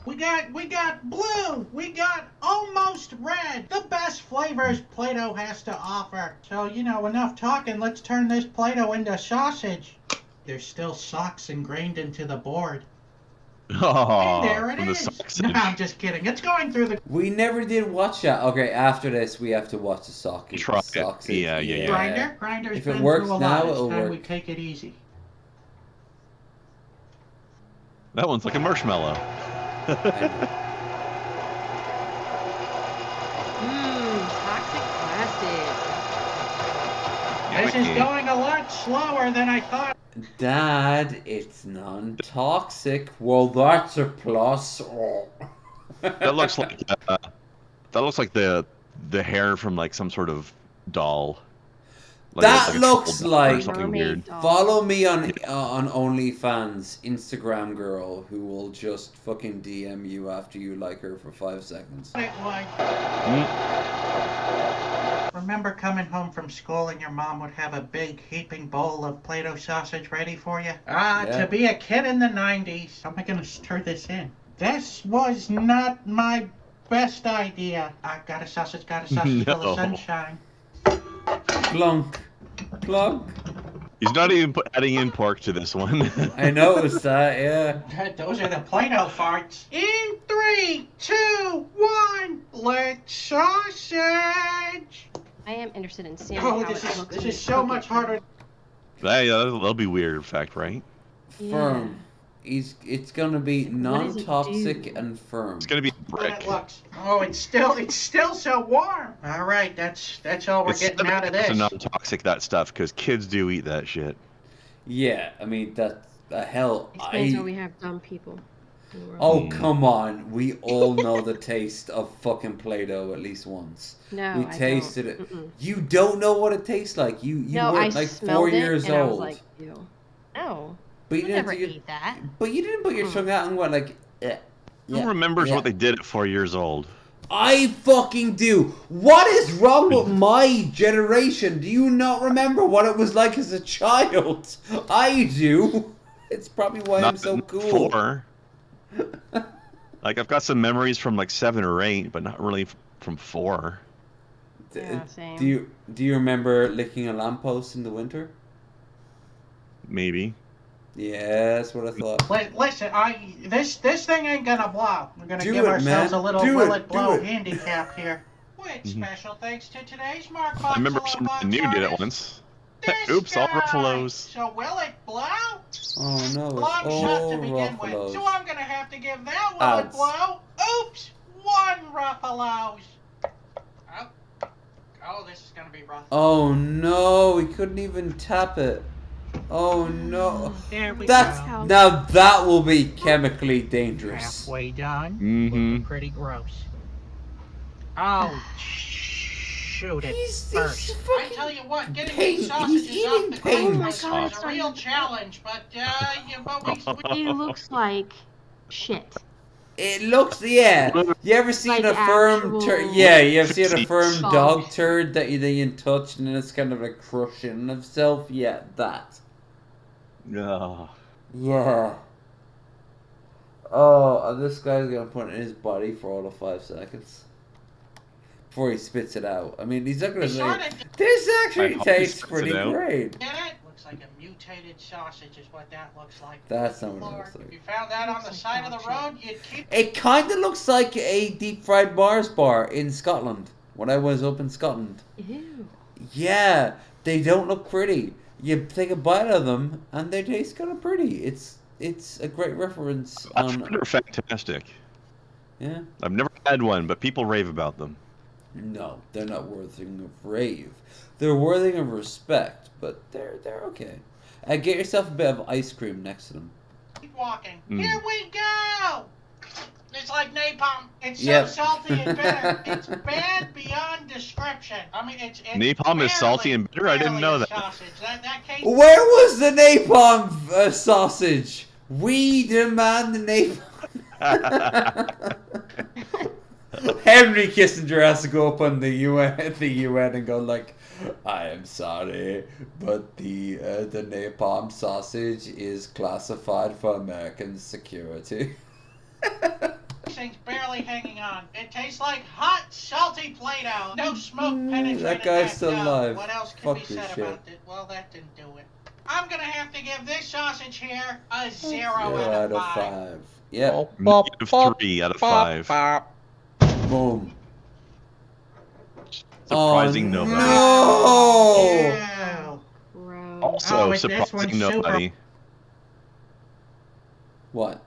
We got blue. We got almost red. The best flavors Play-Doh has to offer. So, enough talking. Let's turn this Play-Doh into sausage. There's still socks ingrained into the board. Oh, and there it is. No, I'm just kidding. It's going through the... We never did watch that. Okay, after this, we have to watch the sausage. Yeah. Grinder's if been it works through a now, lot. it'll It's time work. we take it easy. That one's like a marshmallow. Toxic plastic. This is going a lot slower than I thought. Dad, it's non-toxic. Well, that's a plus. Oh. That looks like the hair from like some sort of doll. That looks like something weird. Follow me on OnlyFans, Instagram girl who will just fucking DM you after you like her for 5 seconds. Remember coming home from school and your mom would have a big heaping bowl of Play-Doh sausage ready for you? To be a kid in the 90s. How am I going to stir this in? This was not my best idea. I got a sausage full of sunshine. Plunk. He's not even adding in pork to this one. I noticed that, yeah. Those are the Play-Doh farts. In 3, 2, 1, let's sausage! I am interested in seeing how this is so much harder. That'll be weird, in fact, right? Firm. It's gonna be non-toxic and firm. It's gonna be a brick. Oh, it's still so warm. All right, that's all we're getting out of this. It's non-toxic, that stuff, because kids do eat that shit. Yeah, I mean that's hell. Explains why we have dumb people. Oh come on, we all know the taste of fucking Play-Doh at least once. No, we tasted it. You don't know what it tastes like. You no, were I like smelled 4 years and old. I was like, ew. No. But you never eat that. But you didn't put your tongue out and went like, Who remembers what they did at 4 years old? I fucking do. What is wrong with my generation? Do you not remember what it was like as a child? I do. It's probably why I'm so cool. 4. Like I've got some memories from like 7 or 8, but not really from 4. Yeah, same. Do you remember licking a lamppost in the winter? Maybe. Yeah, that's what I thought. Listen, this thing ain't gonna blow. We're gonna give ourselves a little will it blow handicap here. With special thanks to today's Mark Box. I remember someone new did it once. Oops, all Ruffalo's. So will it blow? Oh no, it's Long all shot to begin Ruffalo's. with. So I'm gonna have to give that will it blow. Oops, 1 Ruffalo's. Oh, this is gonna be rough. Oh no, we couldn't even tap it. Oh no. There we go. Now that will be chemically dangerous. Halfway done. Mm-hmm. Pretty gross. Oh, shoot it first. I tell you what, getting these sausages off the grill is a real challenge, but It looks like shit. It looks, yeah. You ever seen a firm turd? Yeah, you ever seen a firm dog turd that you touch and then it's kind of like crushing itself? Yeah, that. Oh. Yeah. Oh, this guy's gonna put it in his body for all of 5 seconds before he spits it out. I mean, he's not gonna say this actually tastes pretty great. Looks like a mutated sausage is what that looks like. That's not what it looks like. If you found that on the side of the road, you'd keep it. Kind of looks like a deep fried Mars bar in Scotland when I was up in Scotland. Ew. Yeah, they don't look pretty. You take a bite of them and they taste kind of pretty. It's a great reference. They're fantastic. Yeah. I've never had one, but people rave about them. No, they're not worthy of rave. They're worthy of respect, but they're okay. Get yourself a bit of ice cream next to them. Keep walking. Here we go! It's like napalm. It's so salty and bitter. It's bad beyond description. I mean, it's napalm is salty and bitter? I didn't know that. Where was the napalm sausage? We demand the napalm. Henry Kissinger has to go up on the UN and go like, I am sorry, but the napalm sausage is classified for American security. This thing's barely hanging on. It tastes like hot, salty Play-Doh. No smoke penetrated that guy's still alive. What else can be said about it? Well, that didn't do it. I'm gonna have to give this sausage here a 0 out of 5. Yeah. -3 out of 5. Boom. Surprising nobody. No! Also surprising nobody. What?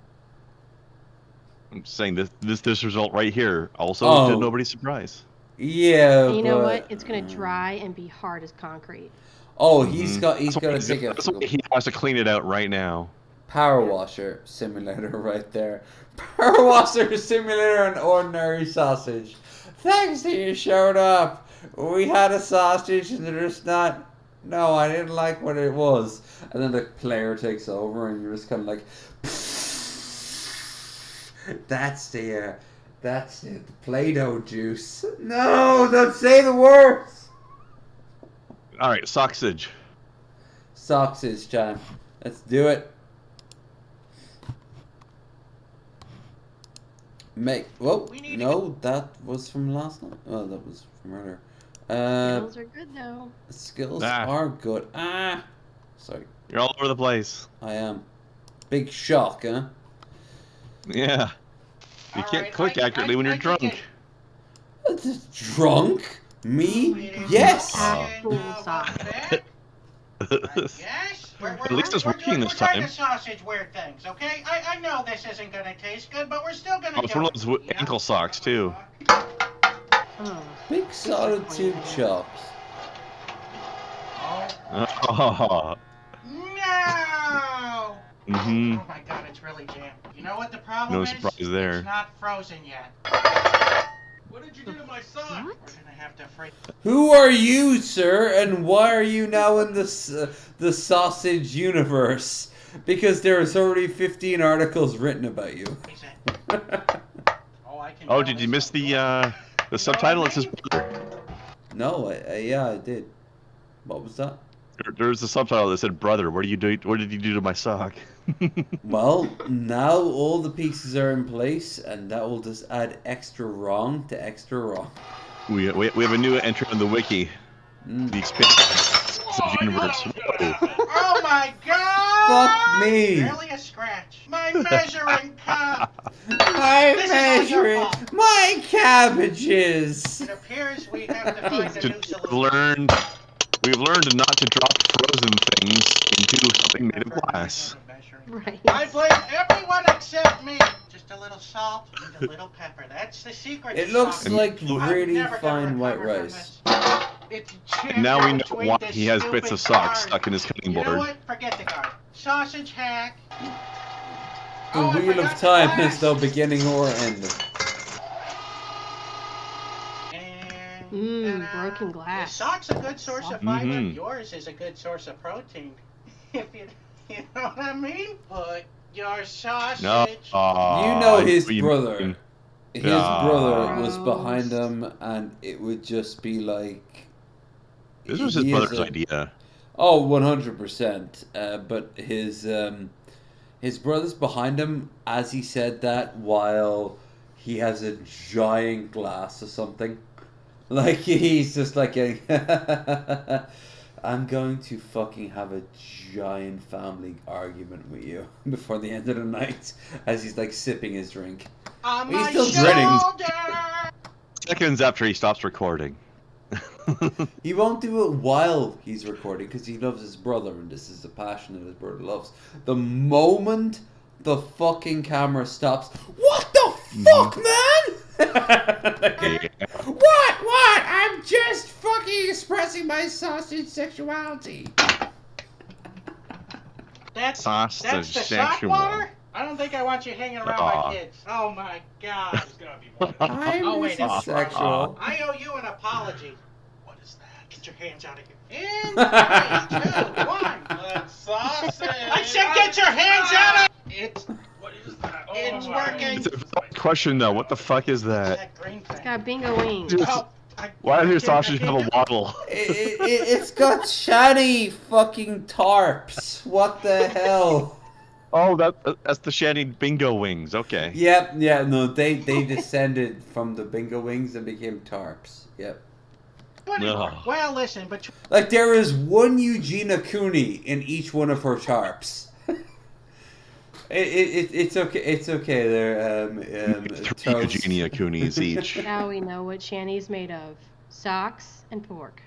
I'm saying this result right here also to nobody's surprise. Yeah. And you know what? It's gonna dry and be hard as concrete. Oh, he's got to take it. He has to clean it out right now. Power washer simulator right there. Power washer simulator and ordinary sausage. Thanks that you showed up. We had a sausage and they're just not. No, I didn't like what it was. And then the player takes over and you're just kind of like. That's the Play-Doh juice. No, don't say the words. All right, sausage. Sausage time. Let's do it. Whoa, no, that was from last night. Oh, that was from earlier. Skills are good though. Skills are good. Sorry. You're all over the place. I am. Big shock, huh? Yeah. You can't click accurately when you're drunk. Drunk? Me? Yes! At least it's working this time. We're trying to sausage weird things, okay? I know this isn't going to taste good, but we're still going to do it. It's one of those ankle socks, too. Big solid tube chocks. Oh. No! Mm-hmm. Oh my god, it's really jammed. You know what the problem no is? surprise there. It's not frozen yet. What did you do to my sock? We're gonna have to freeze. Who are you, sir, and why are you now in the sausage universe? Because there's already 15 articles written about you. Oh, did you miss the subtitle? It says brother. No, yeah, I did. What was that? There's a subtitle that said brother. What did you do to my sock? Well, now all the pieces are in place, and that will just add extra wrong to extra wrong. We have a new entry on the wiki. The expanded universe. Whoa. Oh my god! Fuck me. Barely a scratch. My measuring cup. My cabbages. It appears we have to find a new solution. We've learned not to drop frozen things into something made of glass. Right. I blame everyone except me. Just a little salt and a little pepper. That's the secret. It looks like really fine white rice. Now we know why he has bits of socks stuck in his cutting board. You know what? Forget the guard. Sausage hack. The wheel of time has no beginning or end. Broken glass. Socks a good source of fiber. Yours is a good source of protein. If you know what I mean? Put your sausage. No. You know his brother. His brother was behind him, and it would just be like. This was his brother's idea. Oh, 100%. But his brother's behind him as he said that while he has a giant glass or something. Like, he's just like, I'm going to fucking have a giant family argument with you before the end of the night as he's like sipping his drink. He's still grinning. Seconds after he stops recording. He won't do it while he's recording because he loves his brother and this is the passion that his brother loves. The moment the fucking camera stops, what the fuck, man? What? I'm just fucking expressing my sausage sexuality. That's the sock water? I don't think I want you hanging around my kids. Oh my god. There's gonna be more. I'm sexual. I owe you an apology. What is that? Get your hands out of here. In 3, 2, 1. Let's sausage. I said get your hands out of What is that? Oh, it's working. It's a question though. What the fuck is that? It's got bingo wings. Why does your sausage have a waddle? It's got shiny fucking tarps. What the hell? Oh, that's the shiny bingo wings. Okay. Yep. Yeah. No, they descended from the bingo wings and became tarps. Yep. Well, listen, but like there is one Eugenia Cooney in each one of her tarps. It's okay. It's okay. They're three Eugenia Coonies each. Now we know what Shanny's made of: socks and pork.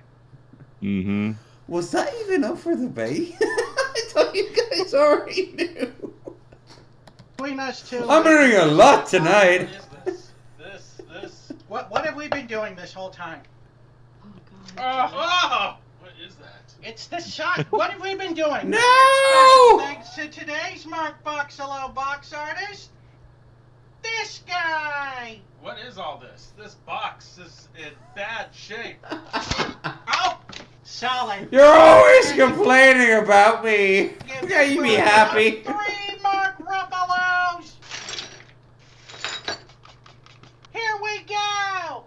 Mm-hmm. Was that even up for debate? I thought you guys already knew. Between us two, I'm doing a lot tonight. This. What have we been doing this whole time? Oh God. What is that? It's the shot. What have we been doing? No! Thanks to today's Mark Boxalo box artist, this guy. What is all this? This box is in bad shape. Oh, solid. You're always complaining about me. Can you be happy? 3 Mark Ruffalos. Here we go.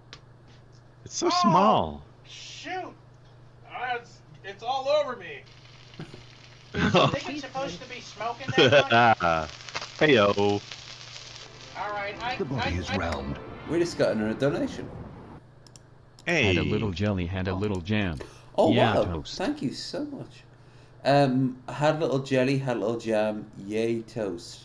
It's so small. Shoot. It's all over me. I think it's supposed to be smoking that much. Hey-o. Alright, The body is round. We just got another donation. Hey. Had a little jelly, had a little jam. Oh, yeah, wow. Toast. Thank you so much. Had a little jelly, had a little jam. Yay, Toast.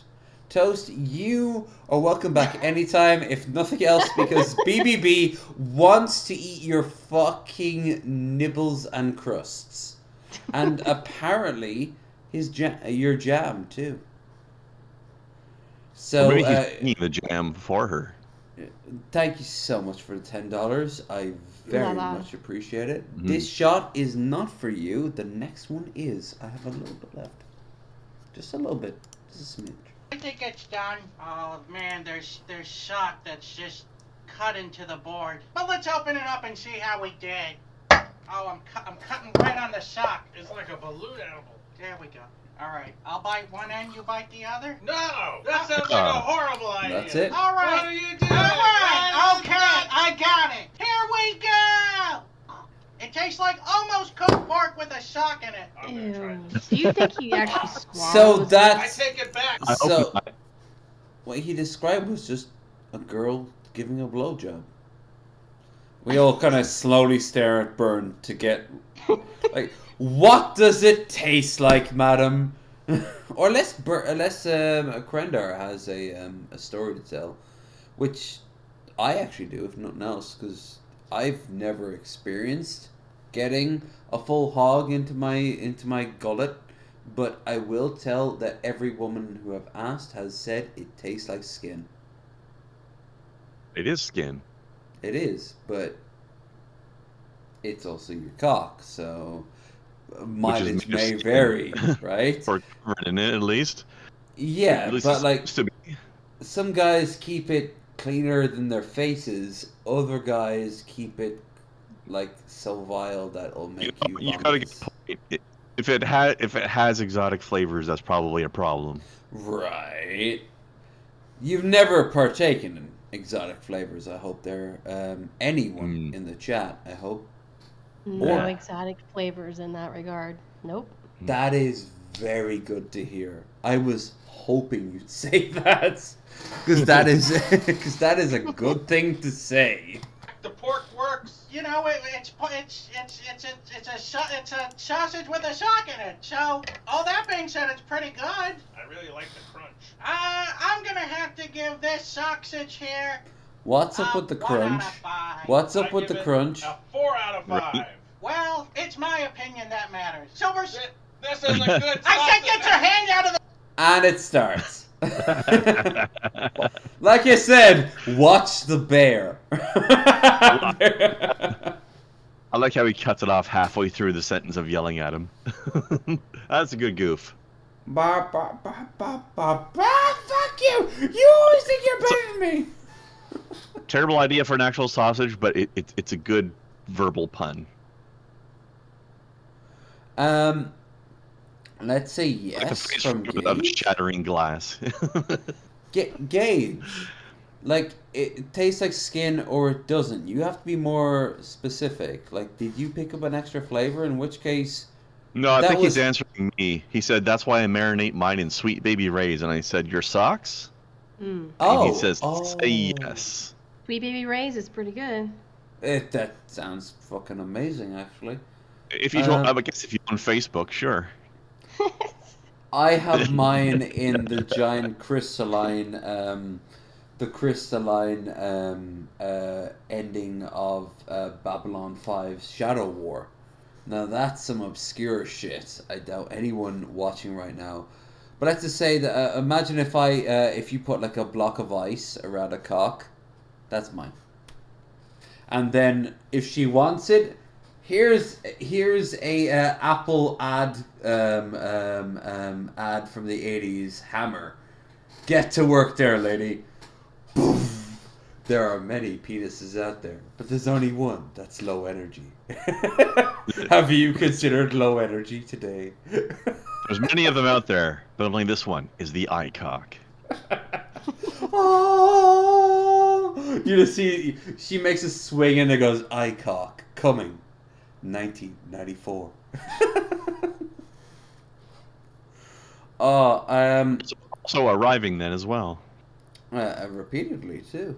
Toast, you are welcome back anytime, if nothing else, because BBB wants to eat your fucking nibbles and crusts. And apparently, your jam, too. So, maybe he's eating the jam for her. Thank you so much for the $10. I very much appreciate it. Mm-hmm. This shot is not for you. The next one is. I have a little bit left. Just a little bit. Just a smidge. I think it's done. Oh man, there's shot that's just cut into the board. But let's open it up and see how we did. Oh, I'm cutting right on the sock. It's like a balloon animal. There we go. All right, I'll bite one end, you bite the other. No, that sounds like a horrible idea. That's it. All right. What are you doing? All right. Okay, I got it. Here we go. It tastes like almost cooked pork with a sock in it. Ew. Do you think he actually swallowed? So that's. I take it back. So, what he described was just a girl giving a blowjob. We all kind of slowly stare at Byrne to get, like, what does it taste like, madam? Or unless Krendar has a story to tell, which I actually do, if nothing else, because I've never experienced getting a full hog into my gullet, but I will tell that every woman who I've asked has said it tastes like skin. It is skin. It is, but it's also your cock, so mileage may vary, right? Or covered in it, at least. Yeah, At least but like to be. some guys keep it cleaner than their faces. Other guys keep it like so vile that it'll make you. You gotta get. If it has exotic flavors, that's probably a problem. Right. You've never partaken in exotic flavors. I hope there. Anyone in the chat. I hope. No exotic flavors in that regard. Nope. That is very good to hear. I was hoping you'd say that, because that is a good thing to say. The pork works. You know, it's a sausage with a sock in it. So, all that being said, it's pretty good. I really like the crunch. I'm gonna have to give this sausage here. What's up with the crunch? What's up with the crunch? A 4 out of 5. Well, it's my opinion that matters. Silver. This is a good sausage. I said get your hand out of the. And it starts. Like I said, watch the bear. I like how he cuts it off halfway through the sentence of yelling at him. That's a good goof. Fuck you! You always think you're better than me. Terrible idea for an actual sausage, but it's a good verbal pun. Let's say yes like from of shattering glass. Gage, like it tastes like skin or it doesn't. You have to be more specific. Like, did you pick up an extra flavor? In which case, no, I think he's answering me. He said that's why I marinate mine in Sweet Baby Ray's, and I said your socks. Mm. And he says say yes. Sweet Baby Ray's is pretty good. That sounds fucking amazing, actually. If you don't, I guess if you're on Facebook, sure. I have mine in the giant crystalline, ending of Babylon 5's Shadow War. Now that's some obscure shit. I doubt anyone watching right now. But let's just say that imagine if you put like a block of ice around a cock, that's mine. And then if she wants it, here's a Apple ad ad from the 80s. Hammer, get to work there, lady. Boom. There are many penises out there, but there's only one that's low energy. Have you considered low energy today? There's many of them out there, but only this one is the iCock. Oh, you just see she makes a swing and it goes iCock coming 1994. So arriving then as well. Repeatedly too.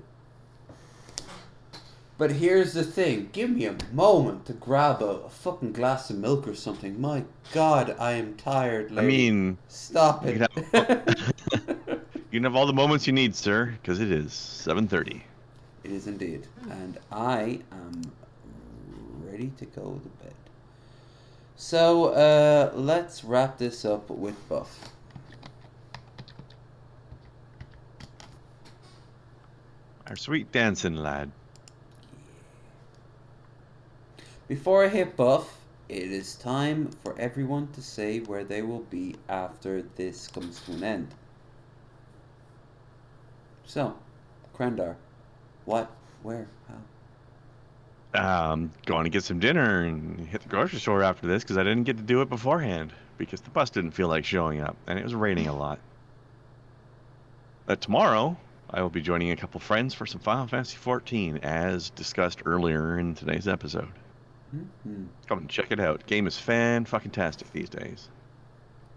But here's the thing. Give me a moment to grab a fucking glass of milk or something. My God, I am tired, lady. I mean, stop it. You can have all the moments you need, sir, because it is 7:30. It is indeed. And I am ready to go to bed. So, let's wrap this up with Buff. Our sweet dancing lad. Before I hit Buff, it is time for everyone to say where they will be after this comes to an end. So, Krendar, what, where, how? Going to get some dinner and hit the grocery store after this because I didn't get to do it beforehand because the bus didn't feel like showing up and it was raining a lot. Tomorrow, I will be joining a couple friends for some Final Fantasy XIV as discussed earlier in today's episode. Mm-hmm. Come and check it out. Game is fan-fucking-tastic these days.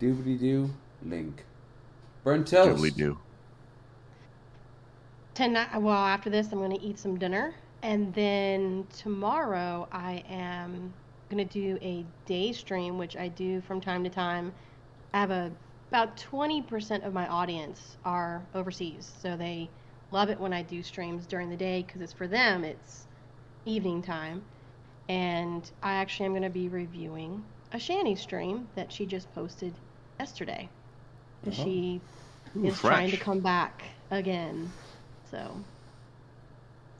Doobly-doo, Link. Burnt toast. Doobly-doo. Well, after this, I'm going to eat some dinner. And then tomorrow, I am going to do a day stream, which I do from time to time. I have a about 20% of my audience are overseas, so they love it when I do streams during the day because it's for them, it's evening time. And I actually am going to be reviewing a Shani stream that she just posted yesterday. She is trying to come back again. So.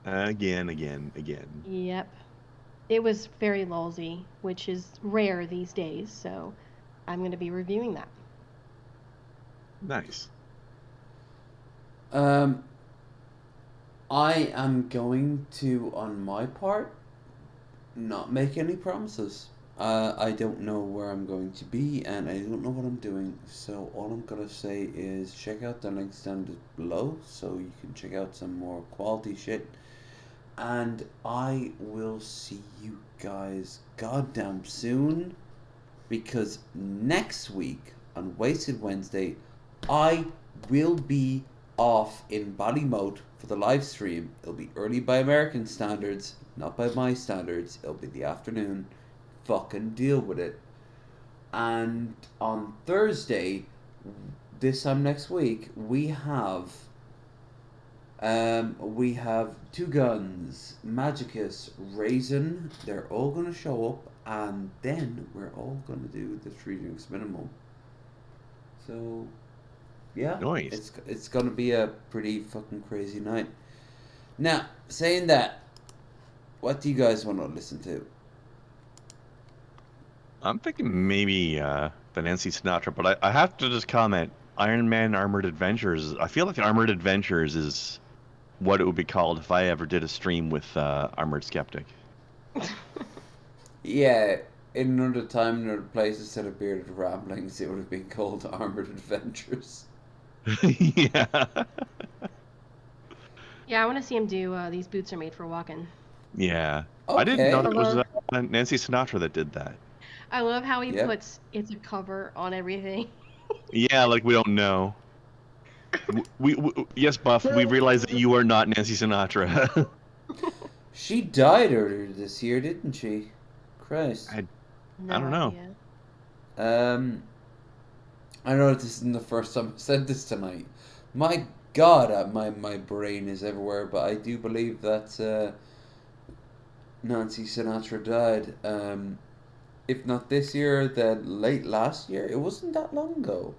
Again. Yep. It was very lulzy, which is rare these days, so I'm going to be reviewing that. Nice. I am going to, on my part, not make any promises. I don't know where I'm going to be, and I don't know what I'm doing, so all I'm gonna say is check out the links down below so you can check out some more quality shit, and I will see you guys goddamn soon, because next week on Wasted Wednesday I will be off in Ballymote for the live stream. It'll be early by American standards, not by my standards. It'll be the afternoon. Fucking deal with it. And on Thursday, this time next week, we have Two Guns, Magicus, Raisin. They're all gonna show up, and then we're all gonna do the 3 drinks minimum. So yeah, nice. It's gonna be a pretty fucking crazy night. Now, saying that, what do you guys want to listen to? I'm thinking maybe the Nancy Sinatra, but I have to just comment, Iron Man Armored Adventures. I feel like Armored Adventures is what it would be called if I ever did a stream with Armored Skeptic. Yeah, in another time, another place, instead of Bearded Ramblings, it would have been called Armored Adventures. Yeah. Yeah, I want to see him do These Boots Are Made for Walking. Yeah. Okay. I didn't know that it was Nancy Sinatra that did that. I love how he puts it's a cover on everything. Yeah, like we don't know. We yes, Buff, we realize that you are not Nancy Sinatra. She died earlier this year, didn't she? Christ. I don't know. I know this isn't the first time I said this tonight. My God, my brain is everywhere, but I do believe that Nancy Sinatra died. If not this year, then late last year. It wasn't that long ago.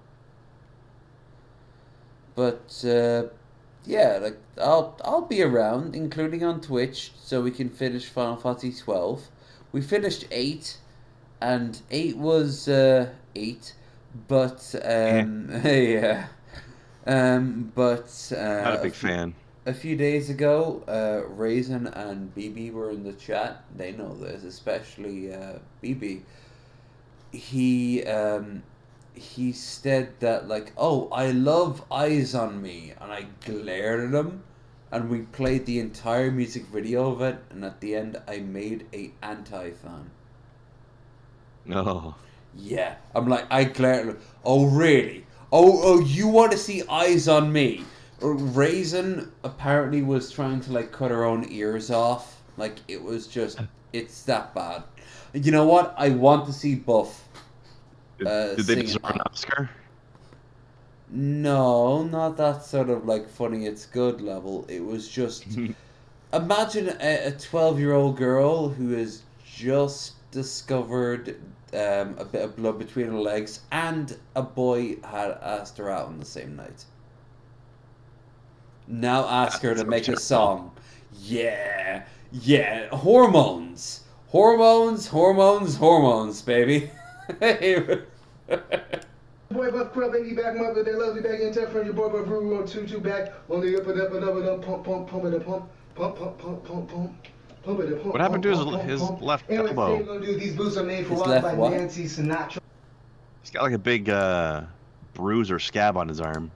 But yeah, like I'll be around, including on Twitch, so we can finish Final Fantasy 12. We finished 8, and 8 was 8, but yeah. But Not a big fan. A few days ago, Raisin and BB were in the chat. They know this, especially BB. He said that, like, oh, I love Eyes on Me, and I glared at him, and we played the entire music video of it, and at the end I made a anti-fan. No. Yeah, I'm like, I glared at him. Oh, really? Oh, you want to see Eyes on Me? Raisin apparently was trying to, like, cut her own ears off. Like, it was just, it's that bad. You know what? I want to see Buff. Did they deserve an Oscar? No, not that sort of, like, funny it's good level. It was just, imagine a 12-year-old girl who has just discovered a bit of blood between her legs, and a boy had asked her out on the same night. Now ask her to make a song. Yeah, hormones, baby. Boy, Buff Quill, baby, back mother, they love me back in town from your boy, Buff Roo, 2 back, on the up and up and up and up, pump it up, pump it up. What happened to his left elbow? We're gonna do These Boots Are Made for Walking by Nancy Sinatra. He's got like a big bruise or scab on his arm.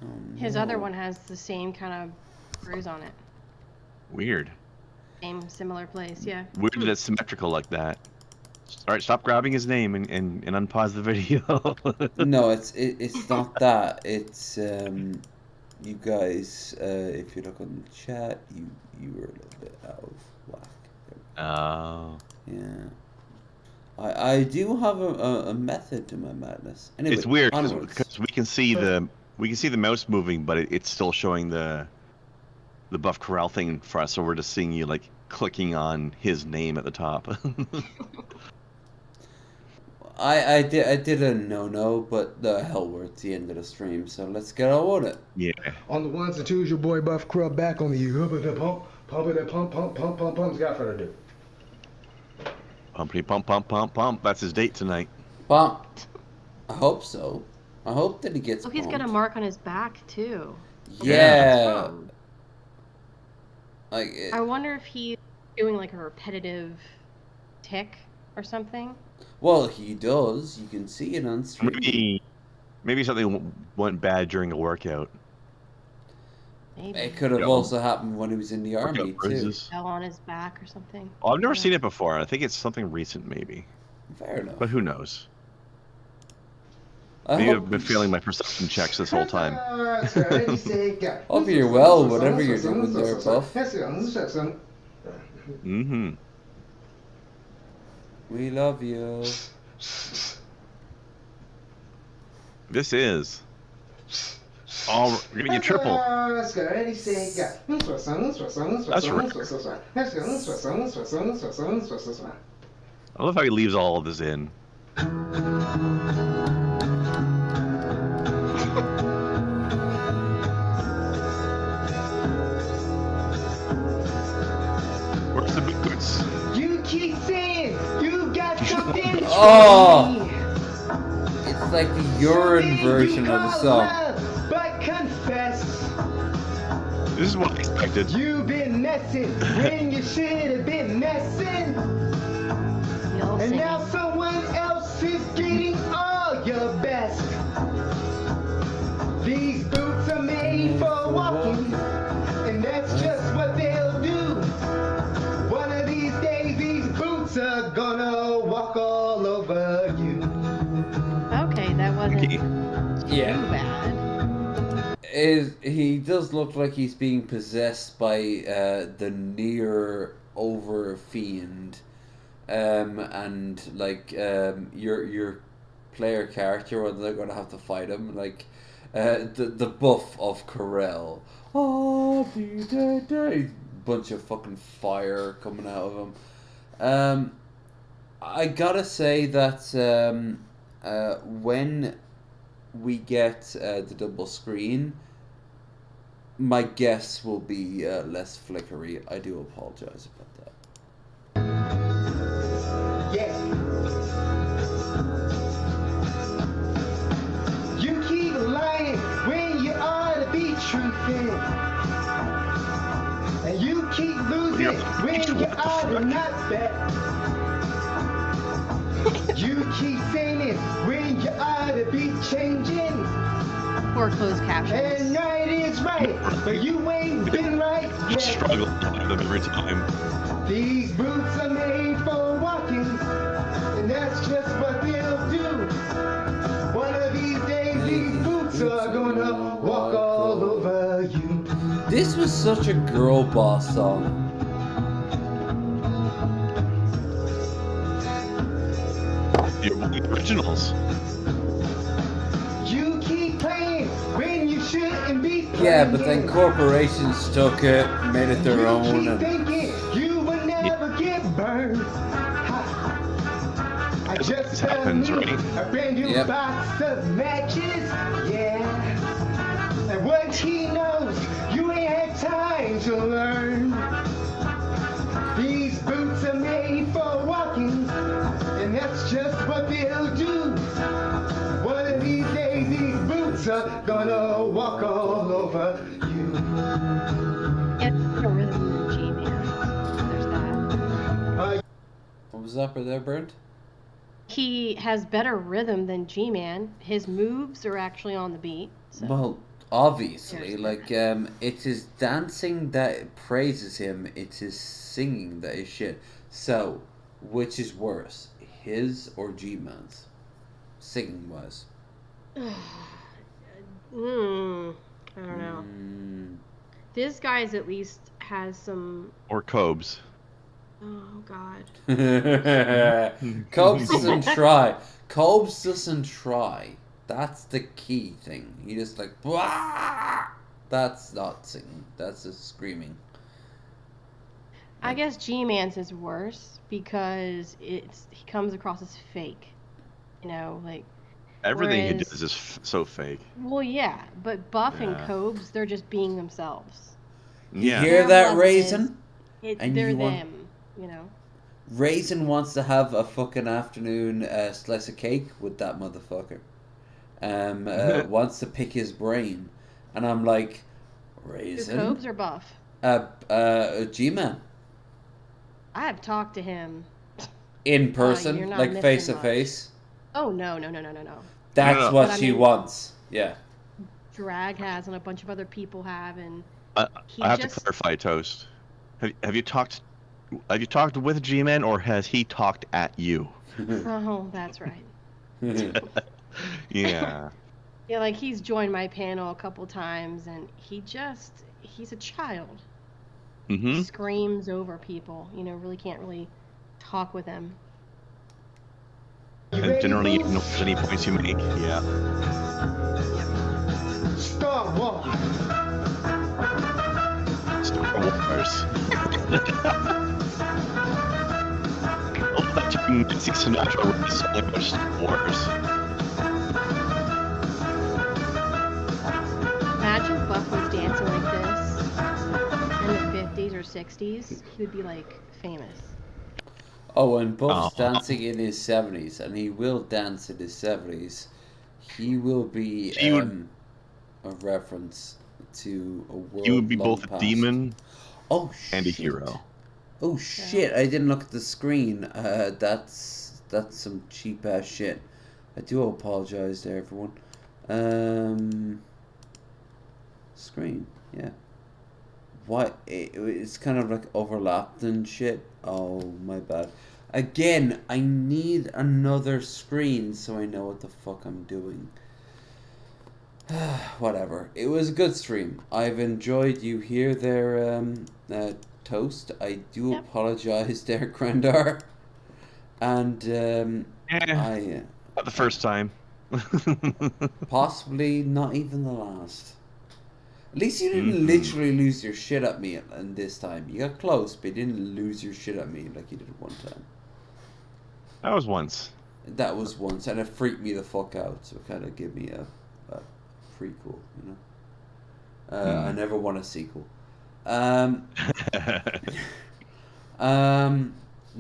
Oh, no. His other one has the same kind of bruise on it. Weird. Same similar place, yeah. Weird that it's symmetrical like that. Alright, stop grabbing his name and unpause the video. No, it's not that. It's you guys, if you look on the chat, you were a little bit out of whack. Oh. Yeah. I do have a method to my madness. Anyway, it's weird onwards. because we can see the mouse moving, but it's still showing the buff corral thing for us. So we're just seeing you like clicking on his name at the top. I did a no, but the hell, we're at the end of the stream, so let's get on with it. Yeah. On the ones and twos, your boy Buff Crub back on the pump it, pump. Got further ado. Pumpity pump. That's his date tonight. Bump. I hope so. I hope that he gets. Oh, he's got a mark on his back too. Yeah. Like. I wonder if he's doing like a repetitive tick or something. Well, he does. You can see it on stream. Maybe something went bad during a workout. Maybe. It could have also happened when he was in the army too. Fell on his back or something. Oh, I've never seen it before. I think it's something recent, maybe. Fair enough. But who knows? Maybe I've been failing my perception checks this whole time. Hope you're well, whatever you're doing there, Buff. Mm-hmm. We love you. This is. Oh, we're gonna get triple. That's right. I love how he leaves all of this in. Where's the boots? You keep saying you got something. Oh! It's like the urine version of the song. But confess. This is what I expected. You've been messing when you should have been messing. And now someone else is getting all your best. These boots are made for walking, and that's just what they'll do. One of these days, these boots are gonna walk all over you. Okay, that wasn't too bad. He does look like he's being possessed by the near over fiend, and like your player character, or they're gonna have to fight him, like the buff of Corel. Oh, bunch of fucking fire coming out of him. I gotta say that when we get the double screen, my guess will be less flickery. I do apologize about that. Yeah. You keep lying when you ought to be truthing. And you keep losing when you ought to not bet. You keep saying it when you ought to be changing. Or closed captions. And right is right, but you ain't been right yet. I struggle with them every time. These boots are made for walking, and that's just what they'll do. One of these days, these boots are gonna walk all over you. This was such a girl boss song. The originals. You keep playing when you shouldn't be playing. Yeah, but then corporations took it, made it their own, Keep and thinking you will never get burned. I just happens, found me right? a brand new box of matches, yeah. And what he knows, you ain't had time to learn. These boots are made for walking, and that's just what they'll do. One of these days, these boots are gonna walk all over you. It's a rhythm in G-Man. There's that. What was up there, Brent? He has better rhythm than G-Man. His moves are actually on the beat. So. Well, obviously, like, it's his dancing that praises him, it's his singing that is shit. So, which is worse, his or G-Man's? Singing-wise. I don't know. This guy's at least has some... Or Cobes. Oh God. Cobes doesn't try. Cobes doesn't try. That's the key thing. He just like, Wah! That's not singing. That's just screaming. I guess G-Man's is worse because he comes across as fake. You know, like everything he does is so fake. Well, yeah, but Buff and Cobes, they're just being themselves. You hear that, Raisin? They're them, you know. Raisin wants to have a fucking afternoon slice of cake with that motherfucker. Wants to pick his brain, and I'm like, Raisin. Cobes or Buff? G-Man. I have talked to him in person, like face to face. Oh no. That's what she wants. Yeah. Drag has, and a bunch of other people have, and I have to clarify, Toast. Have you talked with G-Man, or has he talked at you? Oh, that's right. Yeah. Yeah, like he's joined my panel a couple times, and he's a child. Mm-hmm. Screams over people, really can't really talk with them. And generally ignores any points you make. Yeah. Star Wars. Star Wars. Nancy Sinatra would be so much Star Wars. Imagine Buff was dancing like this in the 50s or 60s. He would be like famous. Oh, and Buff's dancing in his 70s, and he will dance in his 70s. He will be a reference to a world. He would be both past. A demon and a shit. hero. Oh shit! I didn't look at the screen. That's some cheap ass shit. I do apologize to everyone. Screen, yeah. Why? It's kind of like overlapped and shit. Oh, my bad. Again, I need another screen so I know what the fuck I'm doing. Whatever. It was a good stream. I've enjoyed you here there, Toast. I do apologize there, Grandar. And, not the first time. Possibly not even the last. At least you didn't literally lose your shit at me in this time. You got close, but you didn't lose your shit at me like you did one time. That was once. That was once, and it freaked me the fuck out. So it kind of gave me a prequel, I never want a sequel.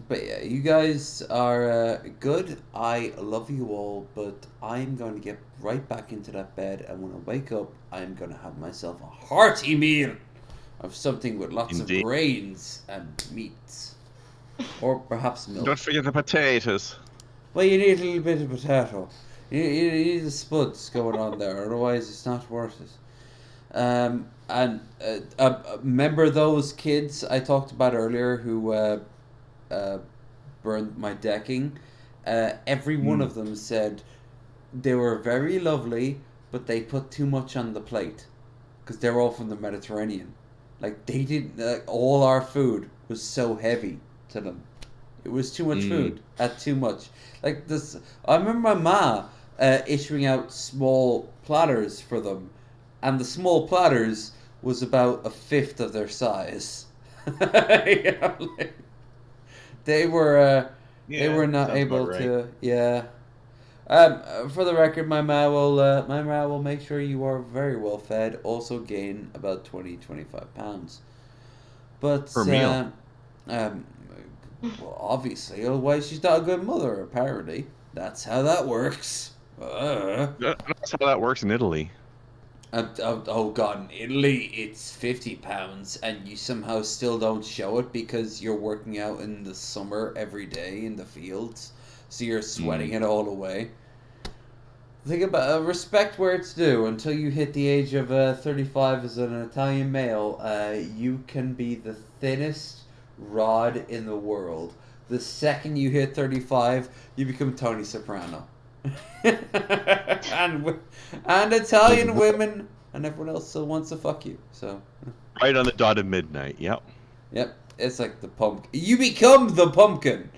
But yeah, you guys are good. I love you all, but I'm going to get right back into that bed, and when I wake up, I'm going to have myself a hearty meal of something with lots of grains and meats. Or perhaps milk. Don't forget the potatoes. Well, you need a little bit of potato. You need the spuds going on there, otherwise it's not worth it. And remember those kids I talked about earlier who burned my decking? Every one of them said they were very lovely, but they put too much on the plate because they're all from the Mediterranean. Like they didn't. All our food was so heavy to them. It was too much food. Too much. Like this. I remember my ma issuing out small platters for them, and the small platters was about a fifth of their size. They were not able to. Yeah. For the record, my ma will make sure you are very well fed. Also gain about 20-25 pounds. But per meal. Well, obviously, otherwise she's not a good mother. Apparently, that's how that works. That's how that works in Italy. Oh God, in Italy it's 50 pounds, and you somehow still don't show it because you're working out in the summer every day in the fields, so you're sweating it all away. Think about respect where it's due. Until you hit the age of 35 as an Italian male, you can be the thinnest rod in the world. The second you hit 35, you become Tony Soprano. and Italian women and everyone else still wants to fuck you. So right on the dot of midnight. Yep. Yep, it's like the pumpkin. You become the pumpkin.